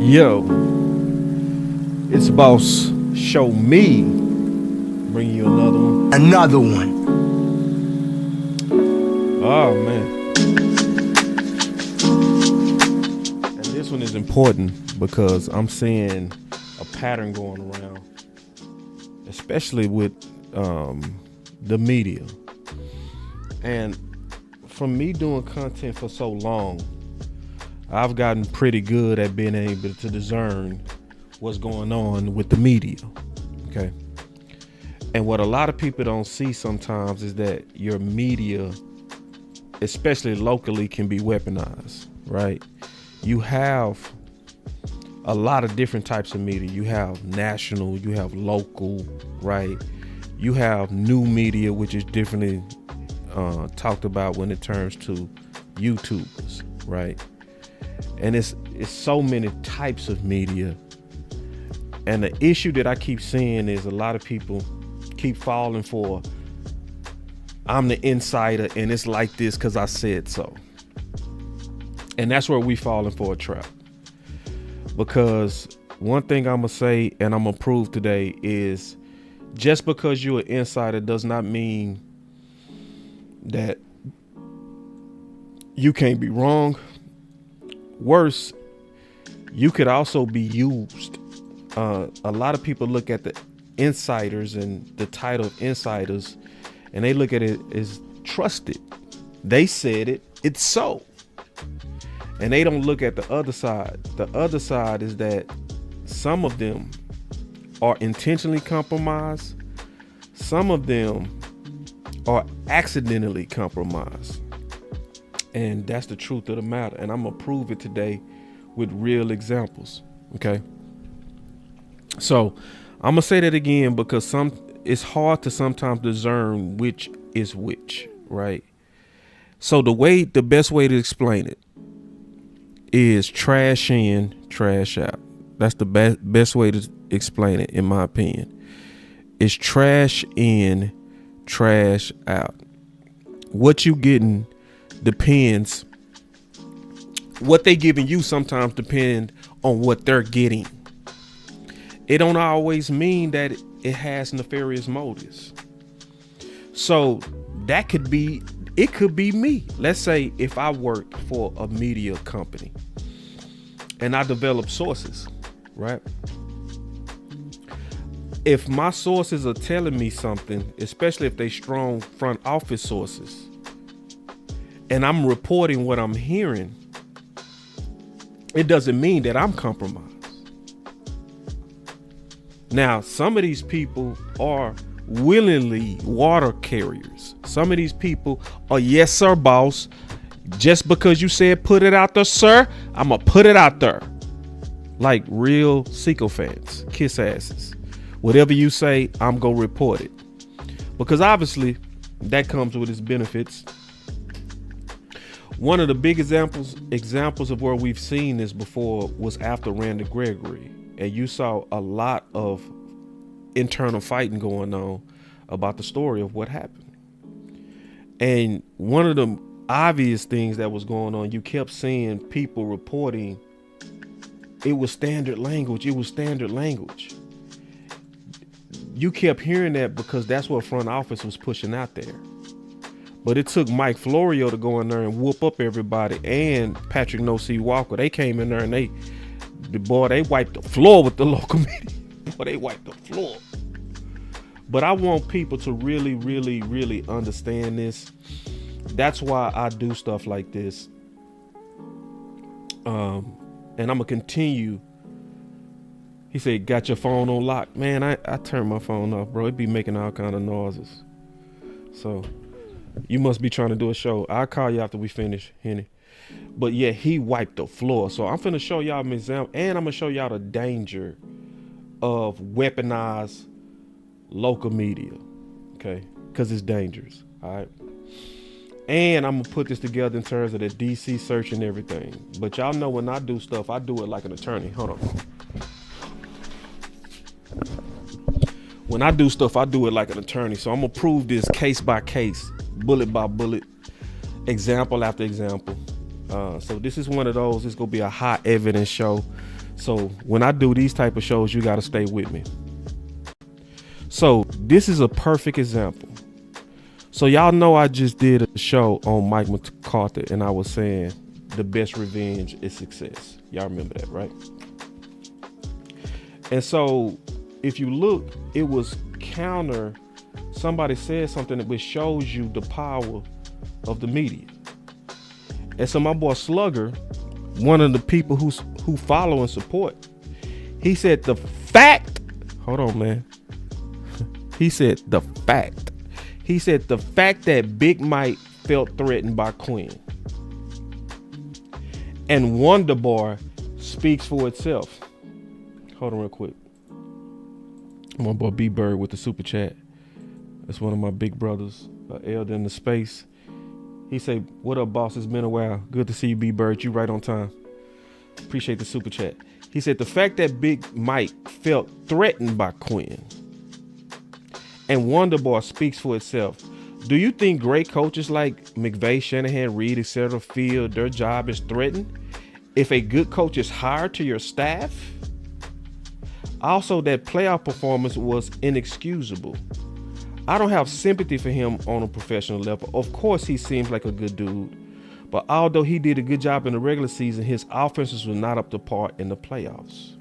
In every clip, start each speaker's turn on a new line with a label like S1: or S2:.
S1: Yo, it's Boss Show Me. Bring you another one.
S2: Another one.
S1: Oh, man. And this one is important because I'm seeing a pattern going around, especially with the media. And from me doing content for so long, I've gotten pretty good at being able to discern what's going on with the media. Okay. And what a lot of people don't see sometimes is that your media, especially locally, can be weaponized, right? You have a lot of different types of media. You have national, you have local, right? You have new media, which is differently talked about when it turns to YouTubers, right? And it's so many types of media. And the issue that I keep seeing is a lot of people keep falling for, I'm the insider and it's like this because I said so. And that's where we falling for a trap. Because one thing I'm going to say and I'm going to prove today is just because you're an insider does not mean that you can't be wrong. Worse, you could also be used. A lot of people look at the insiders and the title of insiders and they look at it as trusted. They said it, it's so. And they don't look at the other side. The other side is that some of them are intentionally compromised. Some of them are accidentally compromised. And that's the truth of the matter. And I'm going to prove it today with real examples. Okay. So I'm going to say that again because it's hard to sometimes discern which is which, right? So the best way to explain it is trash in, trash out. That's the best way to explain it, in my opinion. It's trash in, trash out. What you getting depends. What they giving you sometimes depend on what they're getting. It don't always mean that it has nefarious motives. So that could be, it could be me. Let's say if I work for a media company and I develop sources, right? If my sources are telling me something, especially if they strong front office sources, and I'm reporting what I'm hearing, it doesn't mean that I'm compromised. Now, some of these people are willingly water carriers. Some of these people are, yes, sir, boss. Just because you said put it out there, sir, I'm going to put it out there. Like real sycophants, kiss asses. Whatever you say, I'm going to report it. Because obviously, that comes with its benefits. One of the big examples of where we've seen this before was after Randy Gregory. And you saw a lot of internal fighting going on about the story of what happened. And one of the obvious things that was going on, you kept seeing people reporting it was standard language. It was standard language. You kept hearing that because that's what front office was pushing out there. But it took Mike Florio to go in there and whoop up everybody, and Patrick No-C Walker. They came in there and they wiped the floor with the local media. Boy, they wiped the floor. But I want people to really, really, really understand this. That's why I do stuff like this. And I'm going to continue. He said, got your phone on lock. Man, I turned my phone off, bro. It be making all kind of noises. So you must be trying to do a show. I'll call you after we finish, Henny. But yeah, he wiped the floor. So I'm finna show y'all an example, and I'm gonna show y'all the danger of weaponized local media. Okay, because it's dangerous. All right. And I'm gonna put this together in terms of the DC search and everything. But y'all know when I do stuff, I do it like an attorney. Hold on. When I do stuff, I do it like an attorney. So I'm gonna prove this case by case, bullet by bullet, example after example. So this is one of those. It's gonna be a high evidence show. So when I do these type of shows, you got to stay with me. So this is a perfect example. So y'all know I just did a show on Mike McCarthy, and I was saying the best revenge is success. Y'all remember that, right? And so if you look, it was counter. Somebody said something that shows you the power of the media. And so my boy Slugger, one of the people who follow and support, he said the fact, hold on, man. He said the fact that Big Mike felt threatened by Quinn and Wonderbar speaks for itself. Hold on real quick. My boy B Bird with the super chat. That's one of my big brothers, Elder in the space. He say, "What up, boss? It's been a while. Good to see you, B Bird. You right on time. Appreciate the super chat." He said the fact that Big Mike felt threatened by Quinn and Wonderbar speaks for itself. Do you think great coaches like McVay, Shanahan, Reed, etc. feel their job is threatened if a good coach is hired to your staff? Also, that playoff performance was inexcusable. I don't have sympathy for him on a professional level. Of course, he seems like a good dude, but although he did a good job in the regular season, his offenses were not up to par in the playoffs.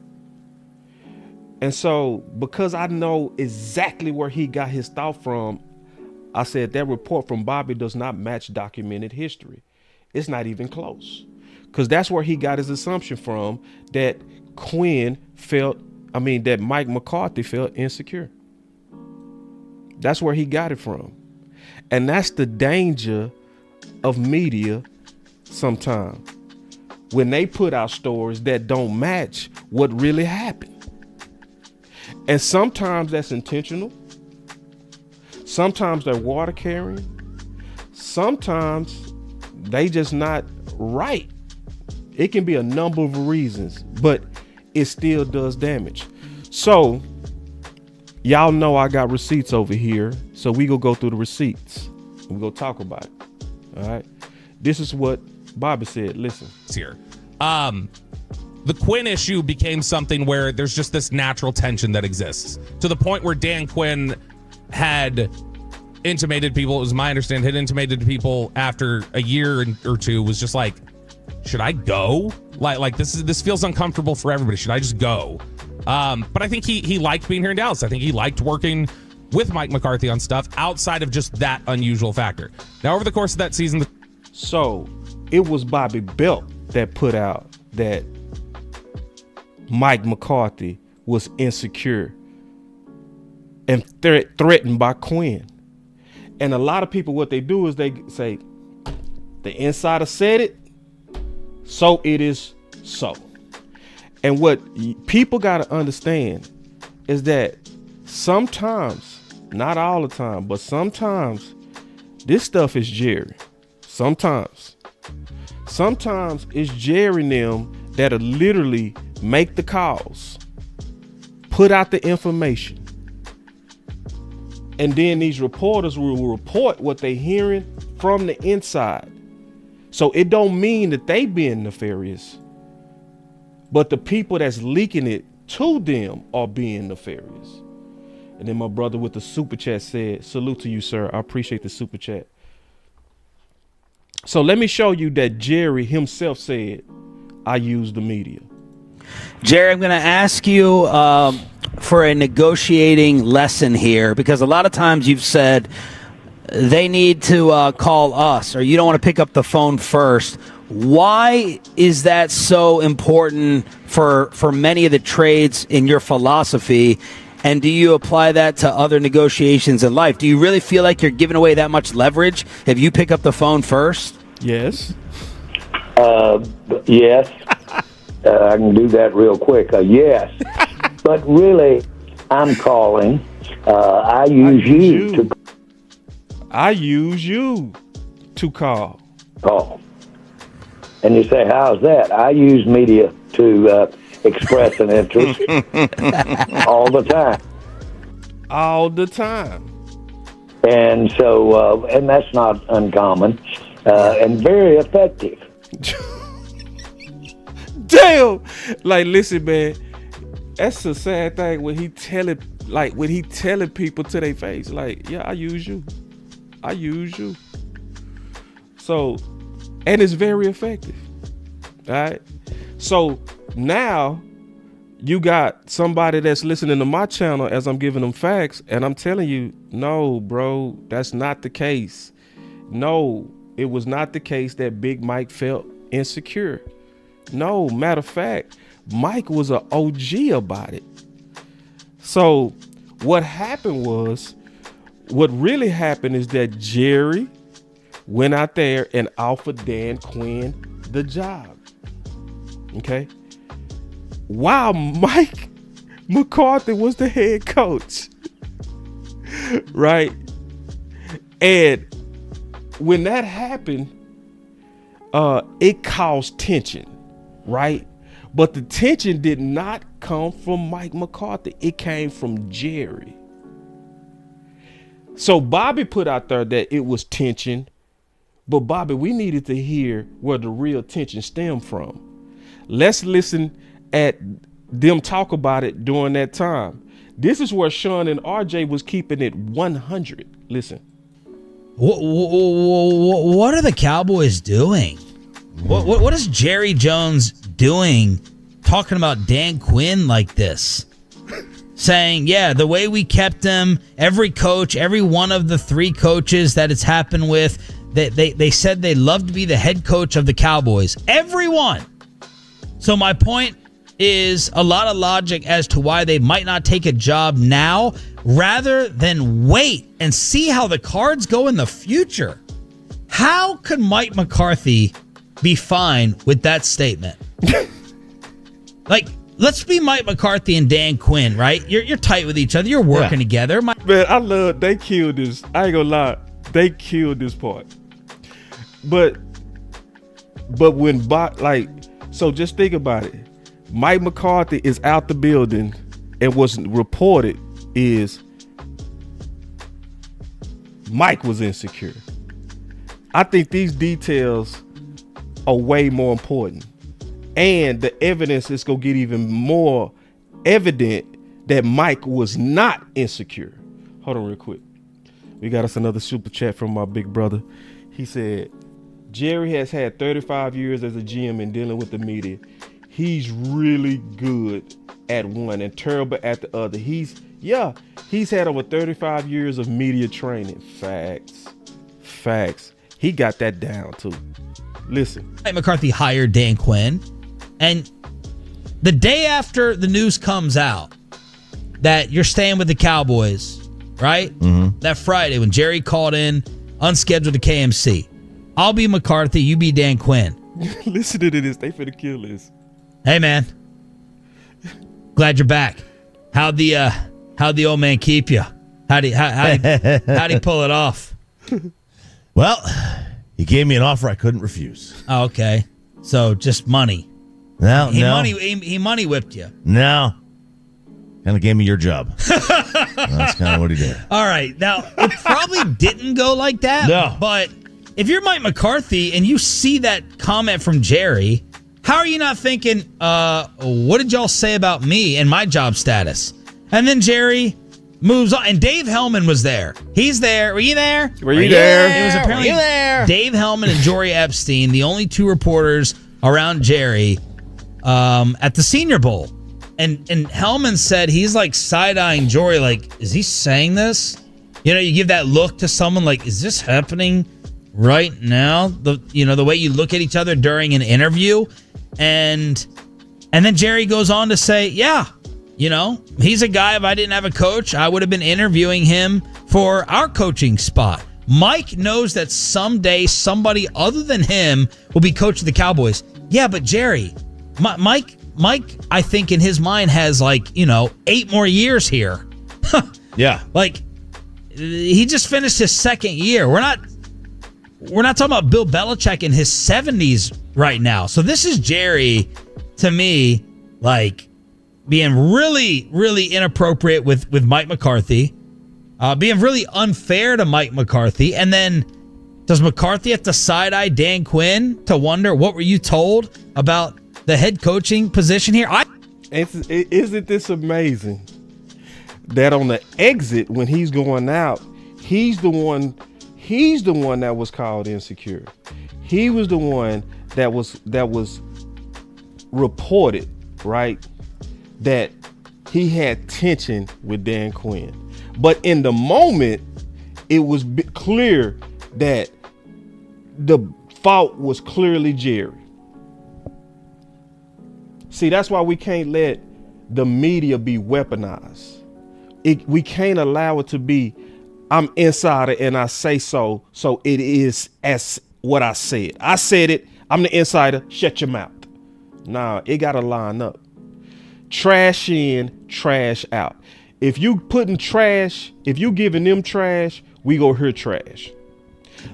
S1: And so, because I know exactly where he got his thought from, I said that report from Bobby does not match documented history. It's not even close. Because that's where he got his assumption from, that that Mike McCarthy felt insecure. That's where he got it from. And that's the danger of media sometimes, when they put out stories that don't match what really happened. And sometimes that's intentional. Sometimes they're water carrying. Sometimes they just not right. It can be a number of reasons, but it still does damage. So y'all know I got receipts over here. So we gonna go through the receipts. We gonna talk about it. All right. This is what Bobby said. Listen.
S2: Here. The Quinn issue became something where there's just this natural tension that exists, to the point where Dan Quinn had intimated people, it was my understanding, had intimated to people after a year or two, was just like, should I go? Like this feels uncomfortable for everybody. Should I just go? But I think he liked being here in Dallas. I think he liked working with Mike McCarthy on stuff outside of just that unusual factor. Now, over the course of that season,
S1: so it was Bobby Belt that put out that Mike McCarthy was insecure and threatened by Quinn. And a lot of people, what they do is they say, the insider said it, so it is so. And what people got to understand is that sometimes, not all the time, but sometimes this stuff is Jerry. Sometimes it's Jerry and them that'll literally make the calls, put out the information, and then these reporters will report what they're hearing from the inside. So it don't mean that they being nefarious, but the people that's leaking it to them are being nefarious. And then my brother with the super chat said, "Salute to you, sir. I appreciate the super chat." So let me show you that Jerry himself said, "I use the media."
S3: Jerry, I'm going to ask you for a negotiating lesson here, because a lot of times you've said they need to call us, or you don't want to pick up the phone first. Why is that so important for many of the trades in your philosophy? And do you apply that to other negotiations in life? Do you really feel like you're giving away that much leverage if you pick up the phone first?
S1: Yes.
S4: Yes. I can do that real quick. Yes. But really, I'm calling. I use you
S1: to call.
S4: And you say, how's that? I use media to express an interest all the time.
S1: All the time.
S4: And so, and that's not uncommon and very effective.
S1: damn. Like, listen, man, that's a sad thing when he telling people to their face, like, yeah, I use you. So, and it's very effective. All right. So now you got somebody that's listening to my channel as I'm giving them facts, and I'm telling you, no, bro, that's not the case. No, it was not the case that Big Mike felt insecure. No, matter of fact, Mike was an OG about it. So what really happened is that Jerry went out there and offered Dan Quinn the job. Okay. While Mike McCarthy was the head coach. Right. And when that happened, it caused tension. Right. But the tension did not come from Mike McCarthy. It came from Jerry. So Bobby put out there that it was tension. But Bobby, we needed to hear where the real tension stemmed from. Let's listen at them talk about it during that time. This is where Sean and RJ was keeping it 100. Listen.
S3: What are the Cowboys doing? What is Jerry Jones doing talking about Dan Quinn like this? Saying, yeah, the way we kept him, every coach, every one of the 3 coaches that it's happened with, they said they love to be the head coach of the Cowboys. Everyone. So my point is a lot of logic as to why they might not take a job now rather than wait and see how the cards go in the future. How could Mike McCarthy be fine with that statement? Like, let's be Mike McCarthy and Dan Quinn, right? You're tight with each other. You're working together.
S1: Man, I love, they killed this. I ain't gonna lie. They killed this part. But when so just think about it. Mike McCarthy is out the building, and what's reported is Mike was insecure. I think these details are way more important. And the evidence is going to get even more evident that Mike was not insecure. Hold on real quick. We got us another super chat from my big brother. He said, Jerry has had 35 years as a GM and dealing with the media. He's really good at one and terrible at the other. He's had over 35 years of media training. Facts. He got that down too. Listen.
S3: Mike McCarthy hired Dan Quinn, and the day after the news comes out that you're staying with the Cowboys, right? Mm-hmm. That Friday when Jerry called in unscheduled to KMC. I'll be McCarthy, you be Dan Quinn.
S1: Listen to this. They finna kill this.
S3: Hey man, glad you're back. How'd the old man keep you? How'd he pull it off?
S5: Well, he gave me an offer I couldn't refuse.
S3: Oh, okay. So just money. He money whipped you.
S5: No. Kind of gave me your job. That's kind of what he did.
S3: All right. Now, it probably didn't go like that.
S5: No.
S3: But if you're Mike McCarthy and you see that comment from Jerry, how are you not thinking, what did y'all say about me and my job status? And then Jerry moves on. And Dave Hellman was there. He's there. Were you there?
S1: Were you there?
S3: It was apparently Dave Hellman and Jory Epstein, the only 2 reporters around Jerry at the Senior Bowl. And Hellman said he's like side-eyeing Jory, like, is he saying this? You know, you give that look to someone like, is this happening right now? The way you look at each other during an interview. And then Jerry goes on to say, yeah, he's a guy, if I didn't have a coach, I would have been interviewing him for our coaching spot. Mike knows that someday somebody other than him will be coach of the Cowboys. Yeah, but Jerry, Mike, I think in his mind has 8 more years here.
S5: Yeah.
S3: Like, he just finished his 2nd year. We're not talking about Bill Belichick in his 70s right now. So this is Jerry, to me, being really, really inappropriate with Mike McCarthy, being really unfair to Mike McCarthy. And then does McCarthy have to side-eye Dan Quinn to wonder, what were you told about
S6: the head coaching position here?
S1: Isn't this amazing that on the exit when he's going out, he's the one that was called insecure. He was the one that was reported, right, that he had tension with Dan Quinn. But in the moment, it was clear that the fault was clearly Jerry. See, that's why we can't let the media be weaponized. We can't allow it to be, I'm insider and I say so it is as what I said. I said it, I'm the insider, shut your mouth. Nah, it got to line up. Trash in, trash out. If you giving them trash, we go hear trash.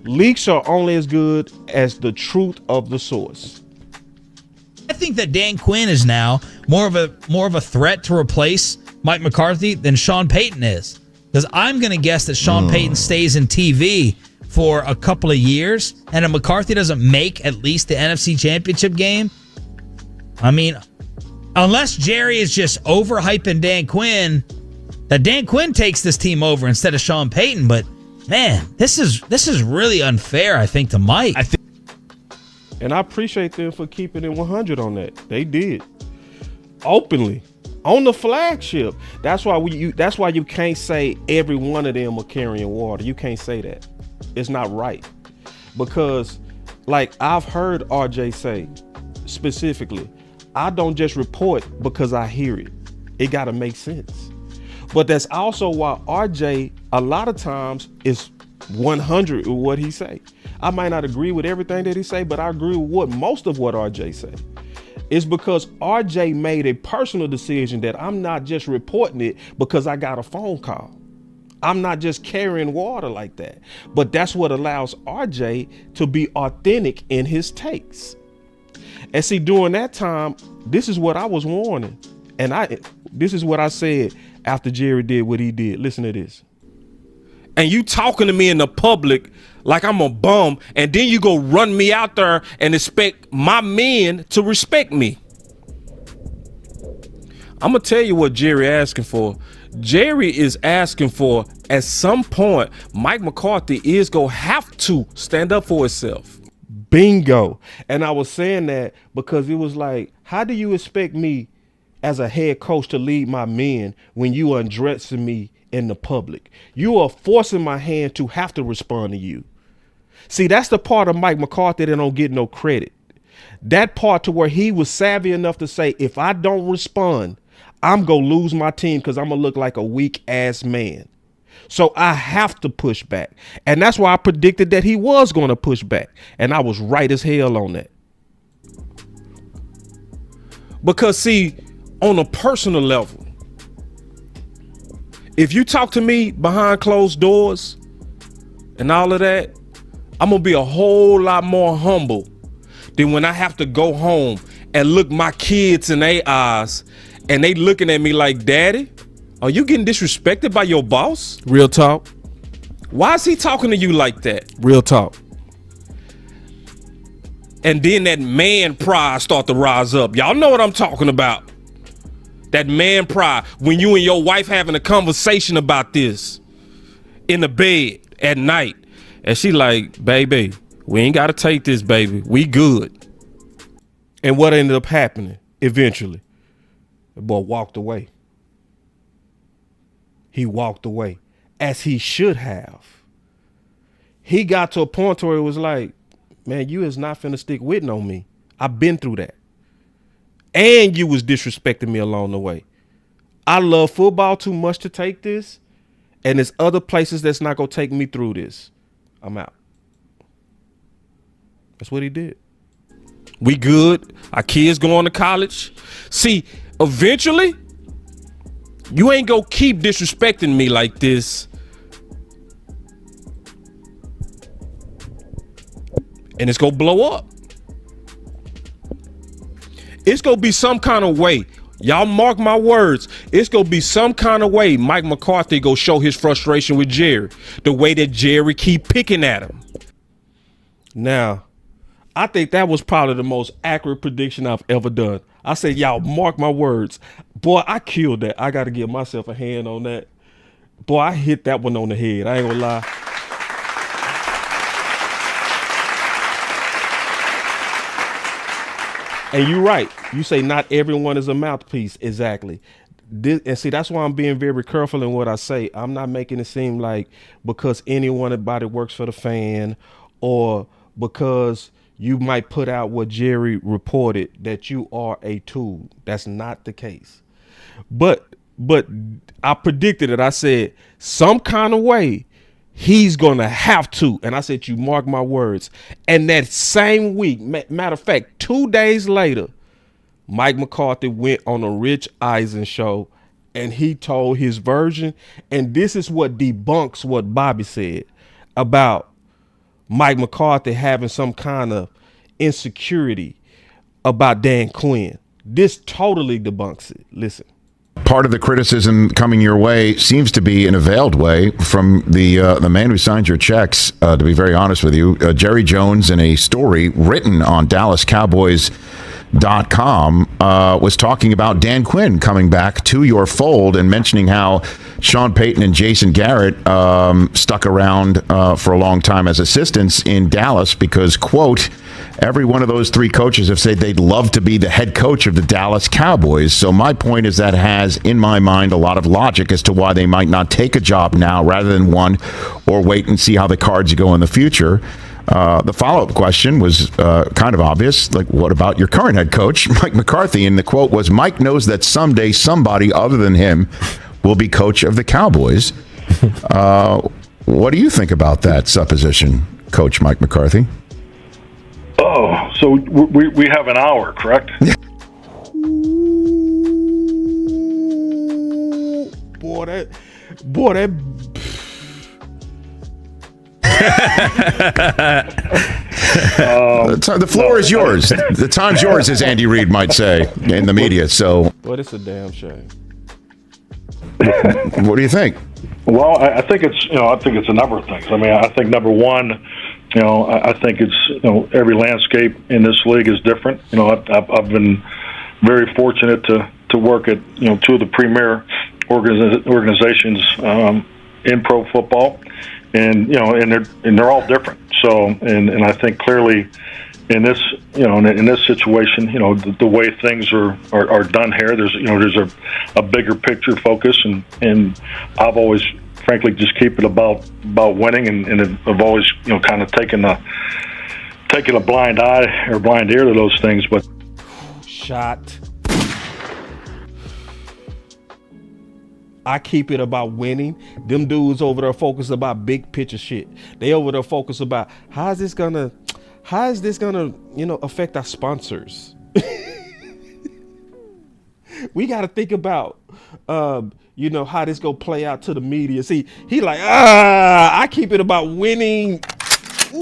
S1: Leaks are only as good as the truth of the source.
S6: I think that Dan Quinn is now more of a threat to replace Mike McCarthy than Sean Payton is. Because I'm going to guess that Sean Payton stays in TV for a couple of years, and if McCarthy doesn't make at least the NFC Championship game, I mean, unless Jerry is just overhyping Dan Quinn, that Dan Quinn takes this team over instead of Sean Payton. But man, this is really unfair, I think, to Mike.
S1: And I appreciate them for keeping it 100 on that. They did. Openly. On the flagship. That's why you can't say every one of them are carrying water. You can't say that. It's not right. Because, like I've heard RJ say specifically, I don't just report because I hear it. It got to make sense. But that's also why RJ a lot of times is 100 with what he say. I might not agree with everything that he say, but I agree with most of what RJ say. It's because RJ made a personal decision that I'm not just reporting it because I got a phone call. I'm not just carrying water like that. But that's what allows RJ to be authentic in his takes. And see, during that time, this is what I was warning. And this is what I said after Jerry did what he did. Listen to this. And you talking to me in the public like I'm a bum, and then you go run me out there and expect my men to respect me. I'm going to tell you what Jerry asking for. Jerry is asking for, at some point, Mike McCarthy is going to have to stand up for himself. Bingo. And I was saying that because it was like, how do you expect me as a head coach to lead my men when you undressing me in the public? You are forcing my hand to have to respond to you. See, that's the part of Mike McCarthy that don't get no credit. That part to where he was savvy enough to say, if I don't respond, I'm going to lose my team because I'm going to look like a weak ass man. So I have to push back. And that's why I predicted that he was going to push back. And I was right as hell on that. Because see, on a personal level, if you talk to me behind closed doors and all of that, I'm going to be a whole lot more humble than when I have to go home and look my kids in their eyes and they looking at me like, Daddy, are you getting disrespected by your boss? Real talk. Why is he talking to you like that? Real talk. And then that man pride start to rise up. Y'all know what I'm talking about. That man pride, when you and your wife having a conversation about this in the bed at night, and she like, baby, we ain't got to take this, baby. We good. And what ended up happening eventually? The boy walked away. He walked away, as he should have. He got to a point where it was like, man, you is not finna stick with on me. I've been through that. And you was disrespecting me along the way. I love football too much to take this. And there's other places that's not going to take me through this. I'm out. That's what he did. We good. Our kids going to college. See, eventually, you ain't going to keep disrespecting me like this. And it's going to blow up. It's going to be some kind of way. Y'all mark my words. It's going to be some kind of way Mike McCarthy go show his frustration with Jerry. The way that Jerry keep picking at him. Now, I think that was probably the most accurate prediction I've ever done. I said, y'all mark my words. Boy, I killed that. I got to give myself a hand on that. Boy, I hit that one on the head. I ain't gonna lie. And you're right. You say not everyone is a mouthpiece. Exactly. And see, that's why I'm being very careful in what I say. I'm not making it seem like because anybody works for the fan or because you might put out what Jerry reported that you are a tool. That's not the case. But I predicted it. I said some kind of way he's going to have to. And I said, you mark my words. And that same week, matter of fact, 2 days later, Mike McCarthy went on a Rich Eisen show and he told his version. And this is what debunks what Bobby said about Mike McCarthy having some kind of insecurity about Dan Quinn. This totally debunks it. Listen.
S7: Part of the criticism coming your way seems to be in a veiled way from the man who signed your checks, to be very honest with you. Jerry Jones, in a story written on Dallas Cowboys .com, was talking about Dan Quinn coming back to your fold and mentioning how Sean Payton and Jason Garrett stuck around for a long time as assistants in Dallas because, quote, every one of those three coaches have said they'd love to be the head coach of the Dallas Cowboys. So my point is that has, in my mind, a lot of logic as to why they might not take a job now rather than one or wait and see how the cards go in the future. The follow-up question was kind of obvious. Like, what about your current head coach, Mike McCarthy? And the quote was, Mike knows that someday somebody other than him will be coach of the Cowboys. What do you think about that supposition, Coach Mike McCarthy?
S8: Oh, so we have an hour, correct?
S1: Boy, that.
S7: The floor is yours. The time's yours, as Andy Reid might say in the media. So,
S1: but it's a damn shame.
S7: What do you think?
S8: Well, I think it's a number of things. I mean, I think number one, I think it's every landscape in this league is different. I've been very fortunate to work at two of the premier organizations in pro football, and they're all different. So, and I think clearly in this in this situation, the way things are done here, there's a bigger picture focus, and I've always frankly just keep it about winning, and I've always kind of taken a blind eye or blind ear to those things. But
S1: shot. I keep it about winning. Them dudes over there focus about big picture shit. They over there focus about how is this gonna affect our sponsors. We got to think about how this gonna play out to the media. See, he like I keep it about winning. Ooh.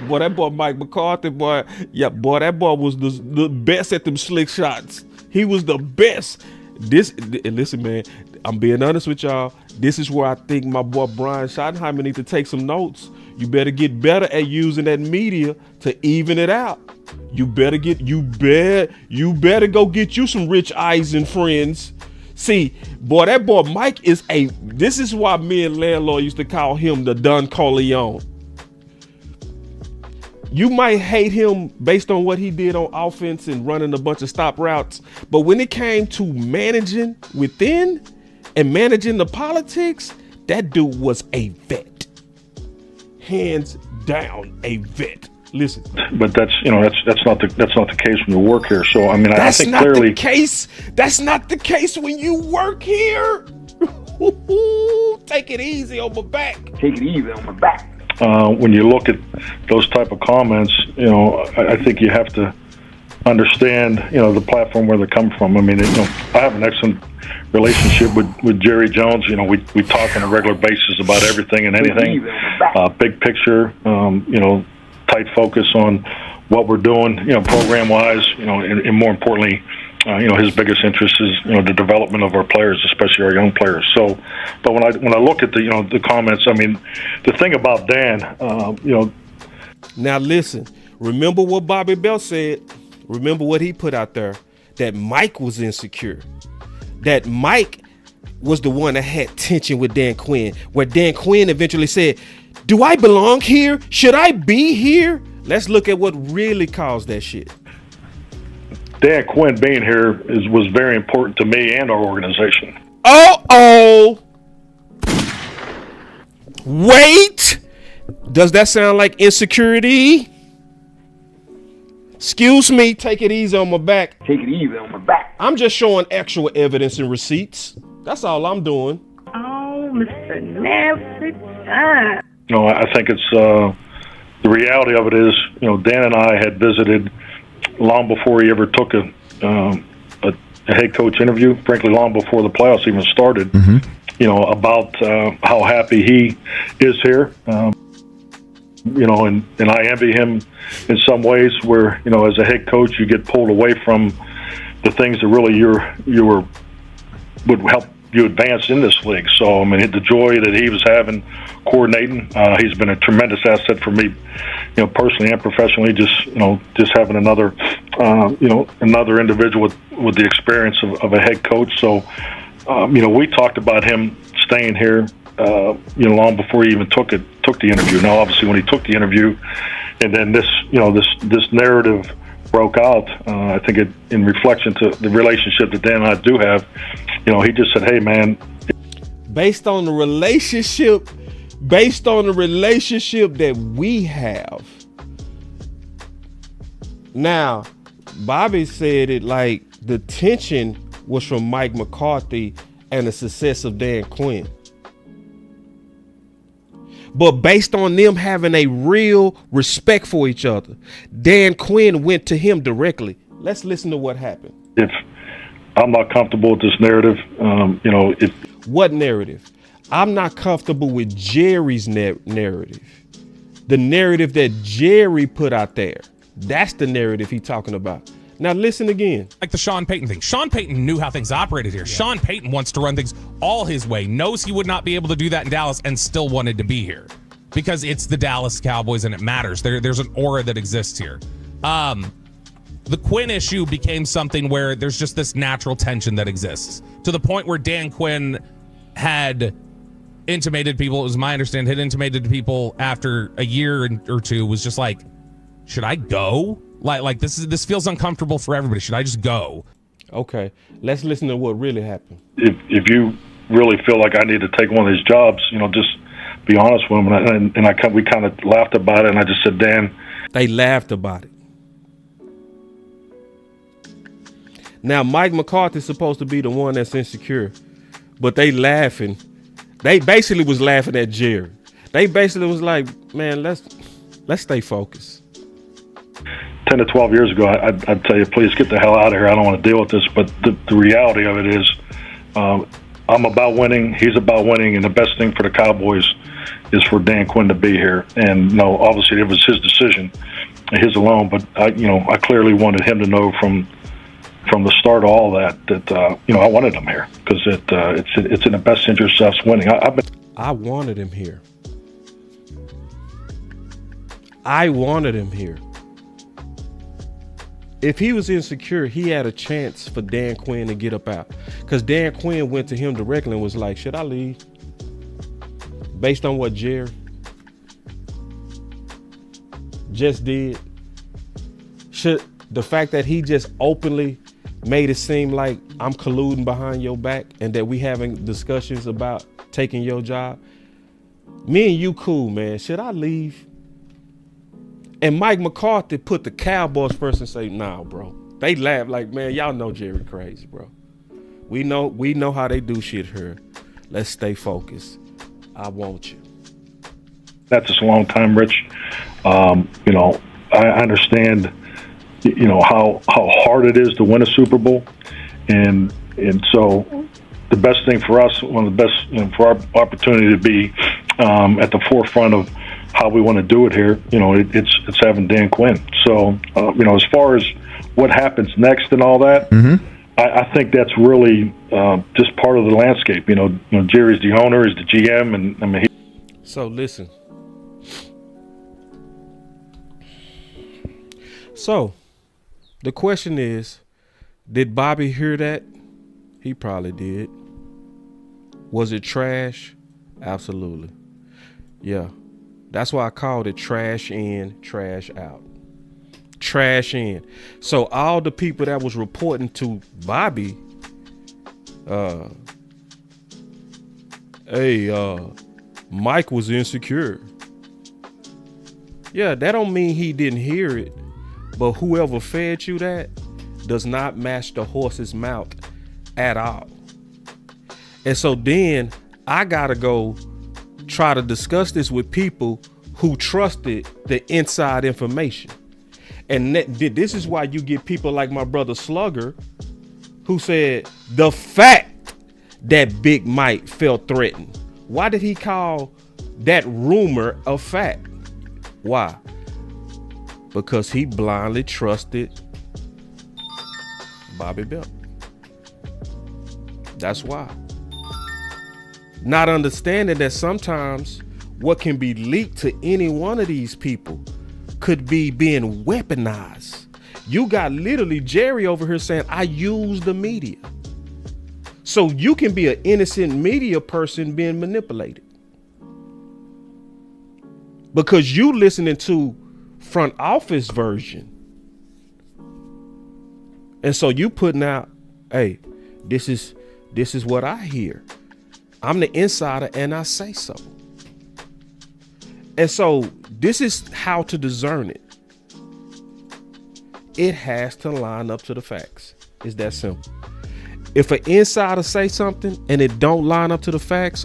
S1: Boy, that boy Mike McCarthy, that boy was the best at them slick shots. He was the best. Listen, man, I'm being honest with y'all. This is where I think my boy Brian Schottenheimer needs to take some notes. You better get better at using that media to even it out. You better go get you some Rich Eisen friends. See, boy, that boy Mike this is why me and Landlord used to call him the Don Corleone. You might hate him based on what he did on offense and running a bunch of stop routes, but when it came to managing within and managing the politics, that dude was a vet. Hands down, a vet. Listen,
S8: but that's not the case when you work here. So I mean, I think clearly
S1: that's not the case when you work here. Take it easy on my back.
S8: When you look at those type of comments, I think you have to understand, the platform where they come from. I mean, I have an excellent relationship with Jerry Jones. We talk on a regular basis about everything and anything, big picture, tight focus on what we're doing, program wise, and more importantly, his biggest interest is the development of our players, especially our young players. So, but when I look at the comments, I mean, the thing about Dan,
S1: Now listen, remember what Bobby Bell said. Remember what he put out there, that Mike was insecure, that Mike was the one that had tension with Dan Quinn, where Dan Quinn eventually said, do I belong here? Should I be here? Let's look at what really caused that shit.
S8: Dan Quinn being here was very important to me and our organization.
S1: Oh, wait. Does that sound like insecurity? Excuse me, take it easy on my back.
S4: Take it easy on my back.
S1: I'm just showing actual evidence and receipts. That's all I'm doing.
S9: Oh, Mr. Nasty Time.
S8: I think it's the reality of it is, Dan and I had visited long before he ever took a head coach interview, frankly, long before the playoffs even started, about how happy he is here. And I envy him in some ways where, as a head coach, you get pulled away from the things that really would help you advance in this league. So, I mean, the joy that he was having coordinating, he's been a tremendous asset for me, personally and professionally, just having another individual with the experience of a head coach. So, we talked about him staying here, long before he even took the interview. Now, obviously, when he took the interview, and then this narrative broke out, I think in reflection to the relationship that Dan and I do have, he just said, "Hey, man."
S1: Based on the relationship that we have. Now, Bobby said it like the tension was from Mike McCarthy and the success of Dan Quinn. But based on them having a real respect for each other, Dan Quinn went to him directly. Let's listen to what happened.
S8: If I'm not comfortable with this narrative,
S1: What narrative? I'm not comfortable with Jerry's narrative. The narrative that Jerry put out there. That's the narrative he's talking about. Now listen again.
S2: Like the Sean Payton thing. Sean Payton knew how things operated here. Yeah. Sean Payton wants to run things all his way, knows he would not be able to do that in Dallas, and still wanted to be here because it's the Dallas Cowboys and it matters. There's an aura that exists here. The Quinn issue became something where there's just this natural tension that exists to the point where Dan Quinn had intimated people, it was my understanding, had intimated to people after a year or two, was just like, should I go? Like this feels uncomfortable for everybody. Should I just go?
S1: Okay, let's listen to what really happened.
S8: If you really feel like I need to take one of these jobs, just be honest with them. And we kind of laughed about it, and I just said, Dan.
S1: They laughed about it. Now, Mike McCarthy's supposed to be the one that's insecure, but they laughing. They basically was laughing at Jerry. They basically was like, man, let's stay focused.
S8: 10 to 12 years ago, I'd tell you, please get the hell out of here. I don't want to deal with this. But the reality of it is, I'm about winning. He's about winning. And the best thing for the Cowboys is for Dan Quinn to be here. And no, obviously it was his decision, his alone. But I clearly wanted him to know from the start of all that I wanted him here because it's in the best interest of us winning.
S1: I wanted him here. I wanted him here. If he was insecure, he had a chance for Dan Quinn to get up out. Because Dan Quinn went to him directly and was like, should I leave? Based on what Jerry just did. Should the fact that he just openly made it seem like I'm colluding behind your back and that we having discussions about taking your job. Me and you cool, man. Should I leave? And Mike McCarthy put the Cowboys first and say, nah, bro. They laugh like, man, y'all know Jerry crazy, bro. We know how they do shit here. Let's stay focused. I want you.
S8: That's just a long time, Rich. I understand, how hard it is to win a Super Bowl. And so the best thing for us, one of the best, for our opportunity to be at the forefront of how we want to do it here, it's having Dan Quinn. So, as far as what happens next and all that, I think that's really just part of the landscape. Jerry's the owner, he's the GM, and I mean.
S1: So listen. So the question is, did Bobby hear that? He probably did. Was it trash? Absolutely. Yeah. That's why I called it trash in, trash out. Trash in. So all the people that was reporting to Bobby, Mike was insecure. Yeah, that don't mean he didn't hear it, but whoever fed you that does not match the horse's mouth at all. And so then I gotta go try to discuss this with people who trusted the inside information. And this is why you get people like my brother Slugger, who said the fact that Big Mike felt threatened. Why did he call that rumor a fact? Why? Because he blindly trusted Bobby Belt. That's why. Not understanding that sometimes what can be leaked to any one of these people could be being weaponized. You got literally Jerry over here saying, I use the media. So you can be an innocent media person being manipulated. Because you listening to front office version. And so you putting out, hey, this is what I hear. I'm the insider and I say so. And so this is how to discern it. It has to line up to the facts. It's that simple. If an insider say something and it don't line up to the facts,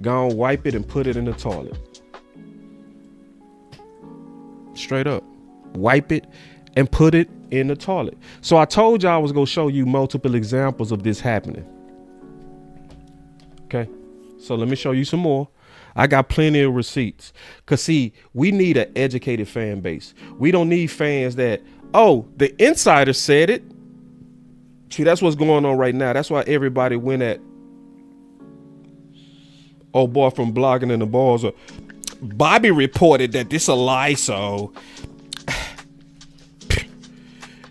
S1: go on, wipe it and put it in the toilet. Straight up. Wipe it and put it in the toilet. So I told y'all I was going to show you multiple examples of this happening. Okay. So let me show you some more. I got plenty of receipts. Because see, we need an educated fan base. We don't need fans that, oh, the insider said it. See, that's what's going on right now. That's why everybody went at, oh boy, from Blogging in the Balls. Bobby reported that this a lie, so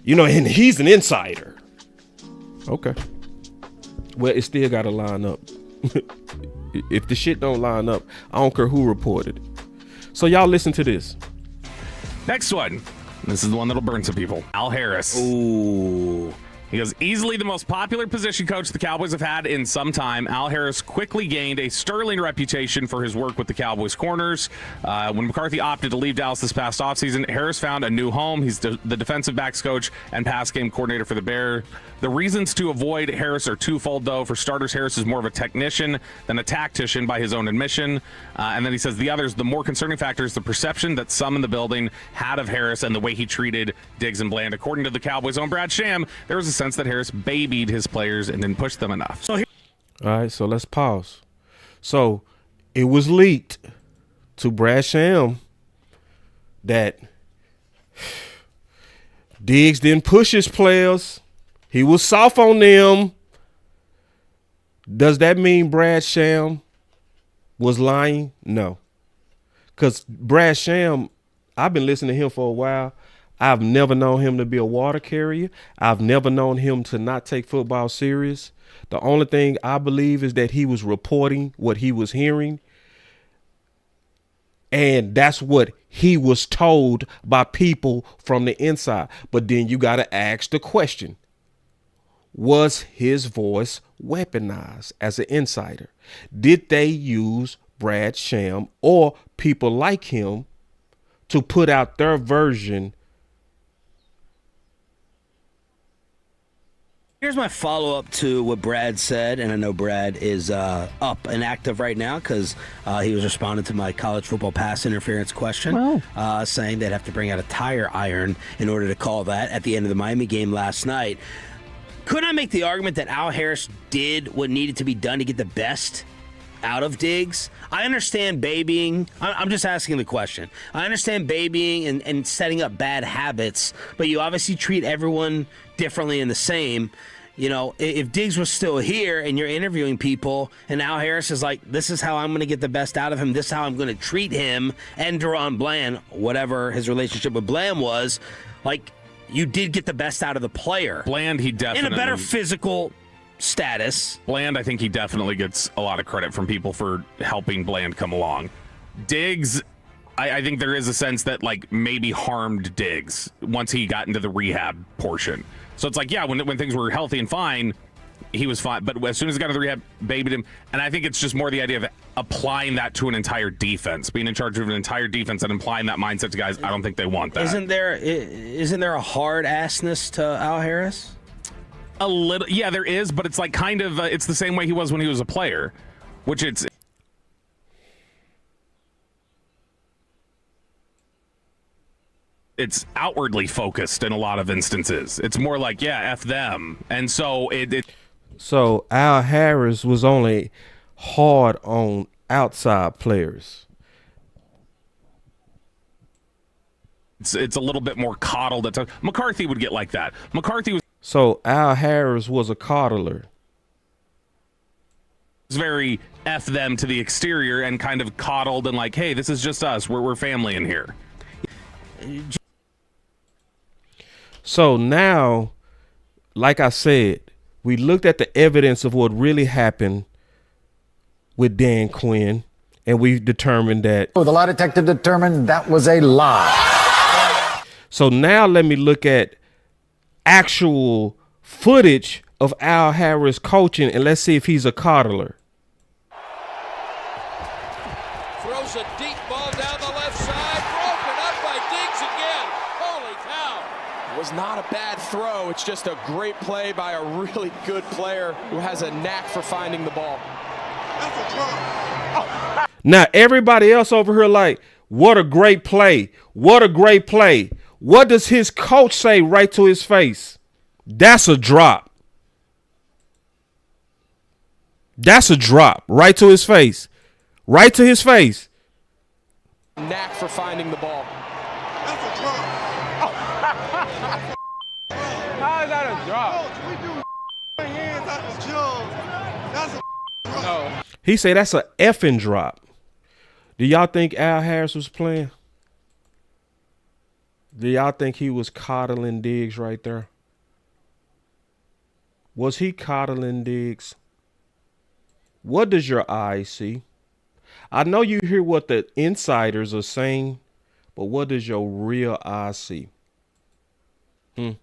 S1: and he's an insider. Okay. Well, it still got to line up. If the shit don't line up, I don't care who reported it. So y'all listen to this.
S2: Next one. This is the one that'll burn some people. Al Harris.
S3: Ooh.
S2: He goes, easily the most popular position coach the Cowboys have had in some time. Al Harris quickly gained a sterling reputation for his work with the Cowboys corners. When McCarthy opted to leave Dallas this past offseason, Harris found a new home. He's the defensive backs coach and pass game coordinator for the Bears. The reasons to avoid Harris are twofold, though. For starters, Harris is more of a technician than a tactician by his own admission. And then he says the others, the more concerning factor is the perception that some in the building had of Harris and the way he treated Diggs and Bland. According to the Cowboys' own Brad Sham, there was a sense that Harris babied his players and didn't push them enough.
S1: All right, so let's pause. So it was leaked to Brad Sham that Diggs didn't push his players. He was soft on them. Does that mean Brad Sham was lying? No. Because Brad Sham, I've been listening to him for a while. I've never known him to be a water carrier. I've never known him to not take football serious. The only thing I believe is that he was reporting what he was hearing. And that's what he was told by people from the inside. But then you got to ask the question. Was his voice weaponized as an insider? Did they use Brad Sham or people like him to put out their version?
S3: Here's my follow-up to what Brad said, and I know Brad is up and active right now because he was responding to my college football pass interference question, saying they'd have to bring out a tire iron in order to call that at the end of the Miami game last night. Could I make the argument that Al Harris did what needed to be done to get the best out of Diggs? I understand babying. I'm just asking the question. I understand babying and setting up bad habits, but you obviously treat everyone differently and the same. You know, if Diggs was still here and you're interviewing people and Al Harris is like, this is how I'm going to get the best out of him, this is how I'm going to treat him, and Deron Bland, whatever his relationship with Bland was, like, you did get the best out of the player.
S2: Bland, he definitely...
S3: In a better physical status.
S2: Bland, I think he definitely gets a lot of credit from people for helping Bland come along. Diggs, I think there is a sense that, like, maybe harmed Diggs once he got into the rehab portion. So it's like, yeah, when things were healthy and fine, he was fine. But as soon as he got to the rehab, babied him. And I think it's just more the idea of applying that to an entire defense, being in charge of an entire defense and applying that mindset to guys. I don't think they want that.
S3: Isn't there a hard assness to Al Harris?
S2: A little, yeah, there is, but it's like kind of, it's the same way he was when he was a player, which it's outwardly focused in a lot of instances. It's more like, yeah, F them. And so
S1: So Al Harris was only hard on outside players.
S2: It's a little bit more coddled at times. McCarthy would get like that. McCarthy was...
S1: So Al Harris was a coddler.
S2: It's very F them to the exterior and kind of coddled and like, hey, this is just us. We're family in here.
S1: So now, like I said, we looked at the evidence of what really happened with Dan Quinn, and we determined that...
S10: The lie detector determined that was a lie.
S1: So now let me look at actual footage of Al Harris coaching, and let's see if he's a coddler.
S11: Throws a deep ball down the left side, broken up by Diggs again. Holy cow.
S12: It was not a bad throw. It's just a great play by a really good player who has a knack for finding the ball.
S11: That's a drop.
S1: Now, everybody else over here like, what a great play. What a great play. What does his coach say right to his face? That's a drop. That's a drop. Right to his face. Right to his face.
S12: Knack for finding the ball.
S11: That's a drop.
S12: How is that a drop?
S11: Coach, we do hands out the jaws. That's a drop.
S12: No.
S1: He said that's a effing drop. Do y'all think Al Harris was playing? Do y'all think he was coddling Diggs right there? Was he coddling Diggs? What does your eye see? I know you hear what the insiders are saying, but what does your real eye see? Do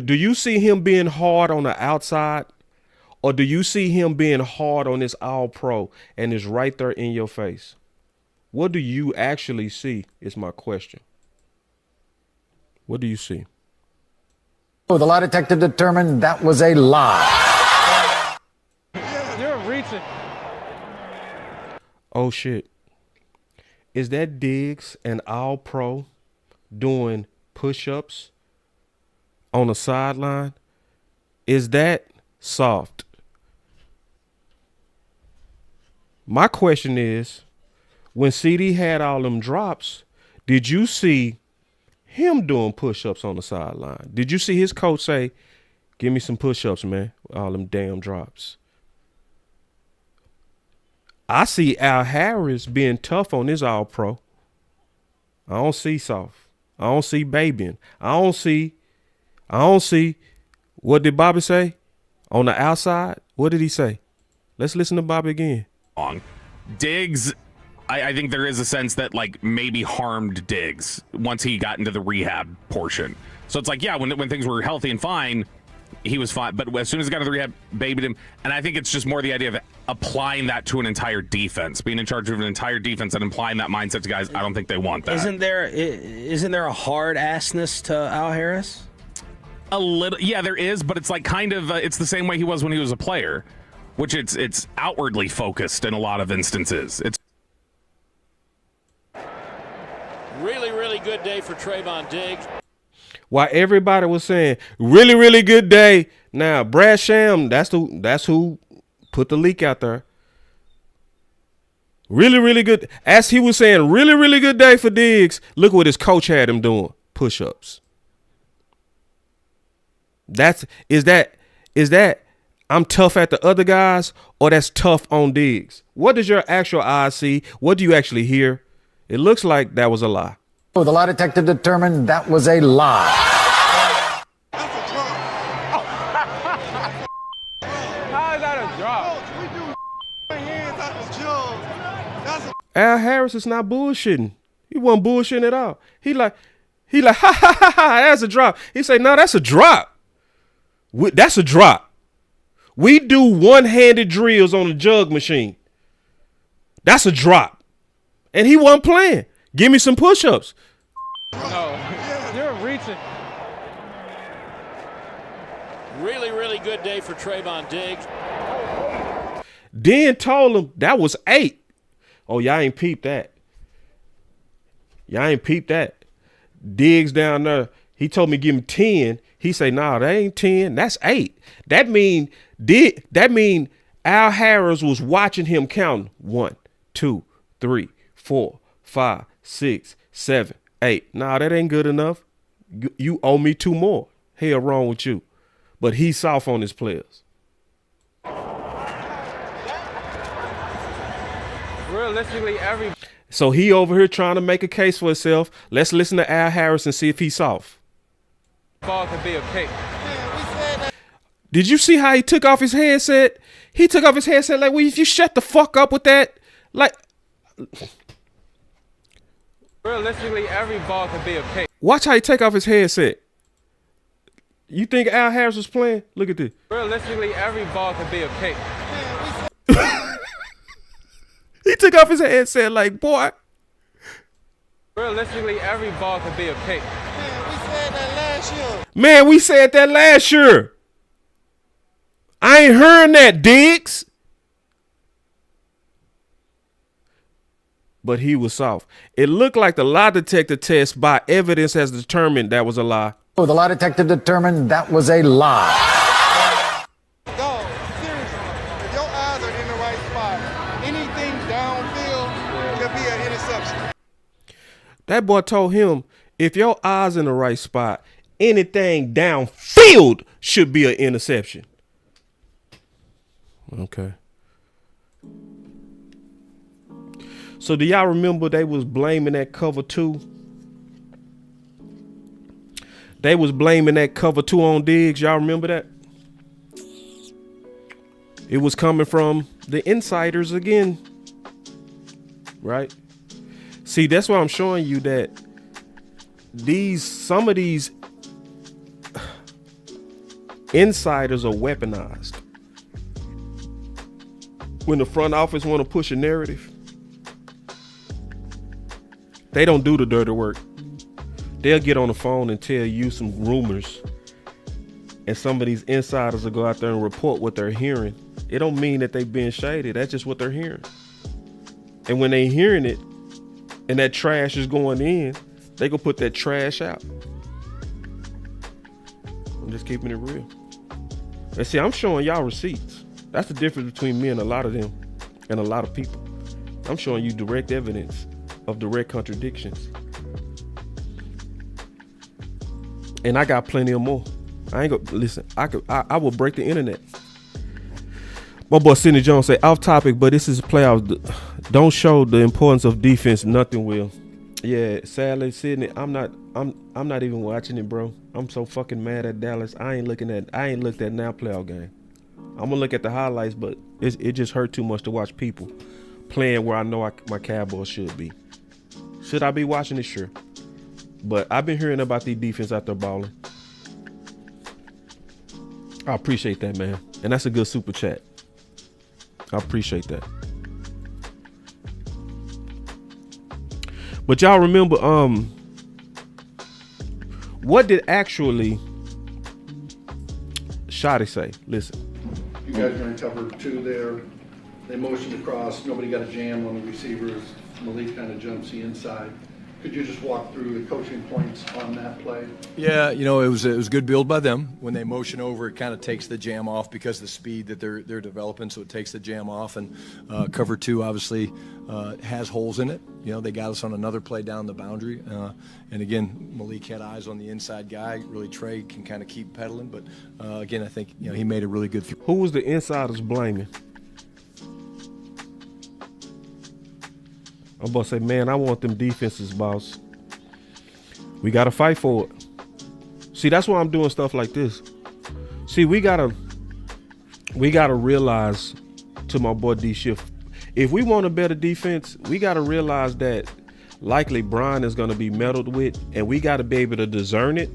S1: you see him being hard on the outside? Or do you see him being hard on this all-pro and it's right there in your face? What do you actually see is my question. What do you see?
S10: The lie detector determined that was a lie.
S12: You're reaching.
S1: Oh, shit. Is that Diggs and all-pro doing push-ups on the sideline? Is that soft? My question is, when CD had all them drops, did you see him doing push-ups on the sideline? Did you see his coach say, give me some push-ups, man, all them damn drops? I see Al Harris being tough on his all-pro. I don't see soft. I don't see babying. I don't see, what did Bobby say? On the outside, what did he say? Let's listen to Bobby again.
S2: Diggs, I think there is a sense that, like, maybe harmed Diggs once he got into the rehab portion. So it's like, yeah, when things were healthy and fine, he was fine. But as soon as he got to the rehab, babied him. And I think it's just more the idea of applying that to an entire defense, being in charge of an entire defense and applying that mindset to guys. I don't think they want that.
S3: Isn't there a hard assness to Al Harris?
S2: A little, yeah, there is, but it's like kind of, it's the same way he was when he was a player, which it's outwardly focused in a lot of instances. It's
S11: Really, really good day for Trayvon Diggs.
S1: While everybody was saying, really, really good day. Now, Brad Sham, that's who put the leak out there. Really, really good. As he was saying, really, really good day for Diggs. Look what his coach had him doing. Push-ups. Is that I'm tough at the other guys, or that's tough on Diggs? What does your actual eyes see? What do you actually hear? It looks like that was a lie.
S10: The lie detector determined that was a lie.
S11: How is that a drop?
S1: Al Harris is not bullshitting. He wasn't bullshitting at all. He like, ha ha ha ha, that's a drop. He say, no, that's a drop. That's a drop. We do one-handed drills on a jug machine. That's a drop. And he wasn't playing. Give me some push-ups.
S11: No, you're reaching. Really, really good day for Trayvon Diggs.
S1: Then told him that was 8. Oh, y'all ain't peeped that. Y'all ain't peeped that. Diggs down there, he told me give him 10. He say, nah, that ain't 10. That's 8. That mean Al Harris was watching him count 1, 2, 3, 4, 5, 6, 7, 8. Nah, that ain't good enough. You owe me 2 more. Hell wrong with you. But he's soft on his players.
S11: Realistically,
S1: So he over here trying to make a case for himself. Let's listen to Al Harris and see if he's soft.
S11: ball could be a pick.
S1: Did you see how he took off his headset? He took off his headset like, well, if you shut the fuck up with that, like.
S11: Realistically, every ball could be a pick.
S1: Watch how he take off his headset. You think Al Harris was playing? Look at this.
S11: Realistically, every ball could be a pick.
S1: He took off his headset like, boy.
S11: Realistically, every ball could be a pick.
S1: Man, we said that last year. I ain't hearing that, Diggs. But he was soft. It looked like the lie detector test by evidence has determined that was a lie.
S10: The lie detector determined that was a lie.
S13: Dog, seriously, if your eyes are in the right spot, anything downfield could be an interception.
S1: That boy told him, if your eyes in the right spot, anything downfield should be an interception. Okay. So do y'all remember they was blaming that cover 2? They was blaming that cover 2 on Diggs. Y'all remember that? It was coming from the insiders again. Right? See, that's why I'm showing you that some of these insiders are weaponized. When the front office want to push a narrative, they don't do the dirty work. They'll get on the phone and tell you some rumors, and some of these insiders will go out there and report what they're hearing. It don't mean that they've been shaded. That's just what they're hearing. And when they hearing it and that trash is going in, they go put that trash out. I'm just keeping it real. And see, I'm showing y'all receipts. That's the difference between me and a lot of them and a lot of people. I'm showing you direct evidence of direct contradictions. And I got plenty of more. I ain't gonna listen. I will break the internet. My boy Sidney Jones say off topic, but this is playoffs. Don't show the importance of defense. Nothing will. Yeah, sadly, Sidney, I'm not even watching it, bro. I'm so fucking mad at Dallas. I ain't looked at now playoff game. I'm gonna look at the highlights, but it just hurt too much to watch people playing where I know my Cowboys should be. Should I be watching it? Sure. But I've been hearing about the defense out there balling. I appreciate that, man. And that's a good super chat. I appreciate that. But y'all remember, what did actually Shotty say? Listen.
S14: You guys are in cover 2 there. They motioned across. Nobody got a jam on the receivers. Malik kind of jumps the inside. Could you just walk through the coaching points on that play?
S15: Yeah, it was a good build by them. When they motion over, it kind of takes the jam off because of the speed that they're developing, so it takes the jam off. And cover 2 obviously has holes in it. They got us on another play down the boundary. And again, Malik had eyes on the inside guy. Really, Trey can kind of keep pedaling. But again, I think he made a really good throw.
S1: Who was the insiders blaming? I'm about to say, man, I want them defenses, boss. We got to fight for it. See, that's why I'm doing stuff like this. See, we gotta realize, to my boy D Shift, if we want a better defense, we gotta realize that likely Brian is gonna be meddled with, and we gotta be able to discern it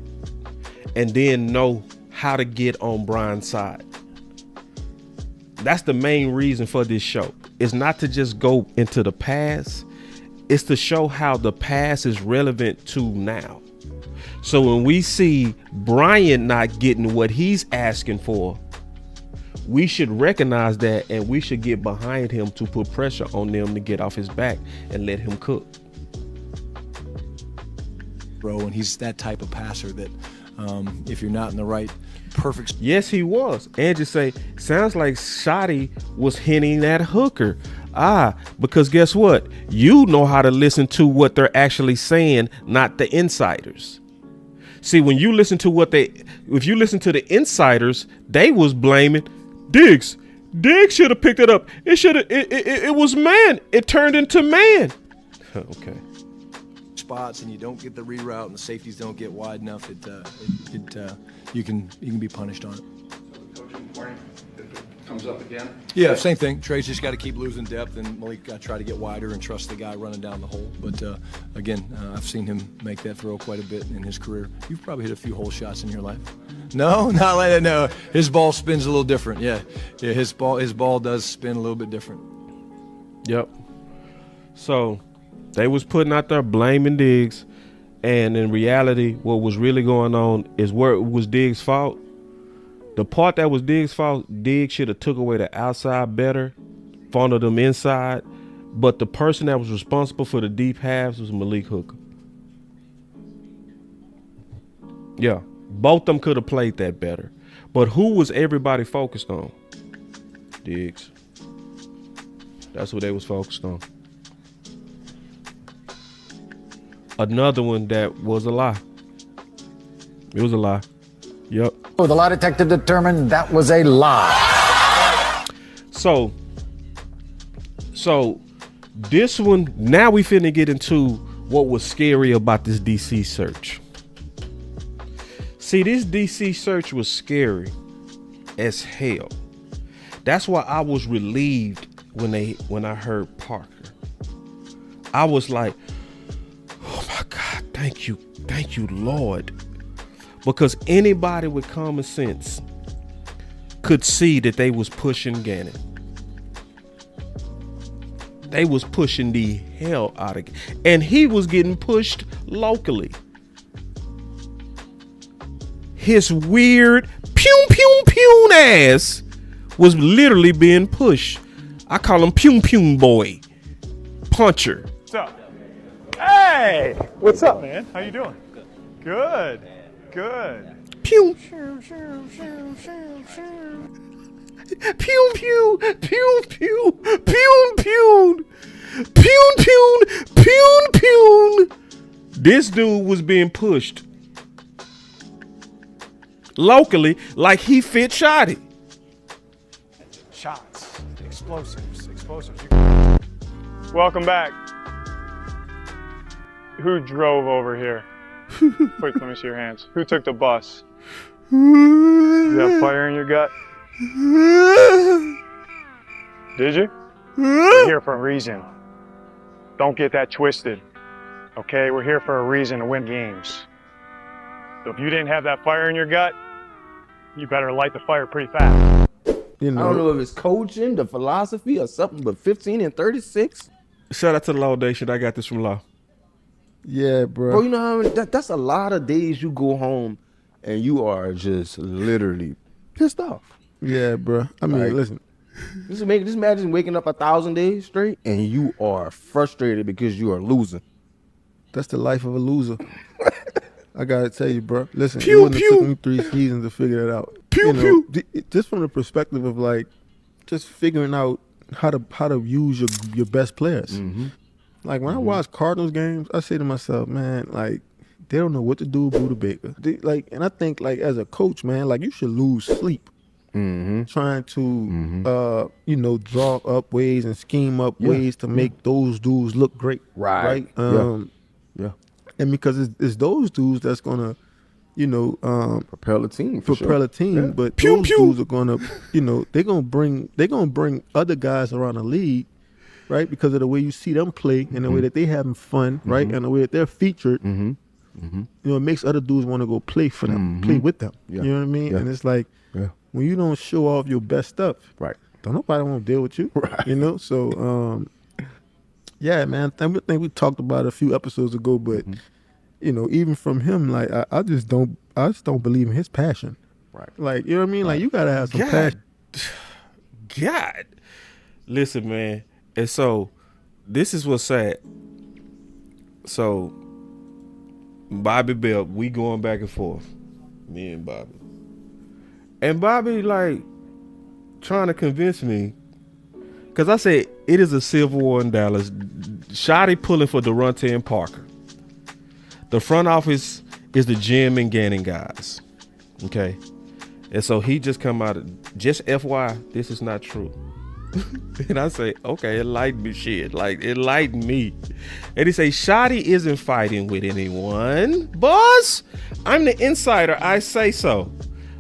S1: and then know how to get on Brian's side. That's the main reason for this show. It's not to just go into the past. It's to show how the past is relevant to now. So when we see Brian not getting what he's asking for, we should recognize that, and we should get behind him to put pressure on them to get off his back and let him cook.
S15: Bro, and he's that type of passer that if you're not in the right perfect.
S1: Yes, he was. Angie say, sounds like Shotty was hinting at Hooker. Because guess what? You know how to listen to what they're actually saying, not the insiders. See, when you listen to if you listen to the insiders, they was blaming Diggs. Diggs should have picked it up. It was man. It turned into man. Okay.
S15: Spots, and you don't get the reroute, and the safeties don't get wide enough. You can be punished on it.
S14: So the coaching point, if it comes up again?
S15: Yeah, same thing. Trey's just got to keep losing depth, and Malik got to try to get wider and trust the guy running down the hole. But again, I've seen him make that throw quite a bit in his career. You've probably hit a few hole shots in your life. No, not like that. No, his ball spins a little different. Yeah, his ball does spin a little bit different.
S1: Yep. So they was putting out there blaming Diggs, and in reality, what was really going on is where it was Diggs' fault. The part that was Diggs' fault, Diggs should have took away the outside better, funneled them inside. But the person that was responsible for the deep halves was Malik Hooker. Yeah, both of them could have played that better. But who was everybody focused on? Diggs. That's what they was focused on. Another one that was a lie. It was a lie. Yep.
S10: The lie detector determined that was a lie.
S1: So this one, now we finna get into what was scary about this DC search. See, this DC search was scary as hell. That's why I was relieved when I heard Parker. I was like, oh my God, thank you, Lord. Because anybody with common sense could see that they was pushing Gannon. They was pushing the hell out of Gannon. And he was getting pushed locally. His weird pew pew pew ass was literally being pushed. I call him pew pew boy. Puncher.
S16: What's up? Hey! What's up, man? How you doing? Good.
S1: Pew. Pew pew pew pew pew pew. This dude was being pushed locally like he fit Shotty.
S16: Shots. Explosives. Welcome back. Who drove over here? Wait, let me see your hands. Who took the bus? You have fire in your gut? Did you? We're here for a reason. Don't get that twisted. Okay, we're here for a reason to win games. So if you didn't have that fire in your gut, you better light the fire pretty fast.
S17: I don't know if it's coaching, the philosophy, or something, but 15 and 36.
S1: Shout out to the Law Nation. I got this from Law.
S17: Yeah, bro. You know how many, that's a lot of days you go home and you are just literally pissed off.
S18: Yeah, bro. I mean, listen.
S17: Just imagine waking up 1,000 days straight and you are frustrated because you are losing.
S18: That's the life of a loser. I gotta tell you, bro. Listen,
S1: Pew,
S18: it wouldn't have
S1: pew.
S18: took me 3 seasons to figure it out.
S1: Pew,
S18: You know,
S1: pew.
S18: just from the perspective of like, just figuring out how to use your best players. Like when I watch Cardinals games, I say to myself, man, like they don't know what to do with Buda Baker. And I think like as a coach, man, like you should lose sleep. Trying to draw up ways and scheme up ways to make those dudes look great. Right.
S17: Yeah.
S18: And because it's those dudes that's gonna,
S17: propel a team.
S18: propel a team.
S17: Yeah.
S18: But those dudes are gonna, they're gonna bring other guys around the league, right? Because of the way you see them play and the way that they having fun, right? And the way that they're featured. It makes other dudes want to go play for them, play with them.
S17: Yeah.
S18: You know what I mean?
S17: Yeah.
S18: And it's like when you don't show off your best stuff,
S17: right?
S18: Don't nobody want to deal with you, right? So, yeah, man. I think we talked about it a few episodes ago, but even from him, like I just don't believe in his passion,
S17: right?
S18: Like you know what I mean? Like you gotta have some passion.
S1: God, listen, man. And so this is what's sad. So Bobby Bell, we going back and forth, me and Bobby. And Bobby like trying to convince me, because I said it is a civil war in Dallas. Shotty pulling for Durante and Parker. The front office is the Jim and Gannon guys. Okay. And so he just come out of, just FY, this is not true. And I say, okay, enlighten me, shit. Like, enlighten me. And he say, Shotty isn't fighting with anyone. Boss, I'm the insider. I say so.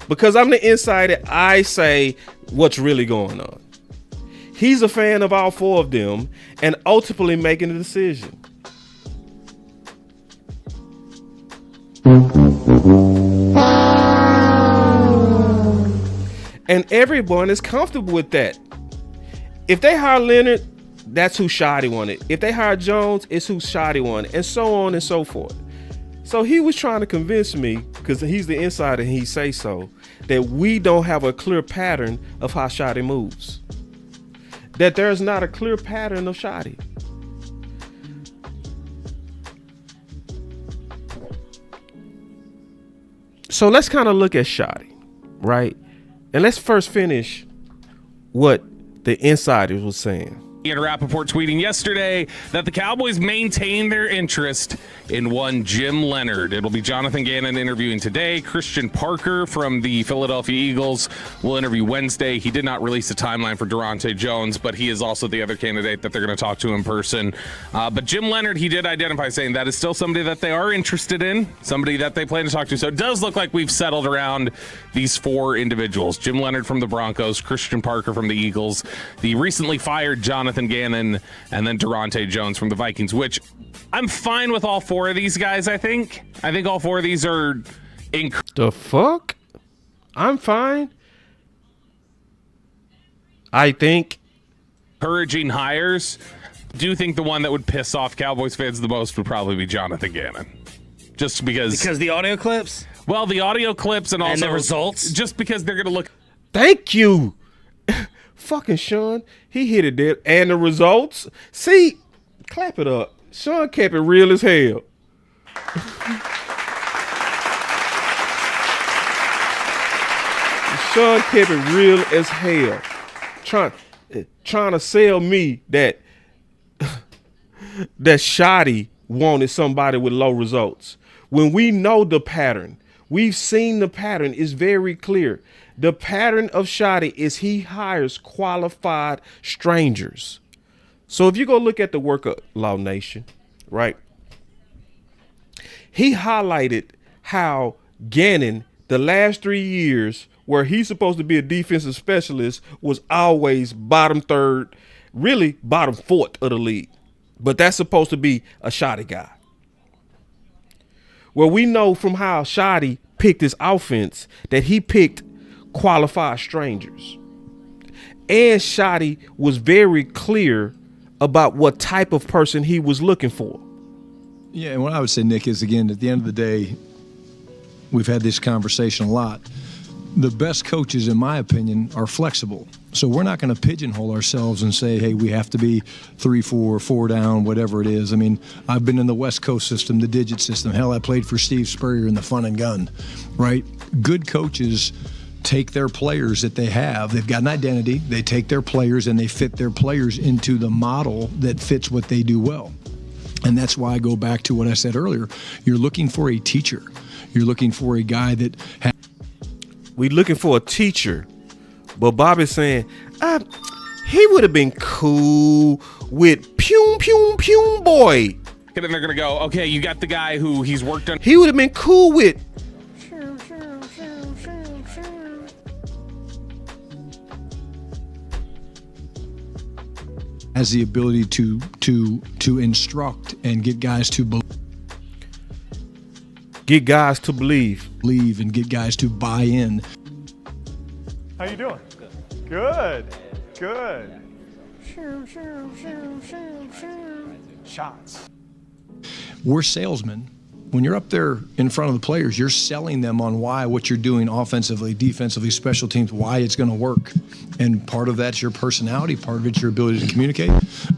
S1: Because I'm the insider, I say what's really going on. He's a fan of all 4 of them and ultimately making a decision. And everyone is comfortable with that. If they hire Leonard, that's who Shotty wanted. If they hire Jones, it's who Shotty wanted, and so on and so forth. So he was trying to convince me, because he's the insider and he say so, that we don't have a clear pattern of how Shotty moves. That there's not a clear pattern of Shotty. So let's kind of look at Shotty, right? And let's first finish what the insiders was saying.
S2: Ian Rappaport tweeting yesterday that the Cowboys maintain their interest in one Jim Leonard. It'll be Jonathan Gannon interviewing today. Christian Parker from the Philadelphia Eagles will interview Wednesday. He did not release a timeline for Durante Jones, but he is also the other candidate that they're going to talk to in person. But Jim Leonard, he did identify, saying that is still somebody that they are interested in, somebody that they plan to talk to. So it does look like we've settled around these 4 individuals. Jim Leonard from the Broncos, Christian Parker from the Eagles, the recently fired Jonathan Gannon, and then Durante Jones from the Vikings, which I'm fine with all 4 of these guys. I think all 4 of these are
S1: the fuck? I'm fine. I think
S2: encouraging hires. Do think the one that would piss off Cowboys fans the most would probably be Jonathan Gannon, just because
S3: the audio clips.
S2: Well, the audio clips and also
S3: the results.
S2: Just because they're going to look.
S1: Thank you. Fucking Sean, he hit it there. And the results, see, clap it up. Sean kept it real as hell. Sean kept it real as hell. Trying to sell me that Shotty wanted somebody with low results. When we know the pattern, we've seen the pattern, it's very clear. The pattern of Shotty is he hires qualified strangers. So if you go look at the work of Law Nation, right? He highlighted how Gannon, the last 3 years, where he's supposed to be a defensive specialist, was always bottom 3rd, really bottom 4th of the league. But that's supposed to be a Shotty guy. Well, we know from how Shotty picked his offense that he picked qualified strangers. And Shotty was very clear about what type of person he was looking for.
S15: Yeah, and what I would say, Nick, is, again, at the end of the day, we've had this conversation a lot. the best coaches, in my opinion, are flexible. So we're not going to pigeonhole ourselves and say, hey, we have to be 3-4, 4 down, whatever it is. I mean, I've been in the West Coast system, the digit system. Hell, I played for Steve Spurrier in the fun and gun, right? Good coaches take their players that they have. They've got an identity. They take their players and they fit their players into the model that fits what they do well. And that's why I go back to what I said earlier. You're looking for a teacher. You're looking for a guy that
S1: we looking for a teacher. But Bobby's saying, he would have been cool with Pum Pum Pum Boy.
S2: And then they're going to go, okay, you got the guy who he's worked on.
S1: He would have been cool with.
S15: Has the ability to instruct and get guys to believe.
S1: Get guys to believe
S15: and get guys to buy in.
S16: How you doing? Good. Shots.
S15: We're salesmen. When you're up there in front of the players, you're selling them on why what you're doing offensively, defensively, special teams, why it's going to work. And part of that's your personality, part of it's your ability to communicate.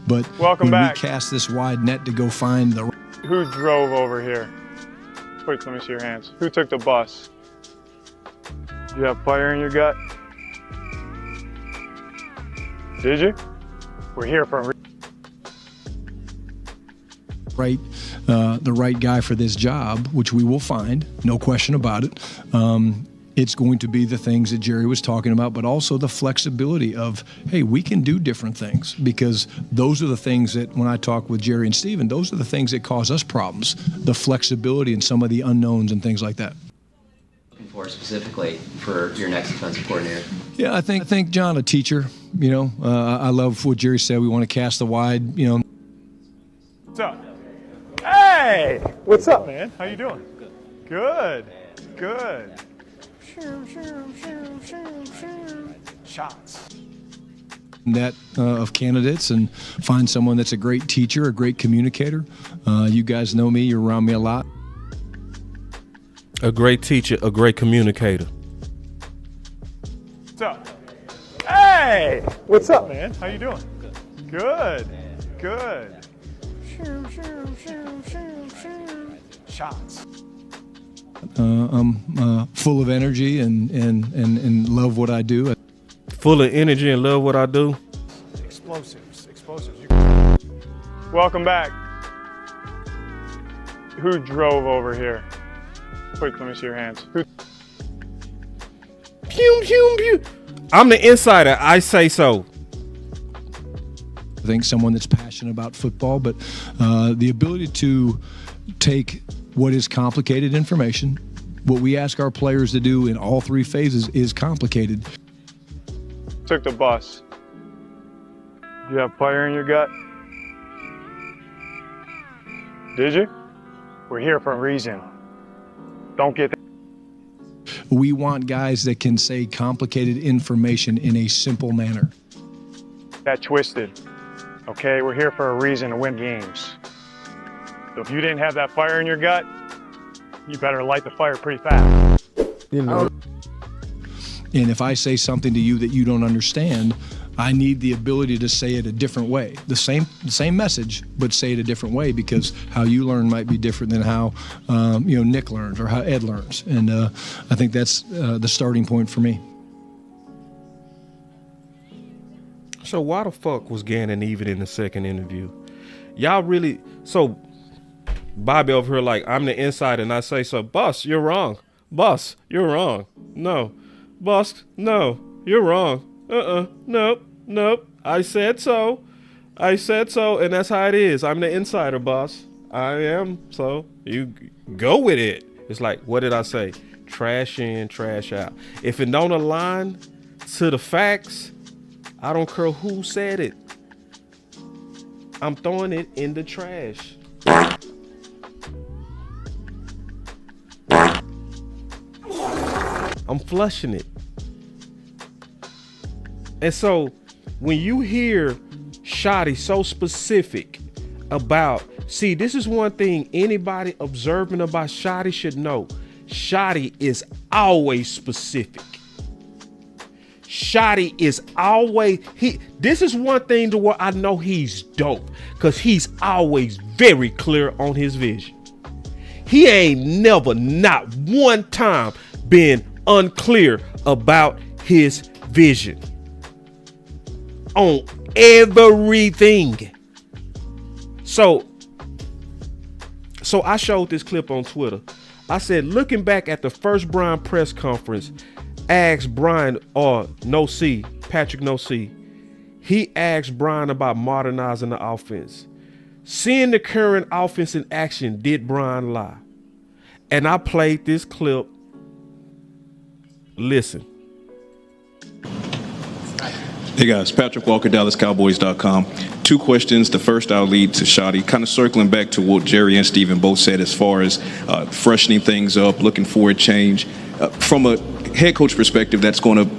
S15: But
S16: Welcome
S15: when
S16: back.
S15: we cast this wide net to go find the...
S16: Who drove over here? Wait, let me see your hands. Who took the bus? You have fire in your gut? Did you? We're here for a
S15: the right guy for this job, which we will find, no question about it. It's going to be the things that Jerry was talking about, but also the flexibility of, hey, we can do different things, because those are the things that when I talk with Jerry and Steven, those are the things that cause us problems, the flexibility and some of the unknowns and things like that.
S19: Looking for specifically for your next defensive coordinator?
S15: Yeah, I think John, a teacher, I love what Jerry said. We want to cast the wide,
S16: What's up? Hey! What's up, man? How you doing? Good. Shots.
S15: Net of candidates and find someone that's a great teacher, a great communicator. You guys know me, you're around me a lot.
S1: A great teacher, a great communicator.
S16: What's up? Hey! What's up, man? How you doing? Good. Shots.
S15: I'm full of energy and love what I do.
S1: Full of energy and love what I do.
S16: Explosives. Welcome back. Who drove over here? Quick, let me see your hands. Who?
S1: Pew. I'm the insider. I say so.
S15: I think someone that's passionate about football, but the ability to take what is complicated information, what we ask our players to do in all three phases is complicated.
S16: Took the bus. You have fire in your gut? Did you? We're here for a reason. Don't get that.
S15: We want guys that can say complicated information in a simple manner.
S16: That twisted. Okay, we're here for a reason to win games. So if you didn't have that fire in your gut, you better light the fire pretty fast.
S15: And if I say something to you that you don't understand, I need the ability to say it a different way. The same message, but say it a different way, because how you learn might be different than how Nick learns or how Ed learns. And I think that's the starting point for me.
S1: So why the fuck was Gannon even in the second interview? Y'all really... So Bobby over here like, I'm the insider and I say so. Boss, you're wrong. Boss, you're wrong. No. Boss, no. You're wrong. Nope. I said so. And that's how it is. I'm the insider, boss. I am. So you go with it. It's like, what did I say? Trash in, trash out. If it don't align to the facts, I don't care who said it. I'm throwing it in the trash. I'm flushing it. And so when you hear Shotty so specific about, see, this is one thing anybody observing about Shotty should know. Shotty is always specific. Shotty is always this is one thing to where I know he's dope, because he's always very clear on his vision. He ain't never, not one time, been unclear about his vision on everything. So I showed this clip on Twitter. I said, looking back at the first Brian press conference, asked Brian, or Patrick No C, he asked Brian about modernizing the offense. Seeing the current offense in action, did Brian lie? And I played this clip. Listen.
S20: Hey guys, Patrick Walker, DallasCowboys.com. 2 questions. The first I'll lead to Shotty, kind of circling back to what Jerry and Steven both said as far as freshening things up, looking for a change. From a head coach perspective, that's going to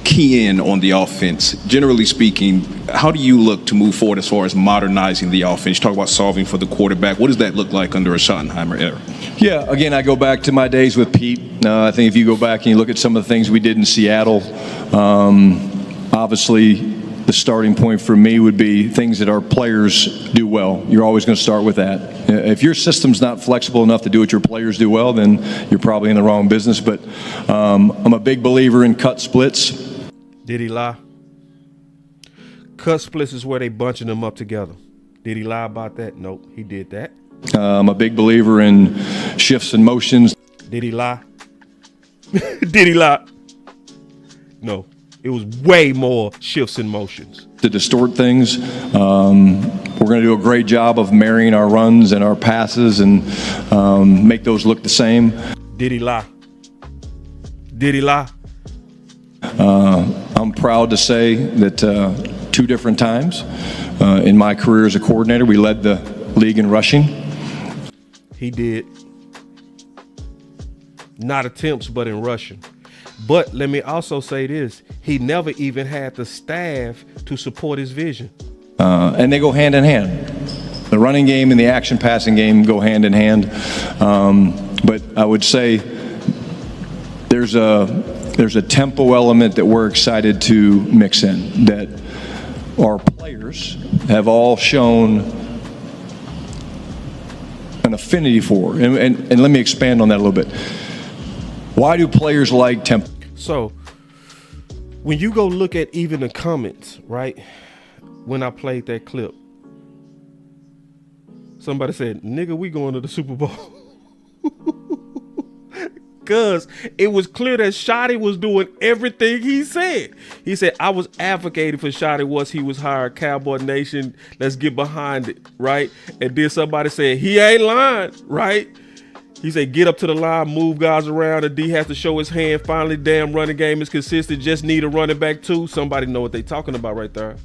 S20: key in on the offense. Generally speaking, how do you look to move forward as far as modernizing the offense? You talk about solving for the quarterback. What does that look like under a Schottenheimer era?
S15: Yeah, again, I go back to my days with Pete. I think if you go back and you look at some of the things we did in Seattle, obviously the starting point for me would be things that our players do well. You're always going to start with that. If your system's not flexible enough to do what your players do well, then you're probably in the wrong business. But I'm a big believer in cut splits.
S1: Did he lie? Cut splits is where they bunching them up together. Did he lie about that? Nope, he did that.
S15: I'm a big believer in shifts and motions.
S1: Did he lie? Did he lie? No, it was way more shifts and motions.
S15: To distort things. We're going to do a great job of marrying our runs and our passes and make those look the same.
S1: Did he lie? Did he lie?
S15: I'm proud to say that 2 different times in my career as a coordinator, we led the league in rushing.
S1: He did. Not attempts, but in rushing. But let me also say this. He never even had the staff to support his vision.
S15: And they go hand in hand. The running game and the action passing game go hand in hand. But I would say there's a tempo element that we're excited to mix in, that our players have all shown an affinity for. And let me expand on that a little bit. Why do players like tempo?
S1: So when you go look at even the comments, right, when I played that clip, somebody said, nigga, we going to the Super Bowl. Because it was clear that Shotty was doing everything he said. He said, I was advocating for Shotty once he was hired. Cowboy Nation, let's get behind it, right? And then somebody said, he ain't lying, right? He said, get up to the line, move guys around, and D has to show his hand. Finally, damn running game is consistent. Just need a running back too. Somebody know what they talking about right there.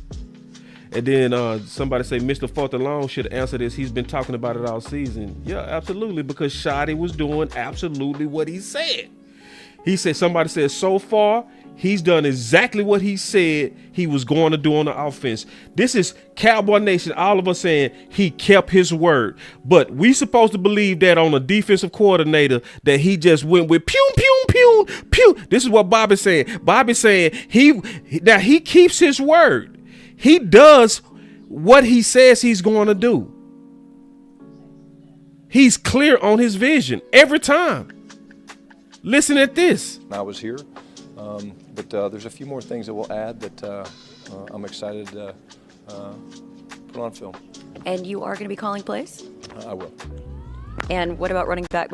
S1: And then somebody say Mr. Fourth and Long should answer this. He's been talking about it all season. Yeah, absolutely, because Shotty was doing absolutely what he said. He said, somebody said, so far, he's done exactly what he said he was going to do on the offense. This is Cowboy Nation, all of us saying he kept his word. But we supposed to believe that on a defensive coordinator that he just went with pew, pew, pew, pew. This is what Bobby's saying. Bobby's saying that he keeps his word. He does what he says he's going to do. He's clear on his vision every time. Listen at this.
S15: I was here, but there's a few more things that we'll add that I'm excited to put on film.
S21: And you are going to be calling plays?
S15: I will.
S21: And what about running back?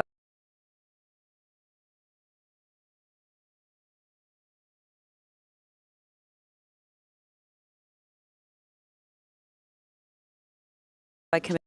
S21: By committee?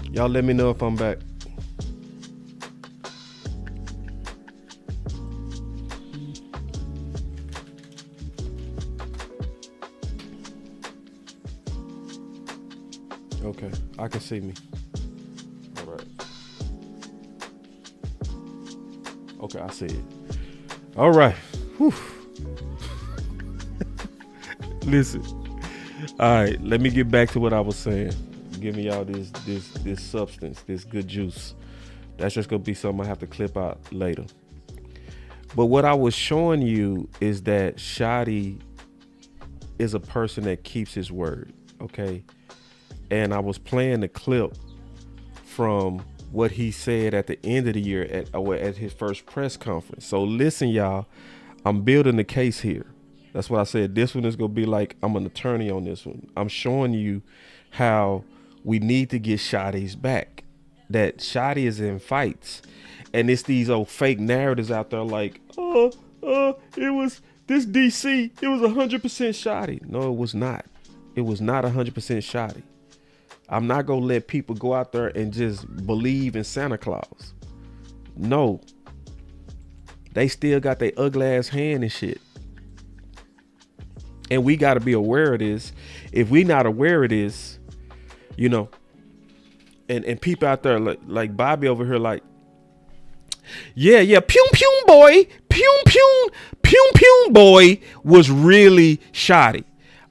S1: Y'all let me know if I'm back. Okay, I can see me. All right. Okay, I see it. All right. Whew. Listen. All right, let me get back to what I was saying. Giving y'all this substance, this good juice. That's just gonna be something I have to clip out later. But what I was showing you is that Shotty is a person that keeps his word. Okay. And I was playing the clip from what he said at the end of the year at his first press conference. So listen, y'all, I'm building the case here. That's why I said this one is going to be like I'm an attorney on this one. I'm showing you how we need to get Shotty's back. That Shotty is in fights. And it's these old fake narratives out there like, it was this DC. It was 100% Shotty. No, it was not. It was not 100% Shotty. I'm not going to let people go out there and just believe in Santa Claus. No. They still got their ugly ass hand and shit. And we got to be aware of this. If we not aware of this, you know, and people out there like Bobby over here like, yeah, Pum Pum boy, Pum Pum boy was really Shotty.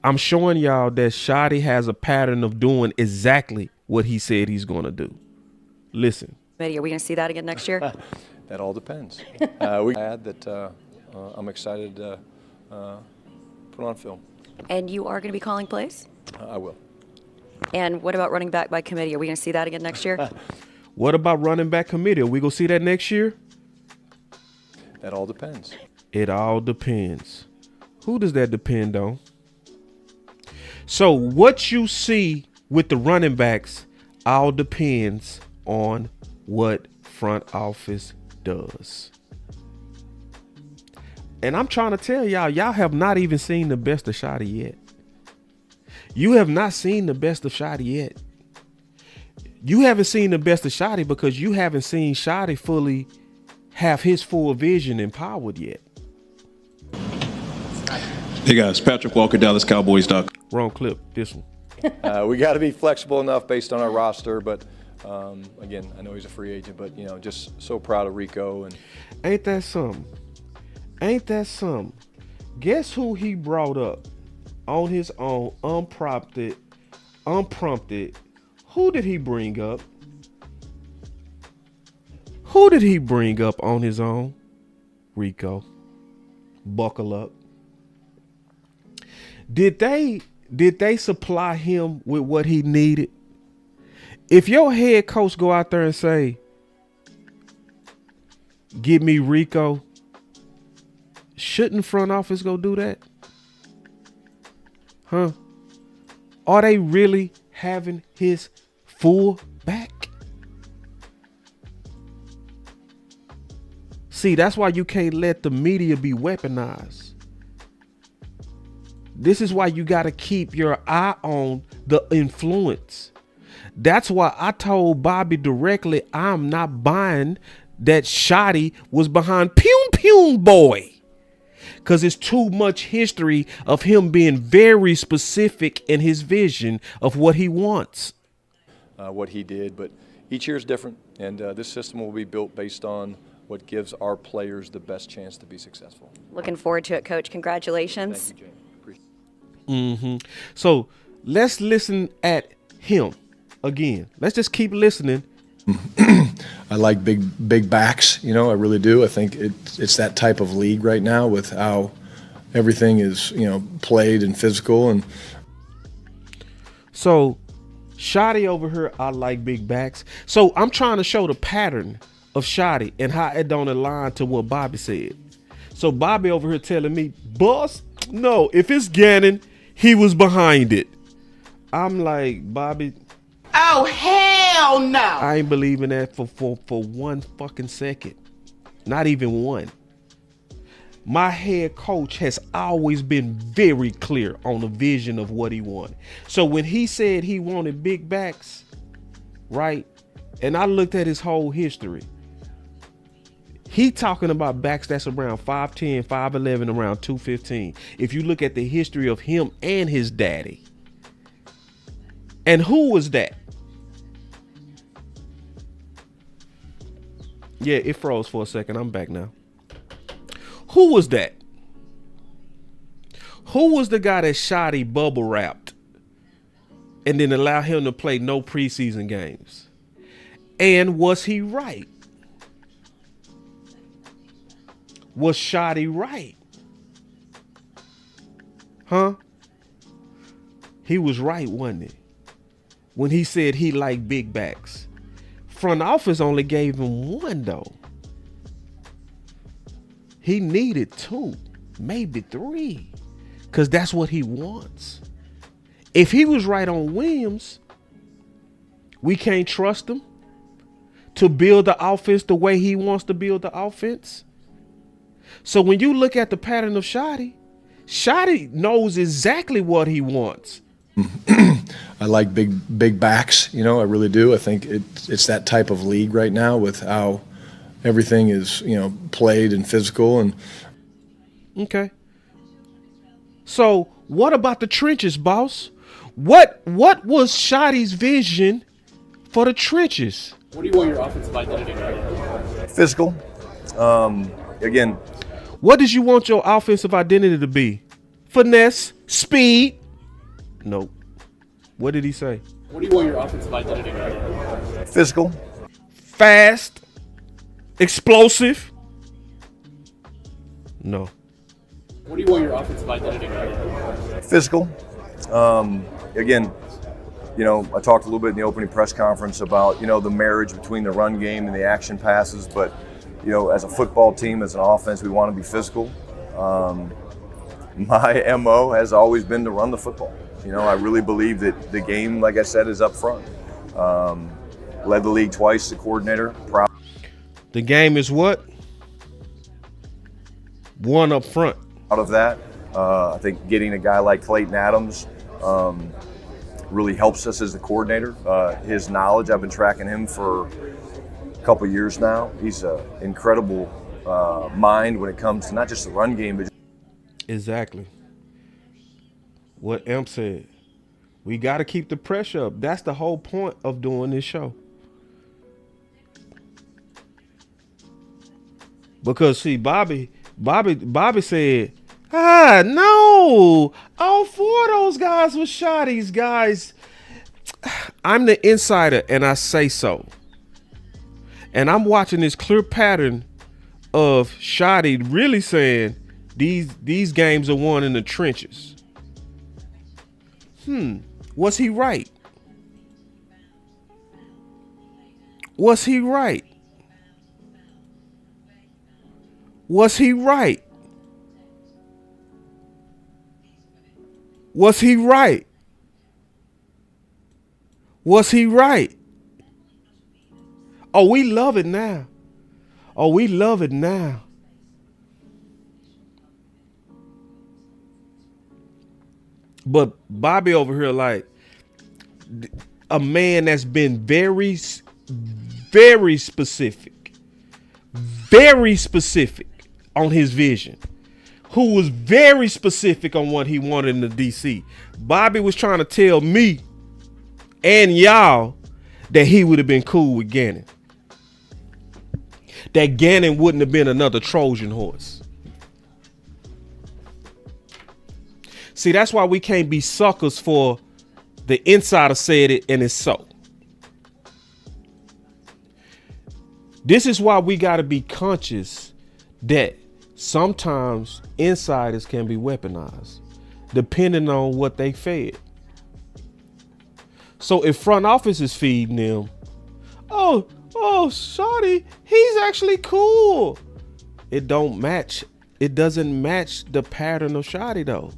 S1: I'm showing y'all that Shotty has a pattern of doing exactly what he said he's going to do. Listen.
S21: Are we going to see that again next year?
S15: That all depends. We add that I'm excited to put on film.
S21: And you are going to be calling plays?
S15: I will.
S21: And what about running back by committee? Are we going to see that again next year?
S1: What about running back committee? Are we going to see that next year?
S15: That all depends.
S1: It all depends. Who does that depend on? So what you see with the running backs all depends on what front office does. And I'm trying to tell y'all have not even seen the best of Shotty yet. You have not seen the best of Shotty yet. You haven't seen the best of Shotty because you haven't seen Shotty fully have his full vision empowered yet.
S20: Hey guys, Patrick Walker, Dallas Cowboys.com.
S1: Wrong clip, this one.
S15: We got to be flexible enough based on our roster, but again, I know he's a free agent, but you know, just so proud of Rico. And
S1: ain't that something? Ain't that something? Guess who he brought up on his own, unprompted. Who did he bring up? Who did he bring up on his own? Rico. Buckle up. Did they supply him with what he needed? If your head coach go out there and say, "Give me Rico," shouldn't front office go do that? Huh? Are they really having his full back? See, that's why you can't let the media be weaponized. This is why you got to keep your eye on the influence. That's why I told Bobby directly, I'm not buying that Shotty was behind Pum Pum boy. Because it's too much history of him being very specific in his vision of what he wants.
S15: What he did, but each year is different, and this system will be built based on what gives our players the best chance to be successful.
S21: Looking forward to it, Coach. Congratulations.
S15: Thank you, Jane.
S1: So let's listen at him again. Let's just keep listening.
S15: I like big backs, you know, I really do. I think it's that type of league right now with how everything is, you know, played and physical. And
S1: so Shotty over here, I like big backs. So I'm trying to show the pattern of Shotty and how it don't align to what Bobby said. So Bobby over here telling me, boss, no, if it's Gannon, he was behind it. I'm like, Bobby,
S5: oh, hell no.
S1: I ain't believing that for 1 fucking second. Not even one. My head coach has always been very clear on the vision of what he wanted. So when he said he wanted big backs, right? And I looked at his whole history. He talking about backs that's around 5'10", 5'11", around 215. If you look at the history of him and his daddy. And who was that? Yeah, it froze for a second. I'm back now. Who was that? Who was the guy that Shoddy bubble wrapped and then allow him to play no preseason games? And was he right? Was Shoddy right? Huh? He was right, wasn't he? When he said he liked big backs. Front office only gave him one though. He needed 2, maybe 3, because that's what he wants. If he was right on Williams, we can't trust him to build the offense the way he wants to build the offense. So when you look at the pattern of Shoddy, Shoddy knows exactly what he wants.
S15: I like big backs, I really do. I think it's that type of league right now with how everything is, played and physical. And
S1: okay. So what about the trenches, boss? What was Shoddy's vision for the trenches?
S6: What do you want your offensive identity to be?
S22: Physical. Again.
S1: What did you want your offensive identity to be? Finesse, speed. Nope. What did he say?
S6: What do you want your offensive identity to be?
S22: Physical.
S1: Fast. Explosive. No.
S6: What do you want your offensive identity to be?
S22: Physical. Again, I talked a little bit in the opening press conference about, the marriage between the run game and the action passes. But, as a football team, as an offense, we want to be physical. My MO has always been to run the football. I really believe that the game, like I said, is up front. Led the league twice, the coordinator. Proud.
S1: The game is what? One up front.
S22: Out of that, I think getting a guy like Clayton Adams really helps us as the coordinator. His knowledge, I've been tracking him for a couple years now. He's an incredible mind when it comes to not just the run game, but
S1: exactly what Emp said. We got to keep the pressure up. That's the whole point of doing this show. Because see, Bobby said, no, all 4 of those guys were Shoddy's guys. I'm the insider and I say so. And I'm watching this clear pattern of Shoddy really saying these games are won in the trenches. Was he right? Was he right? Was he right? Was he right? Was he right? Oh, we love it now. Oh, we love it now. But Bobby over here, like a man that's been very, very specific on his vision, who was very specific on what he wanted in the DC. Bobby was trying to tell me and y'all that he would have been cool with Gannon. That Gannon wouldn't have been another Trojan horse. See, that's why we can't be suckers for the insider said it and it's so. This is why we got to be conscious that sometimes insiders can be weaponized depending on what they fed. So if front office is feeding them, oh, Shoddy, he's actually cool. It don't match. It doesn't match the pattern of Shoddy though.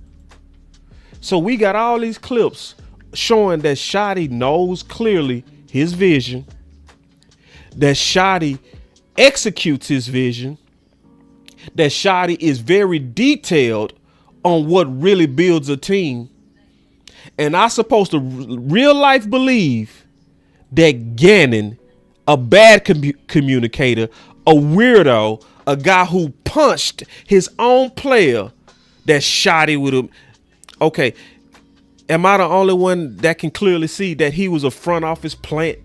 S1: So we got all these clips showing that Shoddy knows clearly his vision, that Shoddy executes his vision, that Shoddy is very detailed on what really builds a team. And I'm supposed to real life believe that Gannon, a bad communicator, a weirdo, a guy who punched his own player, that shot it with him. Okay, am I the only one that can clearly see that he was a front office plant?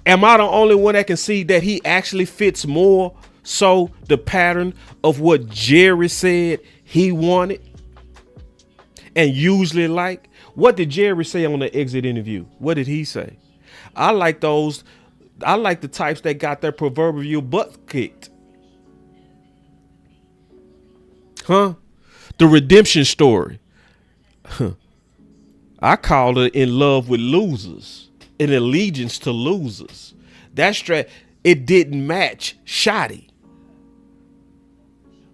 S1: Am I the only one that can see that he actually fits more so the pattern of what Jerry said he wanted and usually like? What did Jerry say on the exit interview? What did he say? I like the types that got their proverbial butt kicked. Huh? The redemption story. I called it in love with losers. An allegiance to losers. It didn't match Shoddy.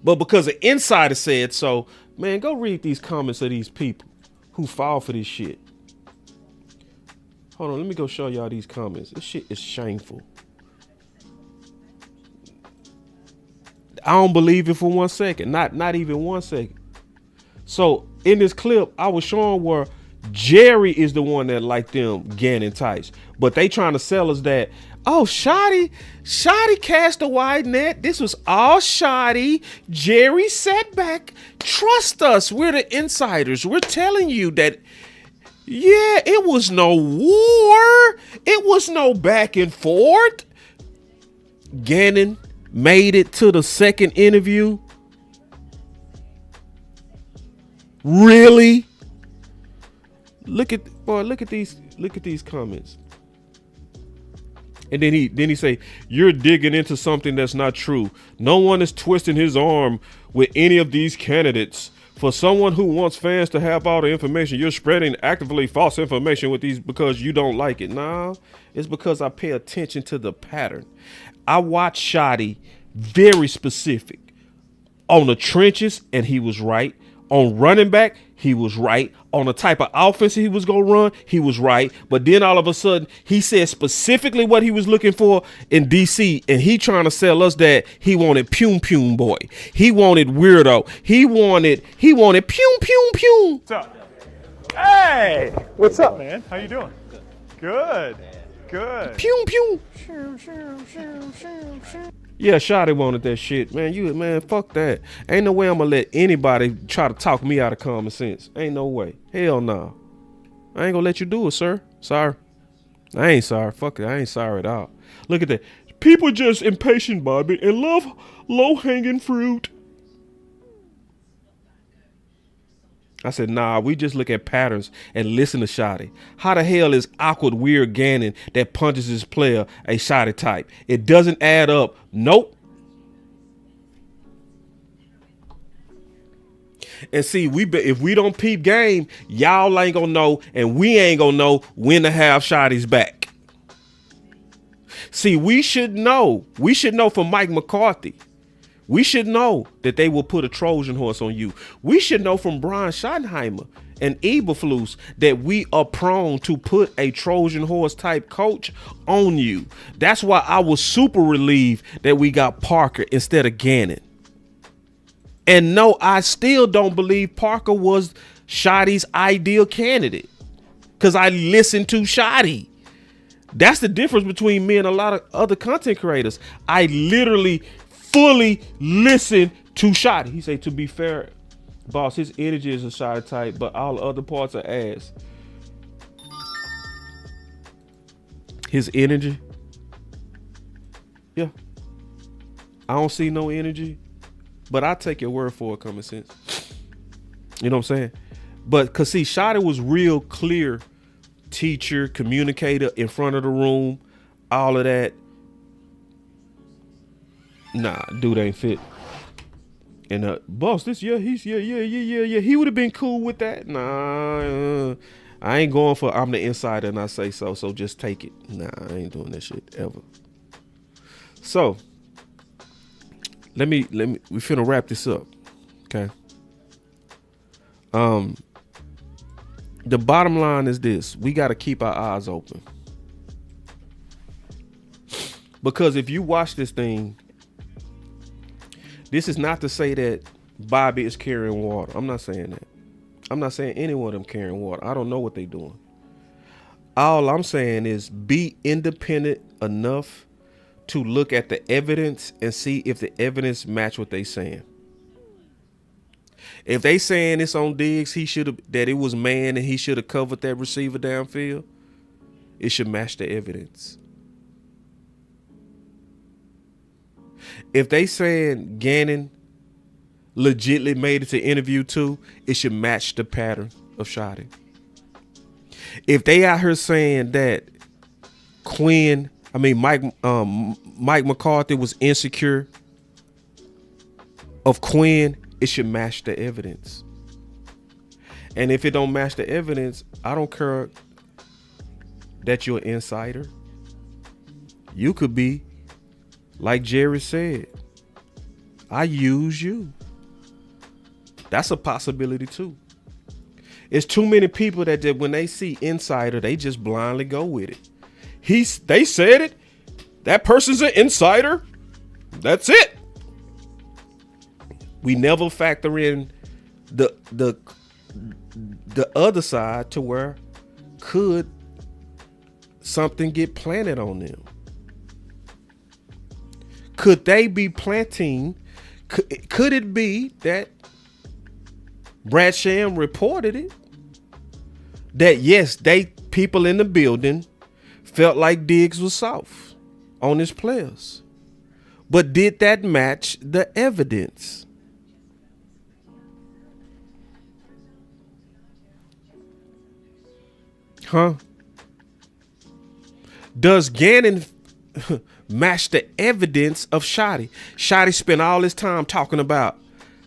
S1: But because an insider said so, man, go read these comments of these people who fall for this shit. Hold on, let me go show y'all these comments. This shit is shameful. I don't believe it for 1 second. Not even 1 second. So in this clip, I was showing where Jerry is the one that liked them Gannon types, but they trying to sell us that, oh, Shoddy cast a wide net. This was all Shoddy. Jerry sat back. Trust us. We're the insiders. We're telling you that, yeah, it was no war. It was no back and forth. Gannon made it to the second interview. Really? Look at these comments. And then he say, you're digging into something that's not true. No one is twisting his arm with any of these candidates. For someone who wants fans to have all the information, you're spreading actively false information with these because you don't like it. Nah, it's because I pay attention to the pattern. I watch Shoddy very specific on the trenches, and he was right. On running back, he was right. On the type of offense he was going to run, he was right. But then all of a sudden, he said specifically what he was looking for in DC, and he trying to sell us that he wanted Pum Pum Boy. He wanted Weirdo. He wanted Pum Pum Pum.
S16: What's up? Hey! What's up, man? How you doing? Good. Good.
S1: Pum Pum. Yeah, Shoddy wanted that shit. Man, fuck that. Ain't no way I'm gonna let anybody try to talk me out of common sense. Ain't no way. Hell no. I ain't gonna let you do it, sir. Sorry. I ain't sorry. Fuck it. I ain't sorry at all. Look at that. People just impatient, Bobby, and love low-hanging fruit. I said, nah, we just look at patterns and listen to Shoddy. How the hell is awkward, weird Gannon that punches his player a Shoddy type? It doesn't add up. Nope. And see, if we don't peep game, y'all ain't gonna know, and we ain't gonna know when to have Shoddy's back. See, we should know. We should know from Mike McCarthy. We should know that they will put a Trojan horse on you. We should know from Brian Schottenheimer and Eberflus that we are prone to put a Trojan horse type coach on you. That's why I was super relieved that we got Parker instead of Gannon. And no, I still don't believe Parker was Shoddy's ideal candidate because I listened to Shoddy. That's the difference between me and a lot of other content creators. I literally fully listen to Shoddy. He say, to be fair, boss, his energy is a Shoddy type, but all the other parts are ass. His energy? Yeah. I don't see no energy, but I take your word for it, common sense. You know what I'm saying? But cause see, Shoddy was real clear teacher, communicator in front of the room, all of that. Nah, dude ain't fit. And boss, this he's he would have been cool with that. Nah, I ain't going for I'm the insider and I say so just take it. Nah, I ain't doing that shit ever. So let me we finna wrap this up. Okay. The bottom line is this: we got to keep our eyes open, because if you watch this thing, this is not to say that Bobby is carrying water. I'm not saying that. I'm not saying any one of them carrying water. I don't know what they doing. All I'm saying is be independent enough to look at the evidence and see if the evidence match what they saying. If they saying it's on Diggs, that it was man and he should have covered that receiver downfield, it should match the evidence. If they saying Gannon legitly made it to interview 2, it should match the pattern of shotting. If they out here saying that Mike McCarthy was insecure of Quinn, it should match the evidence. And if it don't match the evidence, I don't care that you're an insider. You could be, like Jerry said, I use you. That's a possibility too. It's too many people that when they see insider, they just blindly go with it. They said it. That person's an insider. That's it. We never factor in the other side to where could something get planted on them? Could they be planting? Could it be that Brad Sham reported it? That yes, people in the building felt like Diggs was soft on his players. But did that match the evidence? Huh? Does Gannon match the evidence of Shotty? Shotty spent all his time talking about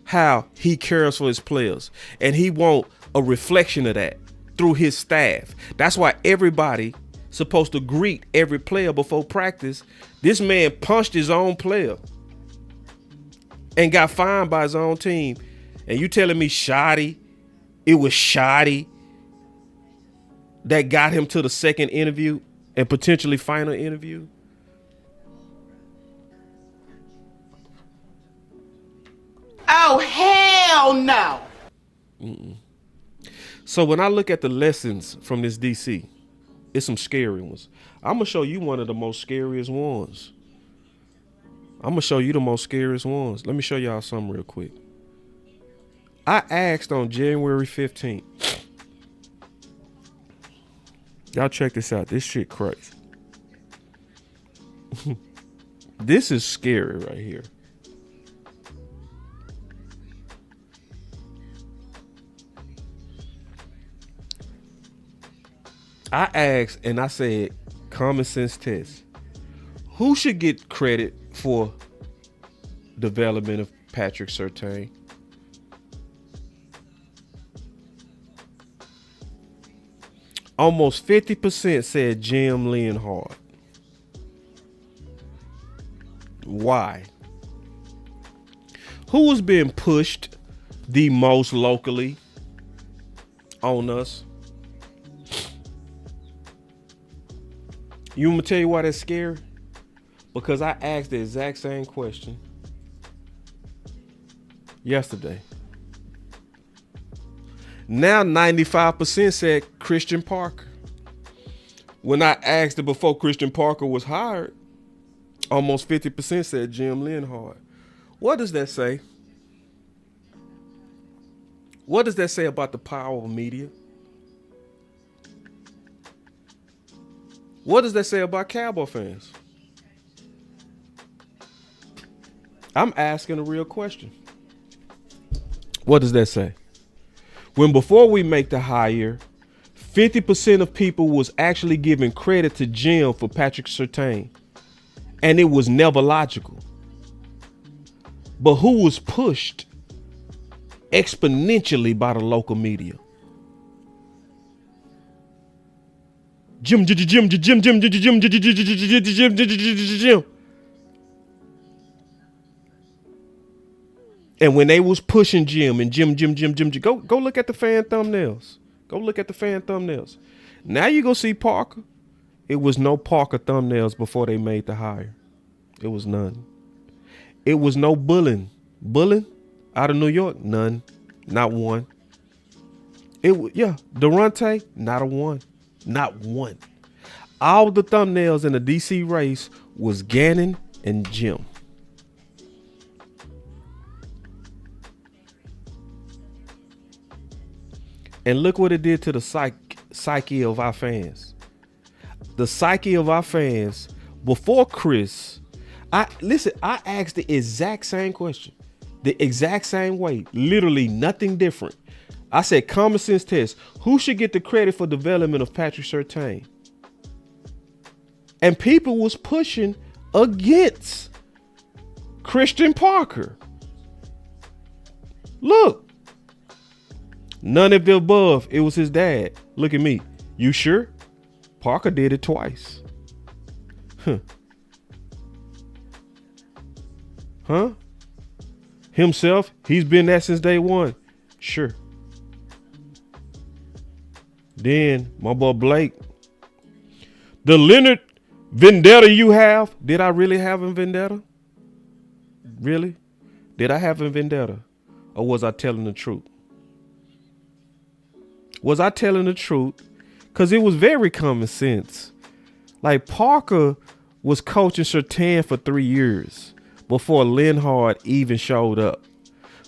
S1: how he cares for his players, and he want a reflection of that through his staff. That's why everybody supposed to greet every player before practice. This man punched his own player and got fined by his own team. And you telling me it was Shotty that got him to the second interview and potentially final interview?
S5: Oh, hell no.
S1: Mm-mm. So when I look at the lessons from this DC, it's some scary ones. I'm going to show you one of the most scariest ones. Let me show y'all something real quick. I asked on January 15th. Y'all check this out. This shit crazy. This is scary right here. I asked and I said, common sense test. Who should get credit for development of Patrick Surtain? Almost 50% said Jim Leonhard. Why? Who was being pushed the most locally on us? You want me to tell you why that's scary? Because I asked the exact same question yesterday. Now 95% said Christian Parker. When I asked it before Christian Parker was hired, almost 50% said Jim Leonhard. What does that say? What does that say about the power of media? What does that say about Cowboy fans? I'm asking a real question. What does that say? When before we make the hire, 50% of people was actually giving credit to Jim for Patrick Surtain, and it was never logical. But who was pushed exponentially by the local media? Jim. And when they was pushing Jim and Jim, go look at the fan thumbnails. Go look at the fan thumbnails. Now you go see Parker. It was no Parker thumbnails before they made the hire. It was none. It was no bullying. Bullying out of New York? None. Not one. Durante, not a one. Not one. All the thumbnails in the DC race was Gannon and Jim. And look what it did to the psyche of our fans. The psyche of our fans before Chris. I asked the exact same question, the exact same way, literally nothing different. I said, common sense test. Who should get the credit for development of Patrick Surtain? And people was pushing against Christian Parker. Look, none of the above. It was his dad. Look at me. You sure? Parker did it twice. Huh? Himself, he's been that since day one. Sure. Then my boy Blake, the Leonard vendetta you have. Did I really have a vendetta? Really? Did I have a vendetta? Or was I telling the truth? Was I telling the truth? Because it was very common sense. Like Parker was coaching Surtain for 3 years before Linhard even showed up.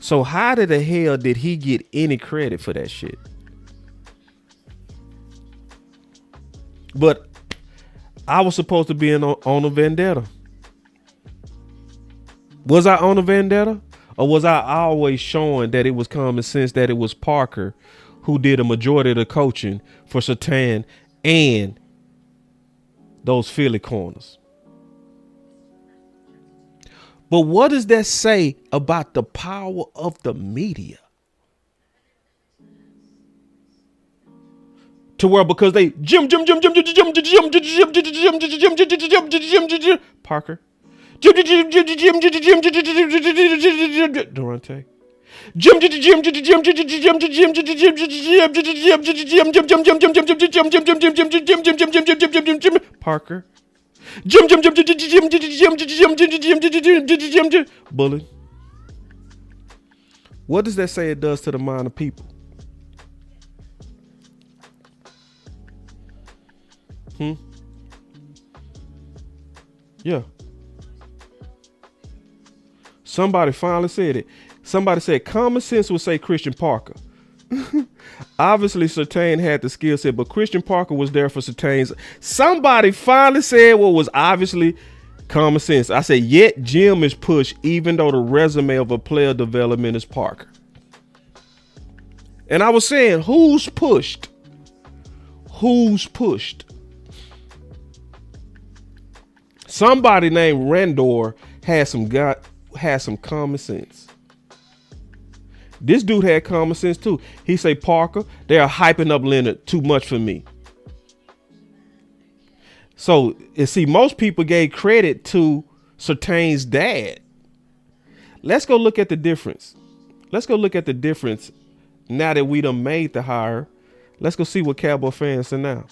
S1: So how the hell did he get any credit for that shit? But I was supposed to be on a vendetta. Was I on a vendetta? Or was I always showing that it was common sense that it was Parker who did a majority of the coaching for Surtain and those Philly corners? But what does that say about the power of the media? To where because they Parker Durante Parker Bully. What does that say it does to the mind of people? Yeah. Somebody finally said it. Somebody said common sense would say Christian Parker. Obviously, Surtain had the skill set, but Christian Parker was there for Surtain's. Somebody finally said what was obviously common sense. I said, yet Jim is pushed, even though the resume of a player development is Parker. And I was saying, who's pushed? Who's pushed? Somebody named Randor had some common sense. This dude had common sense too. He say, Parker, they are hyping up Leonard too much for me. So you see, most people gave credit to Surtain's dad. Let's go look at the difference. Let's go look at the difference now that we done made the hire. Let's go see what Cowboy fans say now.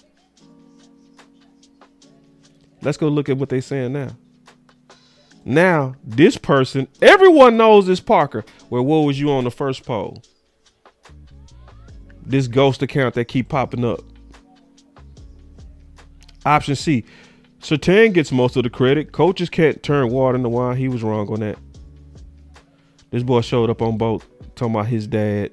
S1: Let's go look at what they're saying now. Now, this person, everyone knows is Parker. Well, what was you on the first poll? This ghost account that keep popping up. Option C, Surtain gets most of the credit. Coaches can't turn water into wine. He was wrong on that. This boy showed up on both, talking about his dad.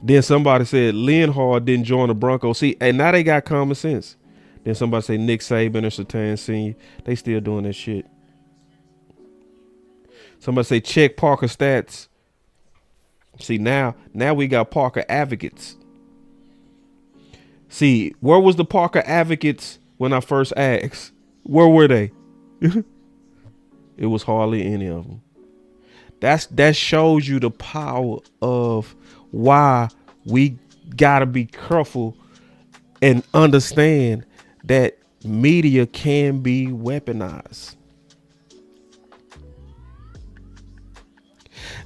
S1: Then somebody said Linhard didn't join the Broncos. See, and now they got common sense. Then somebody say Nick Saban or Surtain Sr. They still doing that shit. Somebody say check Parker stats. See, now we got Parker advocates. See, where was the Parker advocates when I first asked? Where were they? It was hardly any of them. That shows you the power of why we gotta be careful and understand that media can be weaponized.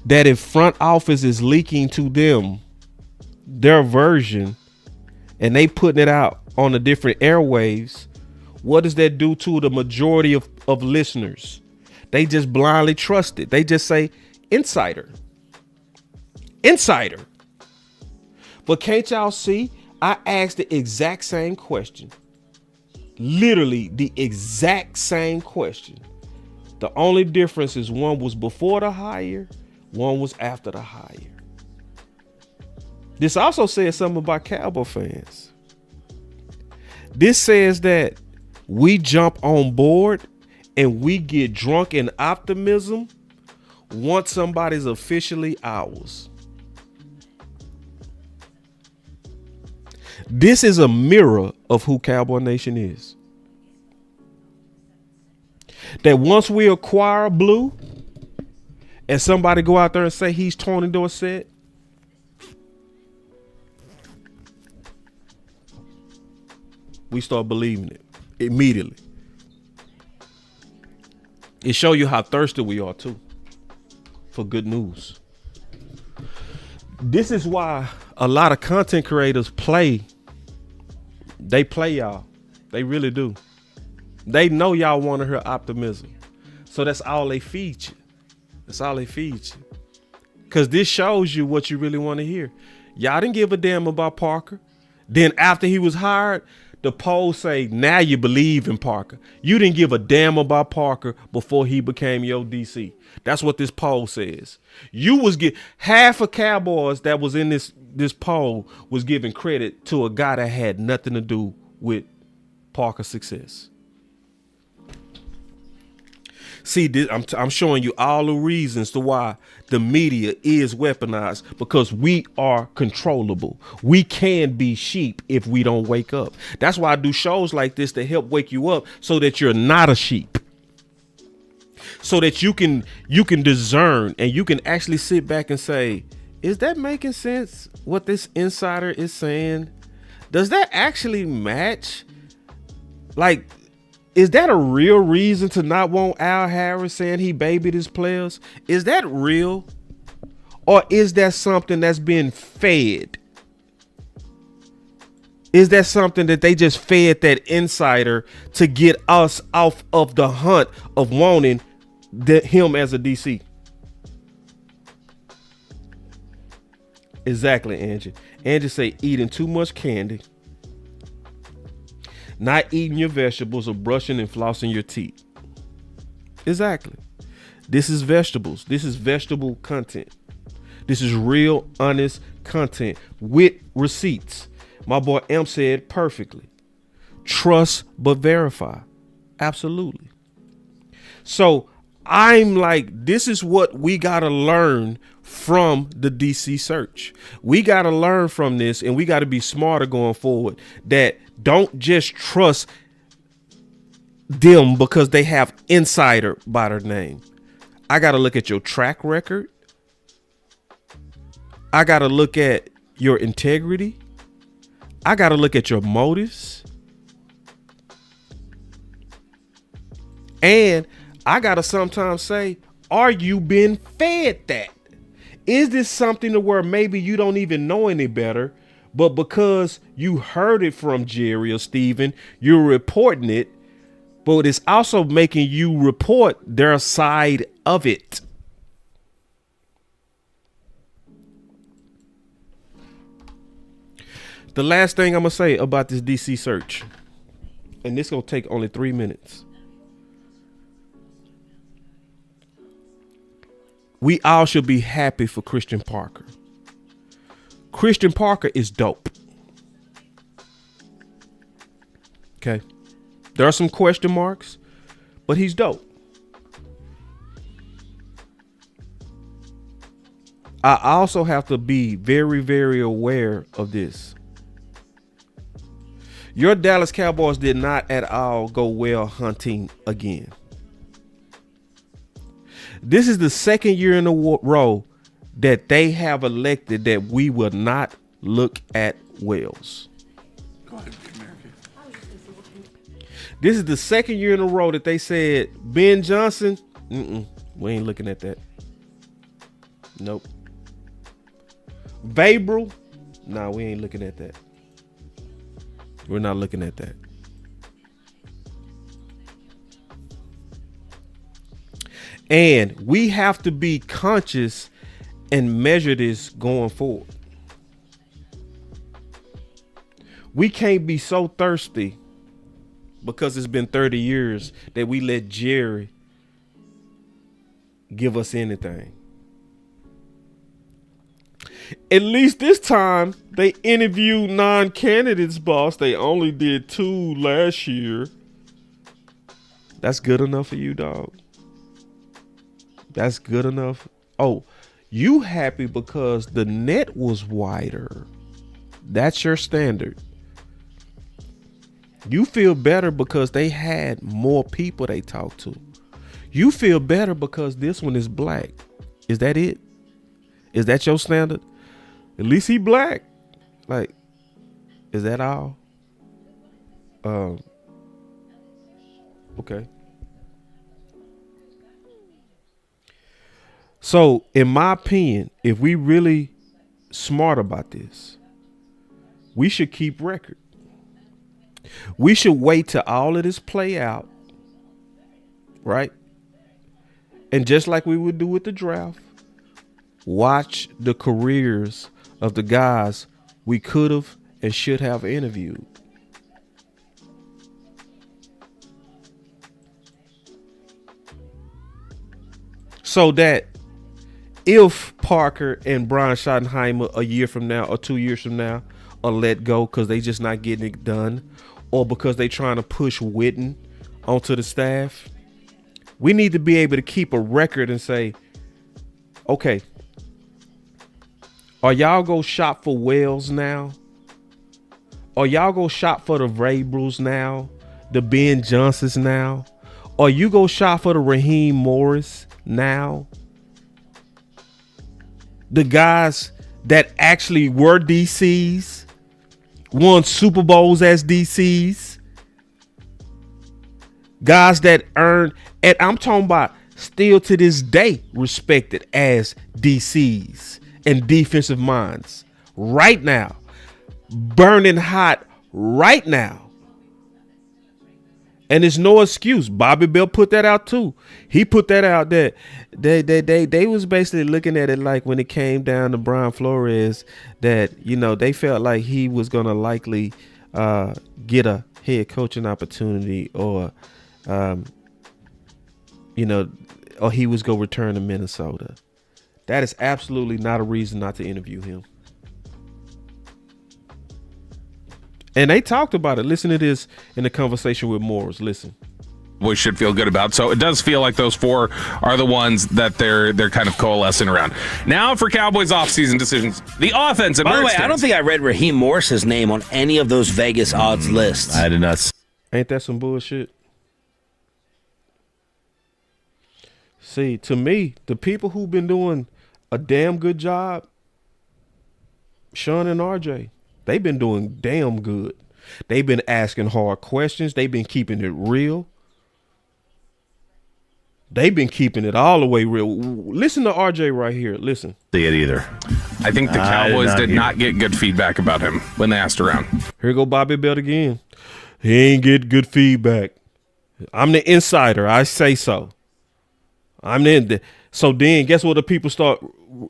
S1: That if front office is leaking to them their version and they putting it out on the different airwaves, what does that do to the majority of listeners? They just blindly trust it. They just say insider. Insider. But can't y'all see? I asked the exact same question. Literally the exact same question. The only difference is one was before the hire, one was after the hire. This also says something about Cowboy fans. This says that we jump on board and we get drunk in optimism once somebody's officially ours. This is a mirror of who Cowboy Nation is. That once we acquire Blue and somebody go out there and say he's Tony Dorsett, we start believing it immediately. It shows you how thirsty we are too for good news. This is why a lot of content creators play. They play y'all. They really do. They know y'all want to hear optimism. So that's all they feed you. That's all they feed you. Because this shows you what you really want to hear. Y'all didn't give a damn about Parker. Then after he was hired, the polls say, now you believe in Parker. You didn't give a damn about Parker before he became your DC. That's what this poll says. You was half of Cowboys that was in this poll was giving credit to a guy that had nothing to do with Parker's success. See, I'm showing you all the reasons to why the media is weaponized, because we are controllable. We can be sheep if we don't wake up. That's why I do shows like this to help wake you up so that you're not a sheep. So that you can discern and you can actually sit back and say, is that making sense? What this insider is saying? Does that actually match? Like, is that a real reason to not want Al Harris saying he babied his players? Is that real? Or is that something that's been fed? Is that something that they just fed that insider to get us off of the hunt of wanting him as a DC? Exactly, Angie. Angie say eating too much candy, not eating your vegetables, or brushing and flossing your teeth. Exactly. This is vegetables. This is vegetable content. This is real, honest content with receipts. My boy M said perfectly. Trust but verify. Absolutely. So I'm like, this is what we got to learn from the DC search. We got to learn from this, and we got to be smarter going forward. That don't just trust them because they have insider by their name. I got to look at your track record. I got to look at your integrity. I got to look at your motives. And I got to sometimes say, are you being fed that? Is this something to where maybe you don't even know any better, but because you heard it from Jerry or Steven, you're reporting it, but it's also making you report their side of it. The last thing I'm going to say about this DC search, and this going to take only 3 minutes. We all should be happy for Christian Parker. Christian Parker is dope. Okay. There are some question marks, but he's dope. I also have to be very, very aware of this. Your Dallas Cowboys did not at all go well hunting again. This is the second year in a row that they have elected that we will not look at whales. This is the second year in a row that they said, Ben Johnson, we ain't looking at that. Nope. Vabril, nah, we ain't looking at that. We're not looking at that. And we have to be conscious and measure this going forward. We can't be so thirsty because it's been 30 years that we let Jerry give us anything. At least this time they interviewed non-candidates, boss. They only did 2 last year. That's good enough for you, dog. That's good enough. Oh, you happy because the net was wider. That's your standard. You feel better because they had more people they talked to. You feel better because this one is black. Is that it? Is that your standard? At least he black. Like, is that all? Okay. So, in my opinion, if we really smart about this, we should keep record. We should wait till all of this play out, right? And just like we would do with the draft, watch the careers of the guys we could have and should have interviewed. So that if Parker and Brian Schottenheimer a year from now or 2 years from now are let go because they just not getting it done, or because they trying to push Witten onto the staff, we need to be able to keep a record and say, okay, are y'all go shop for Wells now? Or y'all go shop for the Vrabels now? The Ben Johnsons now? Or you go shop for the Raheem Morris now? The guys that actually were DCs, won Super Bowls as DCs, guys that earned, and I'm talking about still to this day respected as DCs and defensive minds right now, burning hot right now. And there's no excuse. Bobby Bell put that out too. He put that out that they was basically looking at it like when it came down to Brian Flores that, you know, they felt like he was going to likely get a head coaching opportunity or, you know, or he was going to return to Minnesota. That is absolutely not a reason not to interview him. And they talked about it. Listen to this in the conversation with Morris. Listen.
S2: We should feel good about. So it does feel like those 4 are the ones that they're kind of coalescing around. Now for Cowboys offseason decisions. The offense.
S3: By the way, I don't think I read Raheem Morris's name on any of those Vegas odds lists.
S4: I did not.
S1: Ain't that some bullshit? See, to me, the people who've been doing a damn good job, Sean and RJ, they've been doing damn good. They've been asking hard questions. They've been keeping it real. They've been keeping it all the way real. Listen to RJ right here. Listen.
S4: See it either.
S2: I think the Cowboys did not get good feedback about him when they asked around.
S1: Here go Bobby Bell again. He ain't get good feedback. I'm the insider. I say so. So then guess what the people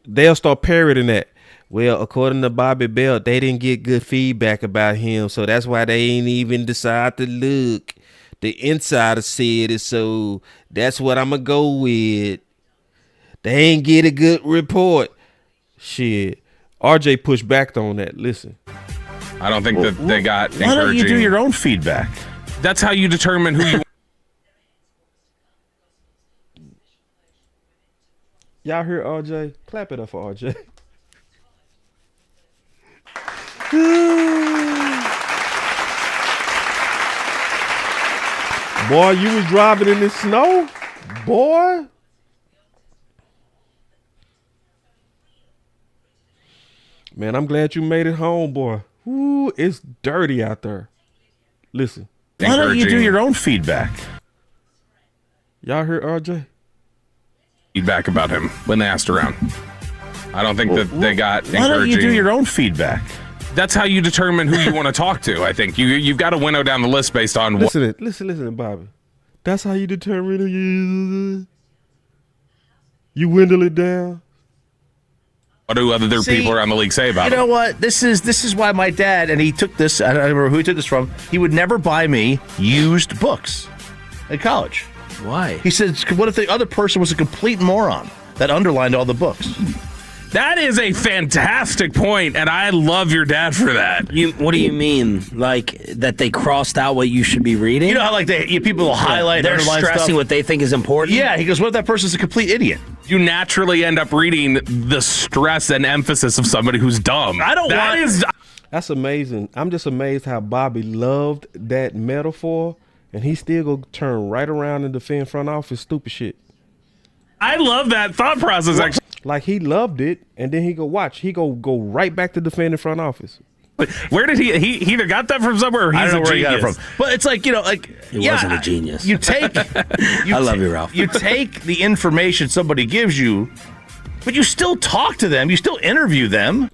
S1: they'll start parroting that. Well, according to Bobby Bell, they didn't get good feedback about him, so that's why they ain't even decide to look. The insider said it, so that's what I'm going to go with. They ain't get a good report. Shit. RJ pushed back on that. Listen.
S2: I don't think that they got encouraging.
S4: Why don't you do your own feedback?
S2: That's how you determine who you
S1: Y'all hear RJ? Clap it up for RJ. Boy, you was driving in the snow? Boy. Man, I'm glad you made it home, boy. Ooh, it's dirty out there. Listen.
S4: Why don't you do your own feedback?
S1: Y'all heard RJ?
S2: Feedback about him when they asked around. I don't think that they got encouraging.
S4: Why don't you do your own feedback?
S2: That's how you determine who you want to talk to. I think you've got to winnow down the list based on what.
S1: Listen, Bobby. That's how you determine who you dwindle it down.
S2: What do other people around the league say about it?
S7: You know what? This is why my dad, and he took this, I don't remember who he took this from, he would never buy me used books at college.
S3: Why?
S7: He said, what if the other person was a complete moron that underlined all the books?
S2: That is a fantastic point, and I love your dad for that.
S3: What do you mean? Like that they crossed out what you should be reading?
S7: You know how people will highlight,
S3: they're
S7: underline
S3: stressing
S7: stuff?
S3: what they think is important?
S7: Yeah, he goes, what if that person's a complete idiot?
S2: You naturally end up reading the stress and emphasis of somebody who's dumb.
S1: That's amazing. I'm just amazed how Bobby loved that metaphor, and he still go turn right around and defend front office stupid shit.
S2: I love that thought process, actually.
S1: Like, he loved it, and then he go go right back to defending front office.
S2: Where did he either got that from somewhere or he's
S7: I don't know
S2: a
S7: where he
S2: genius.
S7: got it from. But it's like,
S3: He wasn't a genius.
S7: You take
S3: I love you, Ralph.
S7: You take the information somebody gives you, but you still talk to them, you still interview them.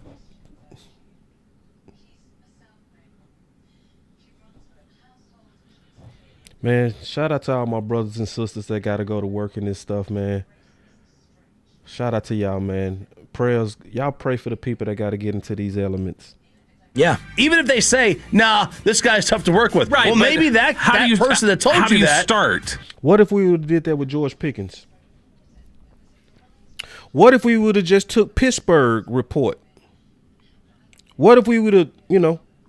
S1: Man, shout out to all my brothers and sisters that got to go to work in this stuff, man. Shout out to y'all, man. Prayers, y'all pray for the people that got to get into these elements.
S7: Yeah. Even if they say, nah, this guy's tough to work with.
S2: Right,
S7: well, maybe that person that told you that.
S2: Start?
S1: What if we would have did that with George Pickens? What if we would have just took Pittsburgh report? What if we would have,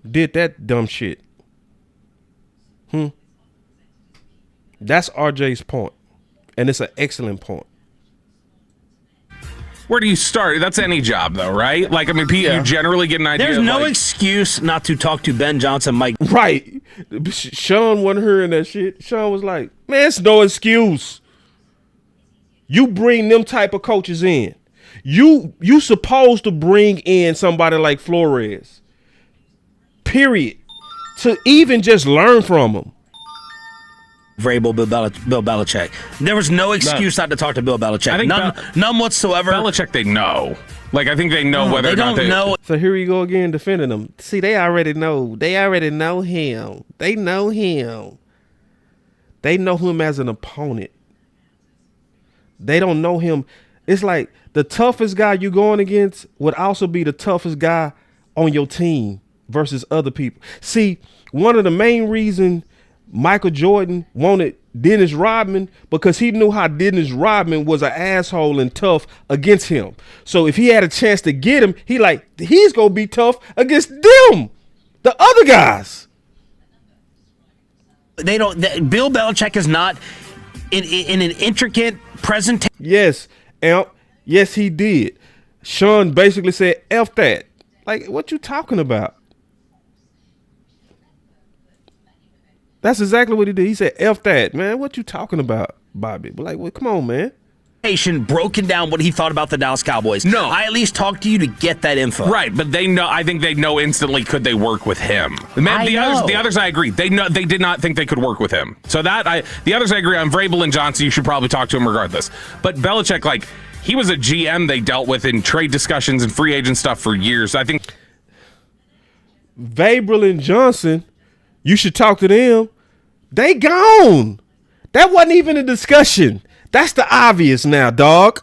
S1: did that dumb shit? That's RJ's point, and it's an excellent point.
S2: Where do you start? That's any job, though, right? Like, I mean, you generally get an idea.
S3: There's no excuse not to talk to Ben Johnson, Mike.
S1: Right. Sean wasn't hearing that shit. Sean was like, man, it's no excuse. You bring them type of coaches in. You supposed to bring in somebody like Flores, period, to even just learn from them.
S3: Vrabel, Bill Belichick. There was no excuse not to talk to Bill Belichick.
S2: I think
S3: none whatsoever.
S2: Belichick, they know. Like, I think they know whether or not they
S3: know.
S1: So here you go again defending him. See, they already know. They already know him. They know him. They know him as an opponent. They don't know him. It's like the toughest guy you going against would also be the toughest guy on your team versus other people. See, one of the main reasons Michael Jordan wanted Dennis Rodman because he knew how Dennis Rodman was an asshole and tough against him. So if he had a chance to get him, he's going to be tough against them, the other guys.
S3: Bill Belichick is not in an intricate presentation.
S1: Yes, yes, he did. Sean basically said, F that. Like, what you talking about? That's exactly what he did. He said, F that, man. What you talking about, Bobby? But well, come on, man.
S3: Broken down what he thought about the Dallas Cowboys.
S2: No.
S3: I at least talked to you to get that info.
S2: Right, but they know. I think they know instantly could they work with him. The others, I agree. They did not think they could work with him. So the others, I agree on. Vrabel and Johnson, you should probably talk to him regardless. But Belichick, he was a GM they dealt with in trade discussions and free agent stuff for years. I think
S1: Vrabel and Johnson, you should talk to them. They gone. That wasn't even a discussion. That's the obvious now, dog.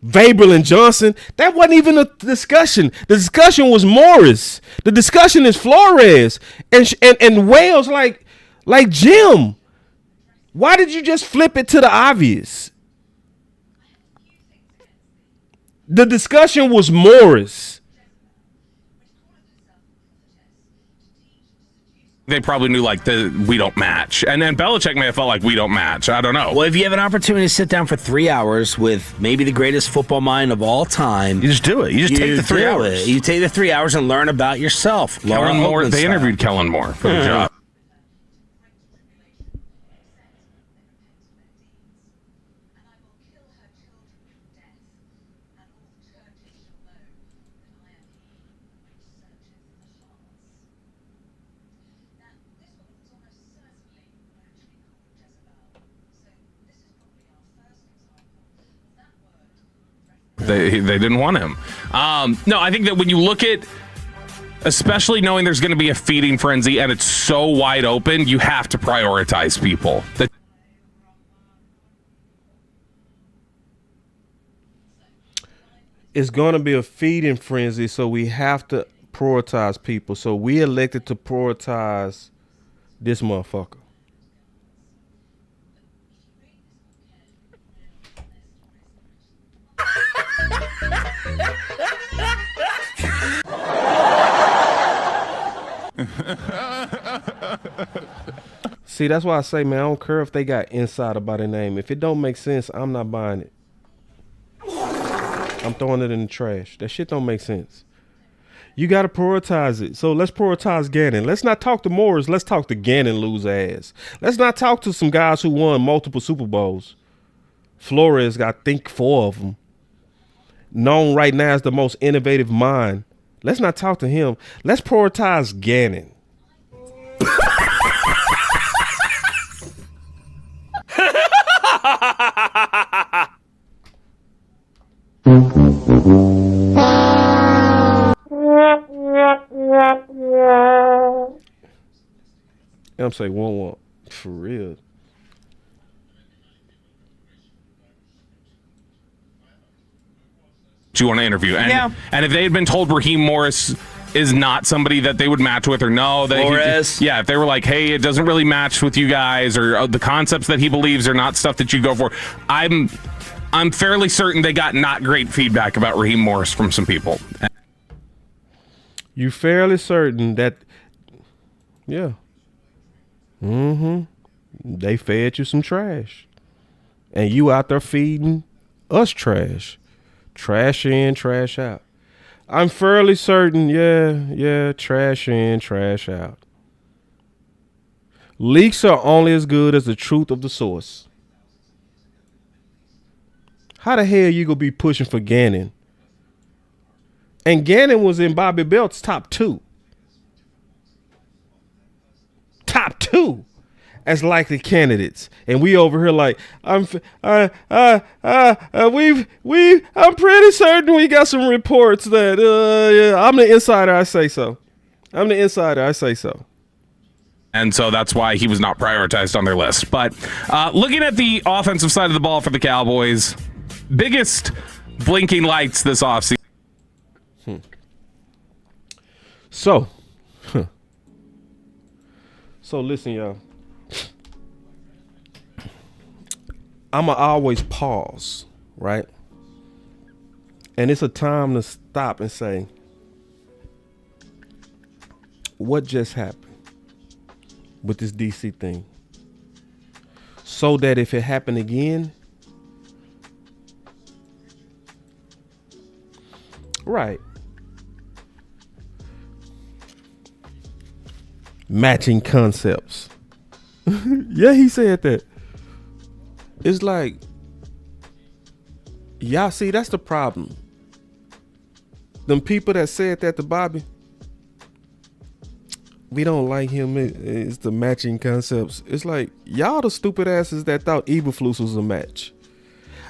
S1: Vrabel and Johnson, that wasn't even a discussion. The discussion was Morris. The discussion is Flores and Wales like Jim. Why did you just flip it to the obvious? The discussion was Morris.
S2: they probably knew we don't match. And then Belichick may have felt like we don't match. I don't know.
S3: Well, if you have an opportunity to sit down for 3 hours with maybe the greatest football mind of all time,
S7: you just do it. You just take the 3 hours.
S3: You take the 3 hours and learn about yourself.
S2: Kellen Moore. They interviewed Kellen Moore for the job. They didn't want him. No, I think that when you look at, especially knowing there's going to be a feeding frenzy and it's so wide open, you have to prioritize people.
S1: it's going to be a feeding frenzy, so we have to prioritize people. So we elected to prioritize this motherfucker. See, that's why I say, man, I don't care if they got insider by their name. If it don't make sense, I'm not buying it. I'm throwing it in the trash. That shit don't make sense. You got to prioritize it. So let's prioritize Gannon. Let's not talk to Morris. Let's talk to Gannon lose ass. Let's not talk to some guys who won multiple Super Bowls. Flores got, I think, 4 of them. Known right now as the most innovative mind. Let's not talk to him. Let's prioritize Gannon. I'm saying 1-1 for real.
S2: You want to interview, and if they had been told Raheem Morris is not somebody that they would match with, or no,
S3: Flores.
S2: if they were like, hey, it doesn't really match with you guys, or the concepts that he believes are not stuff that you go for, I'm fairly certain they got not great feedback about Raheem Morris from some people.
S1: You fairly certain that, yeah. They fed you some trash. And you out there feeding us trash. Trash in, trash out. I'm fairly certain, yeah, trash in, trash out. Leaks are only as good as the truth of the source. How the hell you gonna be pushing for Gannon? And Gannon was in Bobby Belt's top 2. Top 2 as likely candidates, and we over here like I'm pretty certain we got some reports that yeah, I'm the insider. I say so. I'm the insider. I say so.
S2: And so that's why he was not prioritized on their list. But looking at the offensive side of the ball for the Cowboys, biggest blinking lights this offseason.
S1: So listen, y'all. I'ma always pause, right? And it's a time to stop and say, what just happened with this DC thing? So that if it happened again, right? Matching concepts. Yeah, he said that. It's like, y'all see, that's the problem. Them people that said that to Bobby, we don't like him. It's the matching concepts. It's like, y'all the stupid asses that thought Eberflus was a match.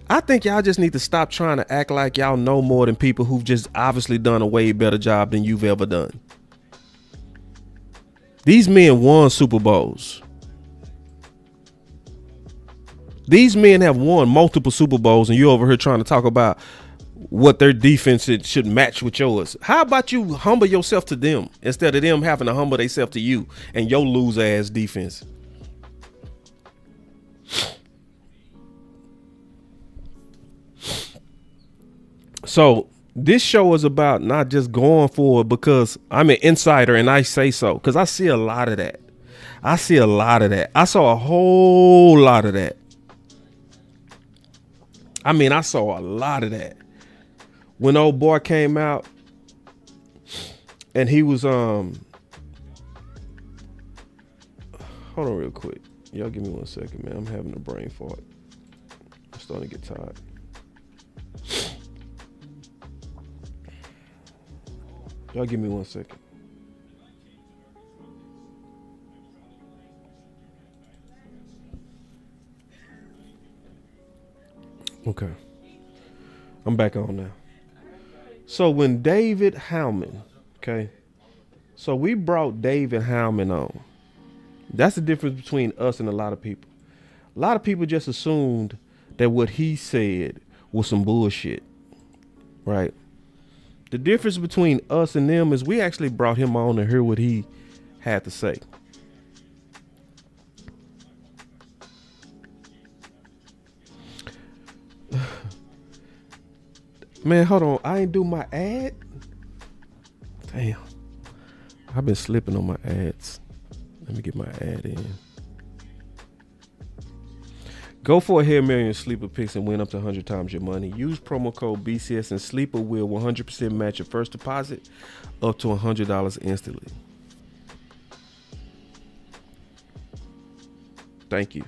S1: I think y'all just need to stop trying to act like y'all know more than people who've just obviously done a way better job than you've ever done. These men won Super Bowls. These men have won multiple Super Bowls, and you over here trying to talk about what their defense should match with yours. How about you humble yourself to them instead of them having to humble themselves to you and your loser ass defense? So this show is about not just going for it because I'm an insider and I say so, because I see a lot of that. I saw a whole lot of that. I mean, I saw a lot of that. When old boy came out and he was hold on real quick. Y'all give me 1 second, man. I'm having a brain fart. I'm starting to get tired. Y'all give me 1 second. Okay. I'm back on now. So when David Howman, okay. So we brought David Howman on. That's the difference between us and a lot of people. A lot of people just assumed that what he said was some bullshit. right? The difference between us and them is we actually brought him on to hear what he had to say. Man, hold on. I ain't do my ad. Damn. I've been slipping on my ads. Let me get my ad in. Go for a Hail Mary and Sleeper picks and win up to 100 times your money. Use promo code BCS and Sleeper will 100% match your first deposit up to $100 instantly. Thank you.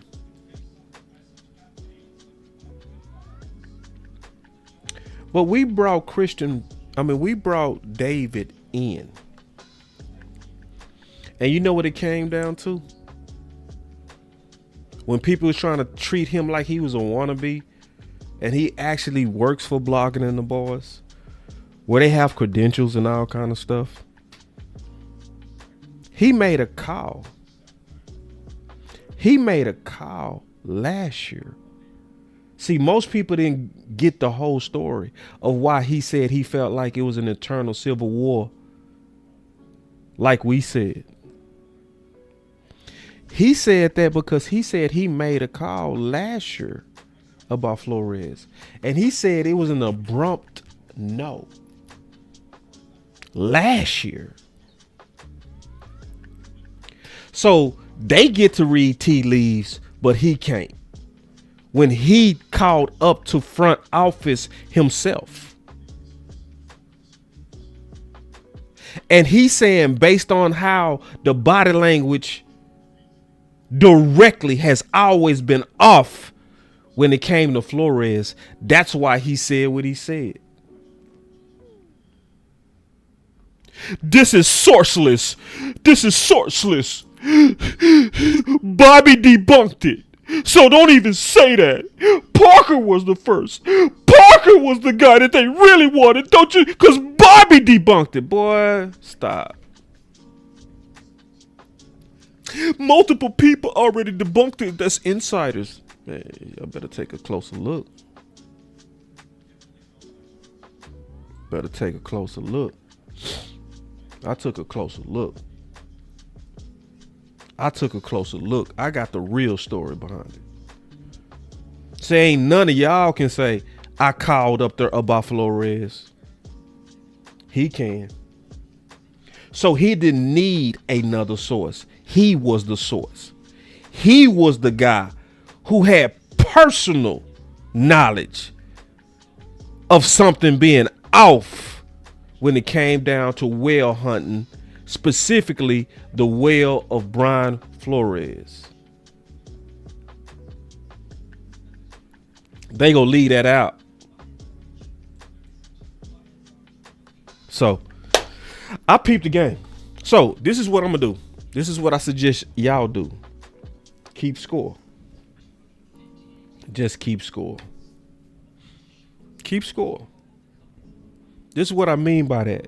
S1: But we brought we brought David in. And you know what it came down to? When people was trying to treat him like he was a wannabe, and he actually works for Blogging and the Boys, where they have credentials and all kind of stuff. He made a call. He made a call last year. See, most people didn't get the whole story of why he said he felt like it was an eternal civil war, like we said. He said that because he said he made a call last year about Flores. And he said it was an abrupt no. Last year. So they get to read tea leaves, but he can't. When he called up to front office himself. And he's saying based on how the body language directly has always been off when it came to Flores, that's why he said what he said. This is sourceless. This is sourceless. Bobby debunked it. So don't even say that. Parker was the first. Parker was the guy that they really wanted, don't you? Because Bobby debunked it. Boy, stop. Multiple people already debunked it. That's insiders. Hey, I better take a closer look. Better take a closer look. I took a closer look. I got the real story behind it. So ain't none of y'all can say I called up there about Flores. He can. So he didn't need another source. He was the source. He was the guy who had personal knowledge of something being off when it came down to whale hunting, specifically the whale of Brian Flores. They gonna leave that out. So I peeped the game. So this is what I'm gonna do. This is what I suggest y'all do. Keep score. Just keep score. Keep score. This is what I mean by that.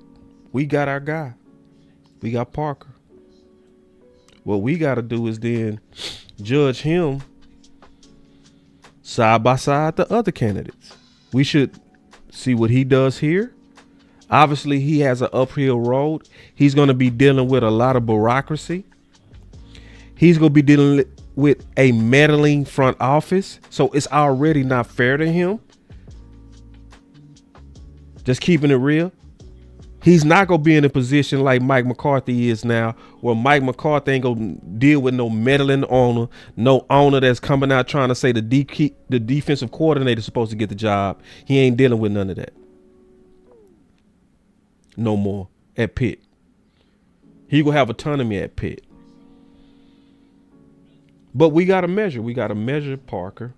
S1: We got our guy. We got Parker. What we got to do is then judge him side by side the other candidates. We should see what he does here. Obviously, he has an uphill road. He's going to be dealing with a lot of bureaucracy. He's going to be dealing with a meddling front office. So it's already not fair to him. Just keeping it real. He's not going to be in a position like Mike McCarthy is now, where Mike McCarthy ain't going to deal with no meddling owner, no owner that's coming out trying to say the defensive coordinator is supposed to get the job. He ain't dealing with none of that. No more at Pitt. He will have autonomy at Pitt. But we got to measure. We got to measure Parker.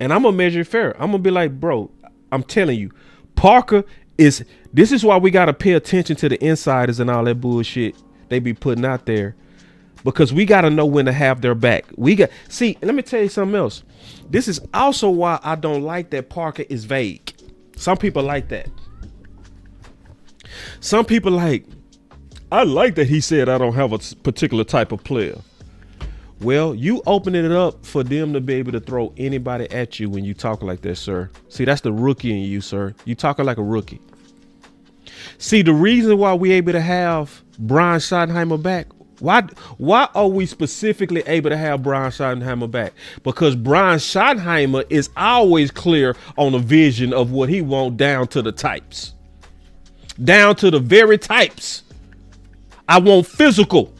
S1: And I'm going to measure it fair. I'm going to be like, bro, I'm telling you, Parker is, this is why we got to pay attention to the insiders and all that bullshit they be putting out there. Because we got to know when to have their back. See, let me tell you something else. This is also why I don't like that Parker is vague. Some people like that. Some people I like that he said I don't have a particular type of player. Well, you opening it up for them to be able to throw anybody at you when you talk like that, sir. See, that's the rookie in you, sir. You talking like a rookie. See, the reason why we able to have Brian Schottenheimer back, why are we specifically able to have Brian Schottenheimer back? Because Brian Schottenheimer is always clear on the vision of what he wants down to the types. Down to the very types. I want physical.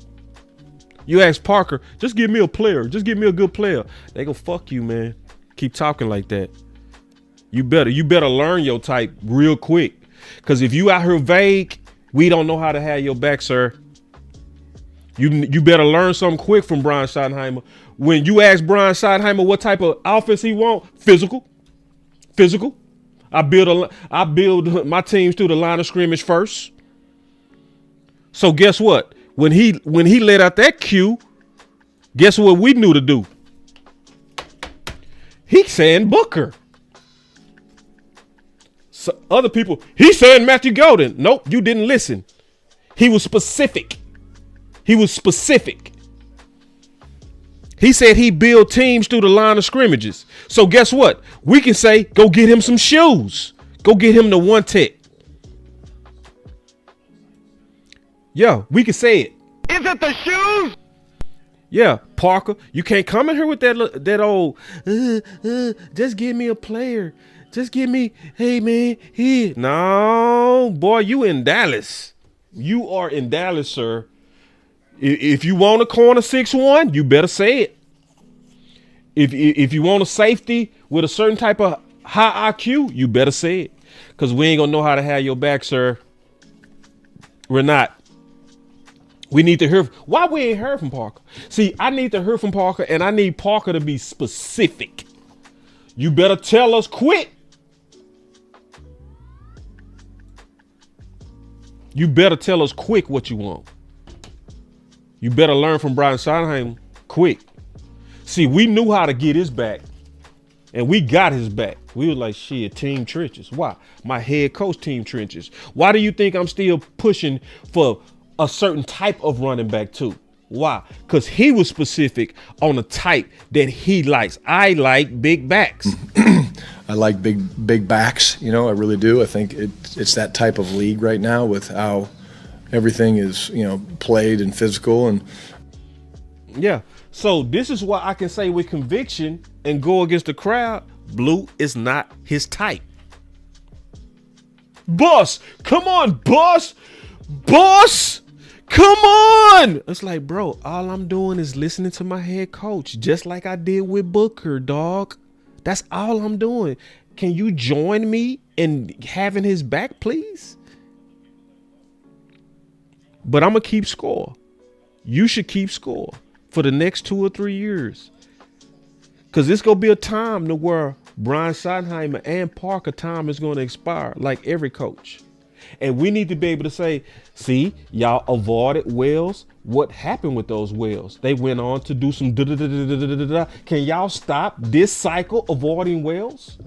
S1: You ask Parker, just give me a player. Just give me a good player. They go, fuck you, man. Keep talking like that. You better learn your type real quick. Because if you out here vague, we don't know how to have your back, sir. You better learn something quick from Brian Schottenheimer. When you ask Brian Schottenheimer what type of offense he want, physical. I build my teams through the line of scrimmage first. So guess what? When he let out that cue, guess what we knew to do? He saying Booker. So other people, he saying Matthew Golden. Nope, you didn't listen. He was specific. He said he built teams through the line of scrimmages. So guess what? We can say, go get him some shoes. Go get him the one tech. Yeah, we can say it.
S13: Is it the shoes?
S1: Yeah, Parker, you can't come in here with that old, just give me a player. Just give me, hey, man, here. No, boy, you in Dallas. You are in Dallas, sir. If you want a corner 6'1", you better say it. If you want a safety with a certain type of high IQ, you better say it. Because we ain't going to know how to have your back, sir. We're not. We need to hear. Why we ain't heard from Parker? See, I need to hear from Parker, and I need Parker to be specific. You better tell us quick. You better tell us quick what you want. You better learn from Brian Schottenheimer quick. See, we knew how to get his back, and we got his back. We were like, shit, team trenches. Why? My head coach team trenches. Why do you think I'm still pushing for a certain type of running back too? Why? Because he was specific on a type that he likes. I like big backs.
S15: I like big backs. You know, I really do. I think it's that type of league right now with how everything is, you know, played and physical. And
S1: yeah. So this is why I can say with conviction and go against the crowd, Blue is not his type. Boss, come on, boss. Boss, come on. It's like, bro, all I'm doing is listening to my head coach, just like I did with Booker, dog. That's all I'm doing. Can you join me in having his back, please? But I'm going to keep score. You should keep score for the next 2 or 3 years. Because it's going to be a time to where Brian Schottenheimer and Parker time is going to expire like every coach. And we need to be able to say, see, y'all avoided Wells. What happened with those Wells? They went on to do some da-da-da-da-da-da-da-da. Can y'all stop this cycle avoiding Wells?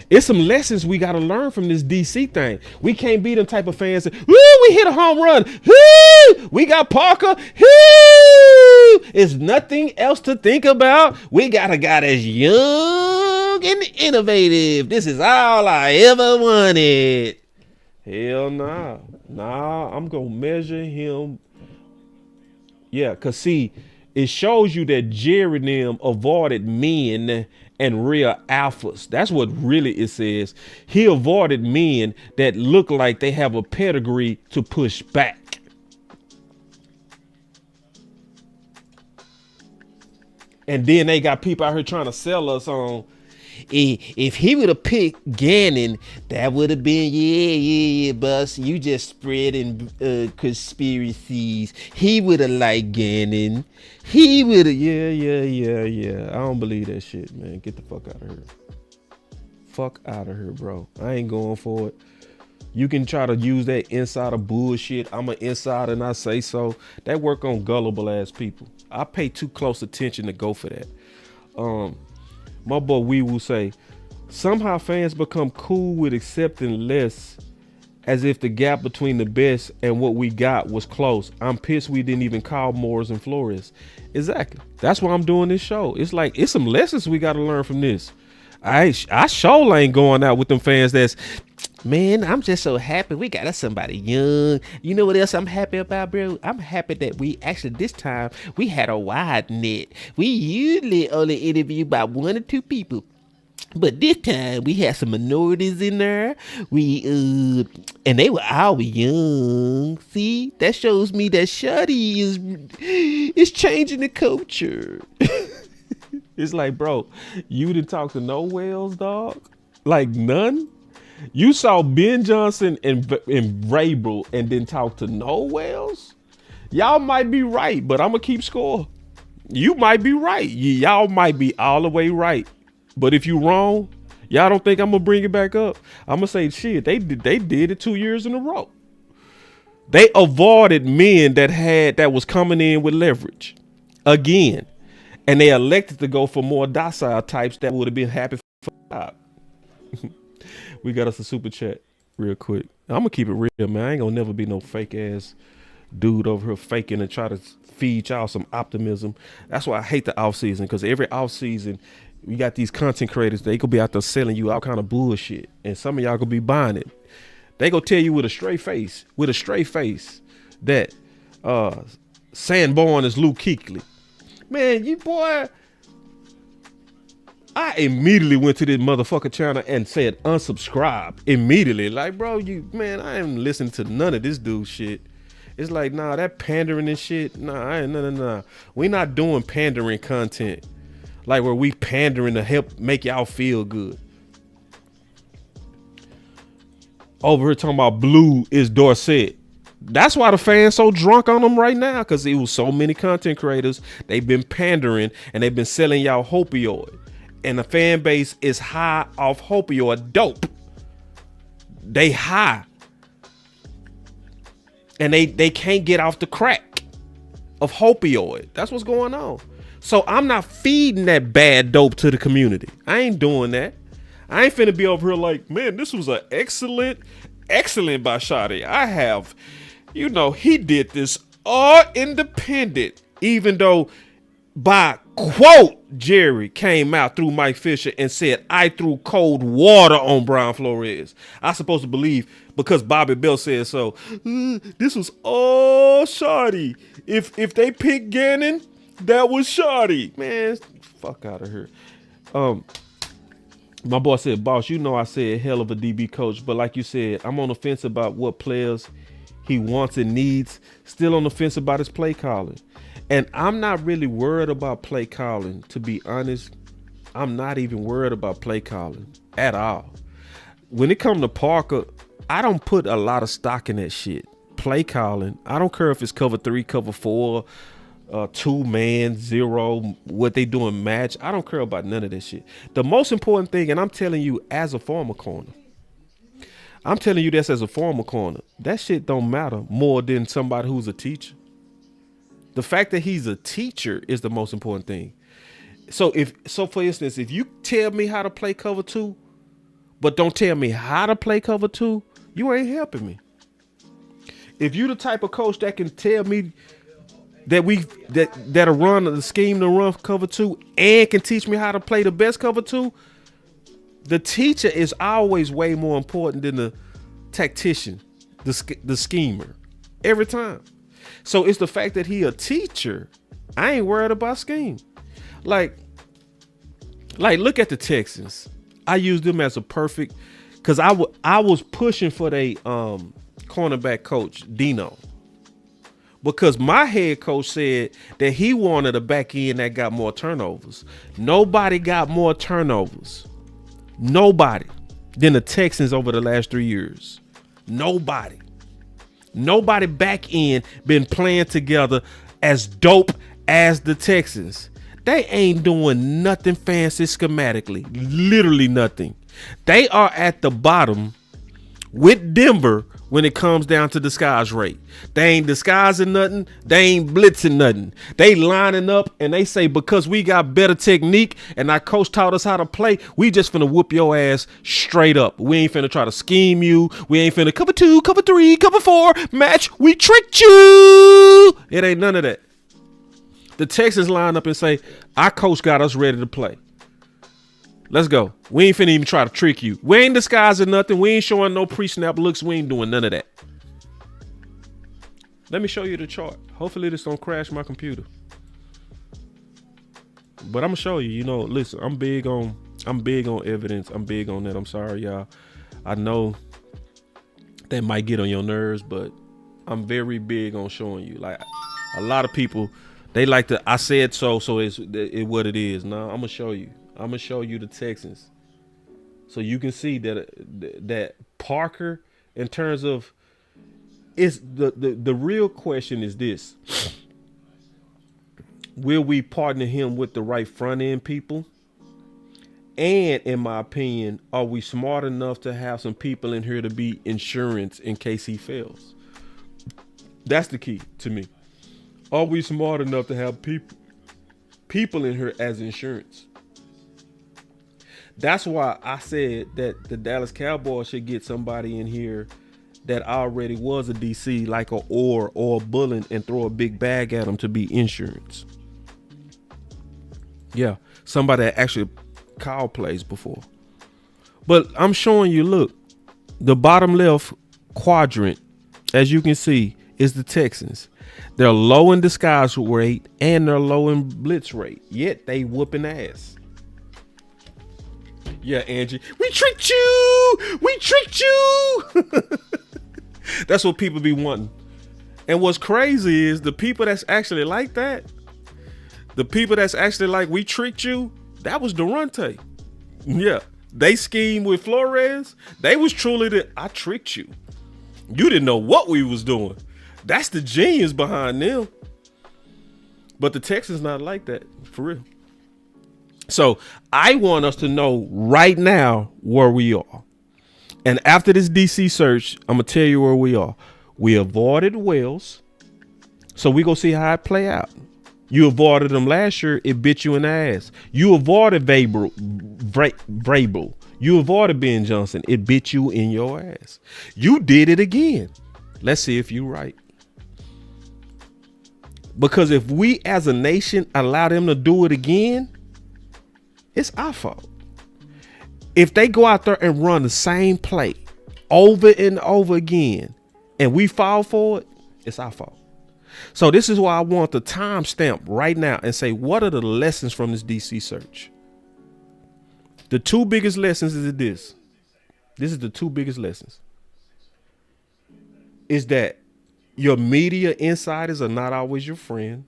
S1: It's some lessons we got to learn from this DC thing. We can't be them type of fans that, woo, we hit a home run. Woo, we got Parker. Woo, it's nothing else to think about. We got a guy that's young and innovative. This is all I ever wanted. Hell nah. Nah, I'm going to measure him. Yeah, because see, it shows you that Jerry and them avoided men and real alphas. That's what really it says. He avoided men that look like they have a pedigree to push back. And then they got people out here trying to sell us on, if he would have picked Gannon, that would have been, yeah, bus. You just spreading conspiracies. He would have liked Gannon. He would have, yeah. I don't believe that shit, man. Get the fuck out of here. Fuck out of here, bro. I ain't going for it. You can try to use that insider bullshit. I'm an insider and I say so. That work on gullible ass people. I pay too close attention to go for that. My boy Wee will say, somehow fans become cool with accepting less as if the gap between the best and what we got was close. I'm pissed we didn't even call Morris and Flores. Exactly. That's why I'm doing this show. It's like, it's some lessons we got to learn from this. I sure ain't going out with them fans that's, man, I'm just so happy we got us somebody young. You know what else I'm happy about, bro? I'm happy that we actually, this time, we had a wide net. We usually only interview about 1 or 2 people. But this time we had some minorities in there. And they were all young. See, that shows me that Shuddy is changing the culture. It's like, bro, you didn't talk to no whales, dog. Like none. You saw Ben Johnson and Vrabel and didn't talk to no whales. Y'all might be right, but I'm gonna keep score. You might be right. Y'all might be all the way right. But if you wrong, y'all don't think I'm gonna bring it back up. I'm gonna say shit. They did it 2 years in a row. They avoided men that was coming in with leverage again, and they elected to go for more docile types that would have been happy for the job. We got us a super chat real quick. I'm gonna keep it real, man. I ain't gonna never be no fake ass dude over here faking and try to feed y'all some optimism. That's why I hate the off season, because every off season we got these content creators. They could be out there selling you all kind of bullshit, and some of y'all could be buying it. They go tell you with a straight face, that Sanborn is Luke Kuechly. Man, you boy. I immediately went to this motherfucker channel and said unsubscribe immediately. Like, bro, man, I ain't listening to none of this dude shit. It's like, nah, that pandering and shit. Nah. We not doing pandering content. Like where we pandering to help make y'all feel good. Over here talking about blue is Dorsett. That's why the fans so drunk on them right now, because it was so many content creators. They've been pandering and they've been selling y'all opioid. And the fan base is high off opioid dope. They high. And they can't get off the crack of opioid. That's what's going on. So I'm not feeding that bad dope to the community. I ain't doing that. I ain't finna be over here like, man, this was an excellent by Shotty. I have, he did this all independent, even though by quote, Jerry came out through Mike Fisher and said, I threw cold water on Brian Flores. I supposed to believe because Bobby Bell said so. This was all Shotty. If they picked Gannon, that was Shotty. Man, fuck out of here. My boy said, boss, I said hell of a DB coach, but like you said, I'm on the fence about what players he wants and needs. Still on the fence about his play calling. And I'm not really worried about play calling, to be honest. I'm not even worried about play calling at all. When it comes to Parker, I don't put a lot of stock in that shit. Play calling, I don't care if it's cover 3, cover 4, 2-man, 0, what they doing match. I don't care about none of that shit. The most important thing, and I'm telling you as a former corner, that shit don't matter more than somebody who's a teacher. The fact that he's a teacher is the most important thing. So for instance, if you tell me how to play cover 2, but don't tell me how to play cover 2, you ain't helping me. If you the type of coach that can tell me that'll run the scheme to run cover 2 and can teach me how to play the best cover 2, the teacher is always way more important than the tactician, the schemer, every time. So it's the fact that he a teacher. I ain't worried about scheme. Like look at the Texans. I use them as a perfect, because I was pushing for their cornerback coach, Dino. Because my head coach said that he wanted a back end that got more turnovers. Nobody got more turnovers. Nobody than the Texans over the last 3 years. Nobody back end been playing together as dope as the Texans. They ain't doing nothing fancy schematically. Literally nothing. They are at the bottom with Denver when it comes down to disguise rate. They ain't disguising nothing. They ain't blitzing nothing. They lining up and they say, because we got better technique and our coach taught us how to play, we just finna whoop your ass straight up. We ain't finna try to scheme you. We ain't finna cover 2, cover 3, cover 4, match. We tricked you. It ain't none of that. The Texans line up and say, our coach got us ready to play. Let's go. We ain't finna even try to trick you. We ain't disguising nothing. We ain't showing no pre-snap looks. We ain't doing none of that. Let me show you the chart. Hopefully this don't crash my computer. But I'm gonna show you, listen, I'm big on evidence. I'm big on that. I'm sorry, y'all. I know that might get on your nerves, but I'm very big on showing you. Like a lot of people, they like to, I said so it's what it is. No, I'm gonna show you. I'm gonna show you the Texans, so you can see that Parker, in terms of, it's the real question is this: will we partner him with the right front end people? And in my opinion, are we smart enough to have some people in here to be insurance in case he fails? That's the key to me. Are we smart enough to have people in here as insurance? That's why I said that the Dallas Cowboys should get somebody in here that already was a DC, like a or a Bullen, and throw a big bag at them to be insurance. Yeah, somebody that actually called plays before. But I'm showing you, look, the bottom left quadrant, as you can see, is the Texans. They're low in disguise rate and they're low in blitz rate, yet they whooping ass. Yeah, Angie, we tricked you. We tricked you. That's what people be wanting. And what's crazy is the people that's actually like that, the people that's actually like, we tricked you, that was Durante. Yeah, they schemed with Flores. They was truly I tricked you. You didn't know what we was doing. That's the genius behind them. But the Texans not like that, for real. So I want us to know right now where we are. And after this DC search, I'm going to tell you where we are. We avoided Wells. So we going to see how it play out. You avoided them last year. It bit you in the ass. You avoided Vrabel. You avoided Ben Johnson. It bit you in your ass. You did it again. Let's see if you're right. Because if we as a nation allow them to do it again, it's our fault. If they go out there and run the same play over and over again and we fall for it, it's our fault. So this is why I want the timestamp right now and say, what are the lessons from this DC search? The two biggest lessons is this. This is the two biggest lessons. Is that your media insiders are not always your friend.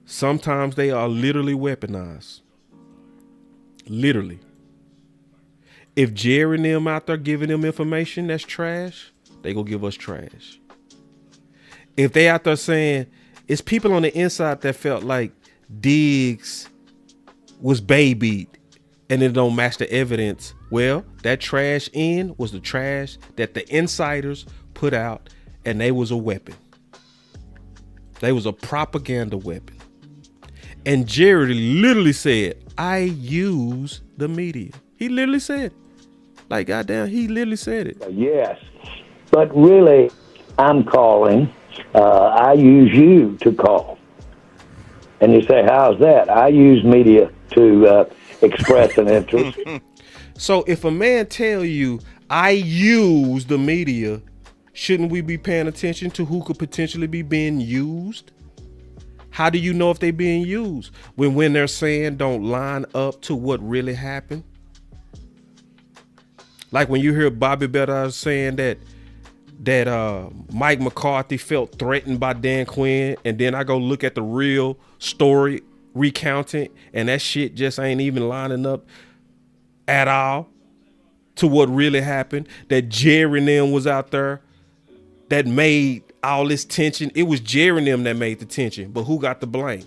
S1: Sometimes they are literally weaponized. Literally. If Jerry and them out there giving them information that's trash, they gonna give us trash. If they out there saying, it's people on the inside that felt like Diggs was babied and it don't match the evidence, well, that trash in was the trash that the insiders put out, and they was a weapon. They was a propaganda weapon. And Jerry literally said, I use the media. He literally said, like, goddamn, he literally said it.
S8: Yes, but really, I'm calling. I use you to call. And you say, how's that? I use media to express an interest.
S1: So if a man tell you, I use the media, shouldn't we be paying attention to who could potentially be being used? How do you know if they being used? When they're saying don't line up to what really happened? Like when you hear Bobby Better saying that Mike McCarthy felt threatened by Dan Quinn, and then I go look at the real story recounting, and that shit just ain't even lining up at all to what really happened. That Jerry and them was out there that made all this tension. It was Jerry and them that made the tension, but who got the blame?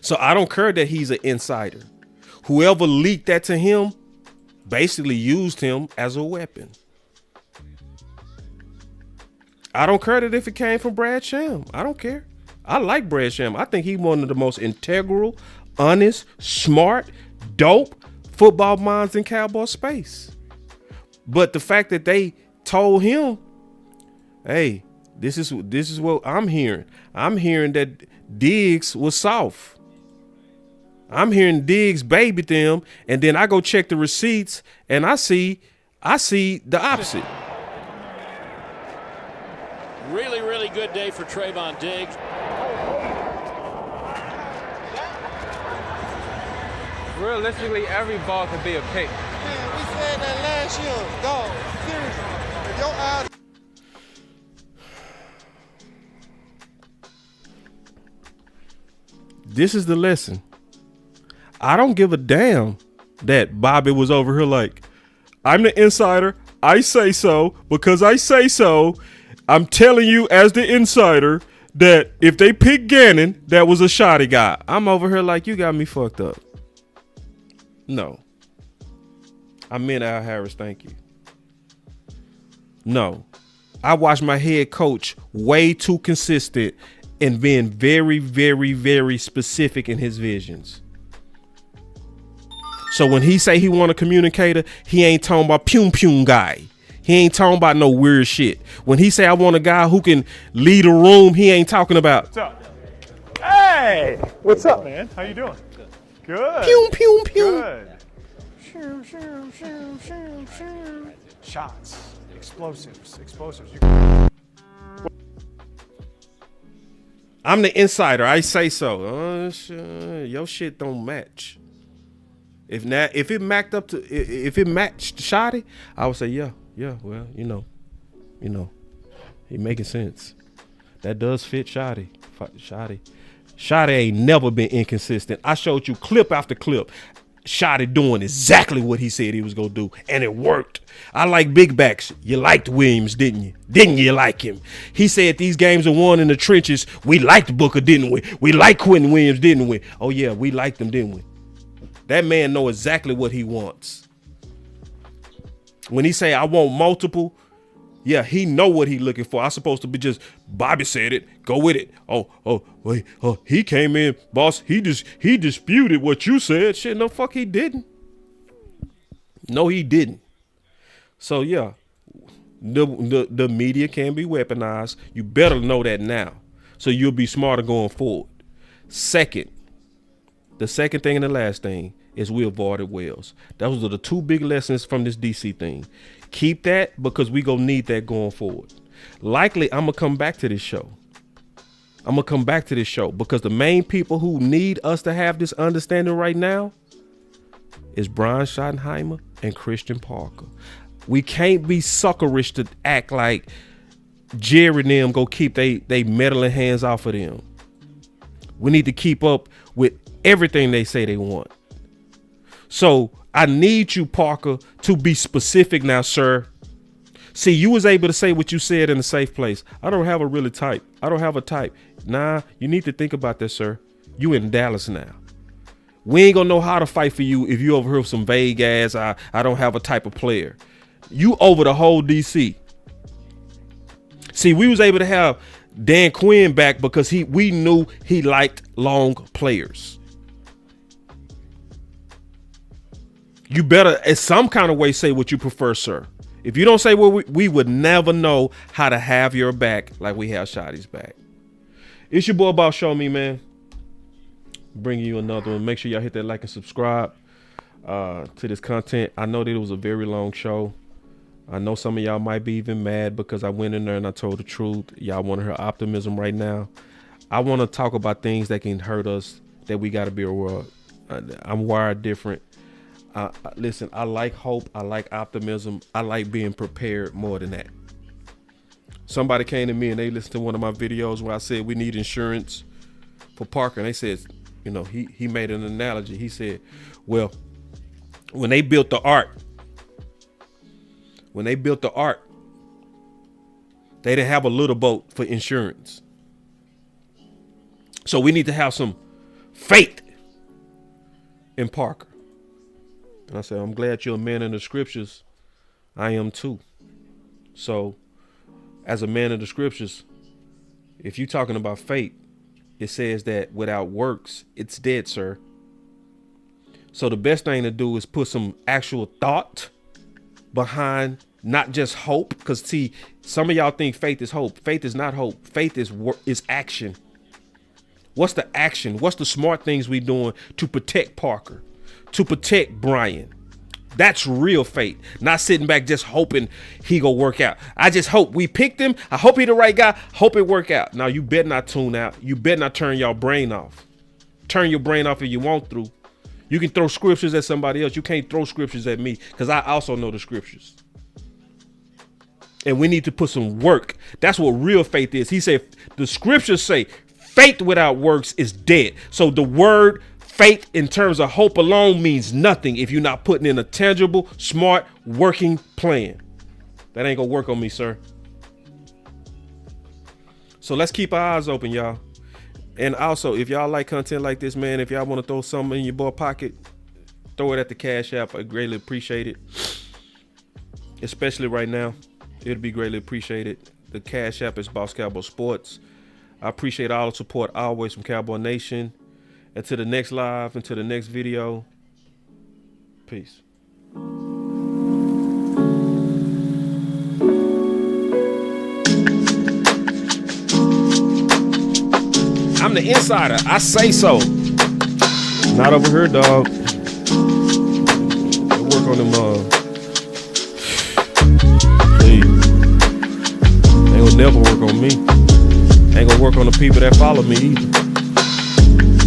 S1: So I don't care that he's an insider. Whoever leaked that to him basically used him as a weapon. I don't care that if it came from Brad Sham. I don't care. I like Brad Sham. I think he's one of the most integral, honest, smart, dope football minds in Cowboy space. But the fact that they told him, hey, this is what I'm hearing. I'm hearing that Diggs was soft. I'm hearing Diggs babied them, and then I go check the receipts and I see the opposite.
S11: Really, really good day for Trayvon Diggs.
S9: Realistically, every ball could be a pick.
S13: Man, we said that last year. Dog, seriously. If your eyes...
S1: This is the lesson. I don't give a damn that Bobby was over here like, I'm the insider. I say so because I say so. I'm telling you as the insider that if they pick Gannon, that was a shoddy guy. I'm over here like, you got me fucked up. No. I meant Al Harris, thank you. No. I watched my head coach way too consistent and being very, very, very specific in his visions. So when he say he want a communicator, he ain't talking about pum guy. He ain't talking about no weird shit. When he say I want a guy who can lead a room, he ain't talking about.
S16: What's up? Hey, what's up, man? How you doing? Good.
S1: Pew.
S16: Good. Shots, explosives.
S1: I'm the insider. I say so. Your shit don't match. If it matched Shoddy, I would say yeah. Well, you know, he making sense. That does fit Shoddy. Shoddy ain't never been inconsistent. I showed you clip after clip. Shoddy doing exactly what he said he was gonna do, and it worked. I like big backs. You liked Williams, didn't you? Didn't you like him? He said these games are won in the trenches. We liked Booker, didn't we? We liked Quentin Williams, didn't we? Oh yeah, we liked him, didn't we? That man know exactly what he wants. When he say I want multiple, yeah, he know what he looking for. I supposed to be just Bobby said it, go with it. Wait, he came in, boss. He disputed what you said. Shit, no, fuck, he didn't. No, he didn't. So yeah, the media can be weaponized. You better know that now, so you'll be smarter going forward. The second thing and the last thing is we avoided Wells. Those are the two big lessons from this DC thing. Keep that because we gonna need that going forward. Likely, I'm gonna come back to this show. Because the main people who need us to have this understanding right now is Brian Schottenheimer and Christian Parker. We can't be suckerish to act like Jerry and them go keep they meddling hands off of them. We need to keep up with everything they say they want. So I need you, Parker, to be specific now, sir. See, you was able to say what you said in a safe place. I don't have a really type. I don't have a type. Nah, you need to think about that, sir. You in Dallas now. We ain't gonna know how to fight for you if you over here with some vague ass, I don't have a type of player. You over the whole DC. See, we was able to have Dan Quinn back because we knew he liked long players. You better, in some kind of way, say what you prefer, sir. If you don't say what we would never know how to have your back like we have Shotty's back. It's your boy Boss Show Me, man. Bringing you another one. Make sure y'all hit that like and subscribe to this content. I know that it was a very long show. I know some of y'all might be even mad because I went in there and I told the truth. Y'all want to hear optimism right now. I want to talk about things that can hurt us that we got to be aware of. I'm wired different. Listen, I like hope. I like optimism. I like being prepared more than that. Somebody came to me and they listened to one of my videos where I said we need insurance for Parker. And they said, you know, he made an analogy. He said, well, when they built the ark, they didn't have a little boat for insurance. So we need to have some faith in Parker. And I said, I'm glad you're a man in the scriptures. I am too. So as a man of the scriptures, if you're talking about faith, it says that without works, it's dead, sir. So the best thing to do is put some actual thought behind, not just hope. Because see, some of y'all think faith is hope. Faith is not hope. Faith is action. What's the action? What's the smart things we doing to protect Parker, to protect Brian? That's real faith. Not sitting back just hoping he go work out. I just hope we picked him. I hope he the right guy. Hope it work out. Now you better not tune out. You better not turn your brain off. Turn your brain off if you want to. You can throw scriptures at somebody else. You can't throw scriptures at me because I also know the scriptures. And we need to put some work. That's what real faith is. He said the scriptures say faith without works is dead. So the word faith in terms of hope alone means nothing if you're not putting in a tangible, smart, working plan. That ain't gonna work on me, sir. So let's keep our eyes open, y'all. And also, if y'all like content like this, man, if y'all want to throw something in your boy pocket, throw it at the Cash App. I greatly appreciate it. Especially right now, it'd be greatly appreciated. The Cash App is Boss Cowboy Sports. I appreciate all the support always from Cowboy Nation. Until the next live, until the next video. Peace. I'm the insider. I say so. Not over here, dog. I work on them. Please. They will never work on me. Ain't gonna work on the people that follow me either.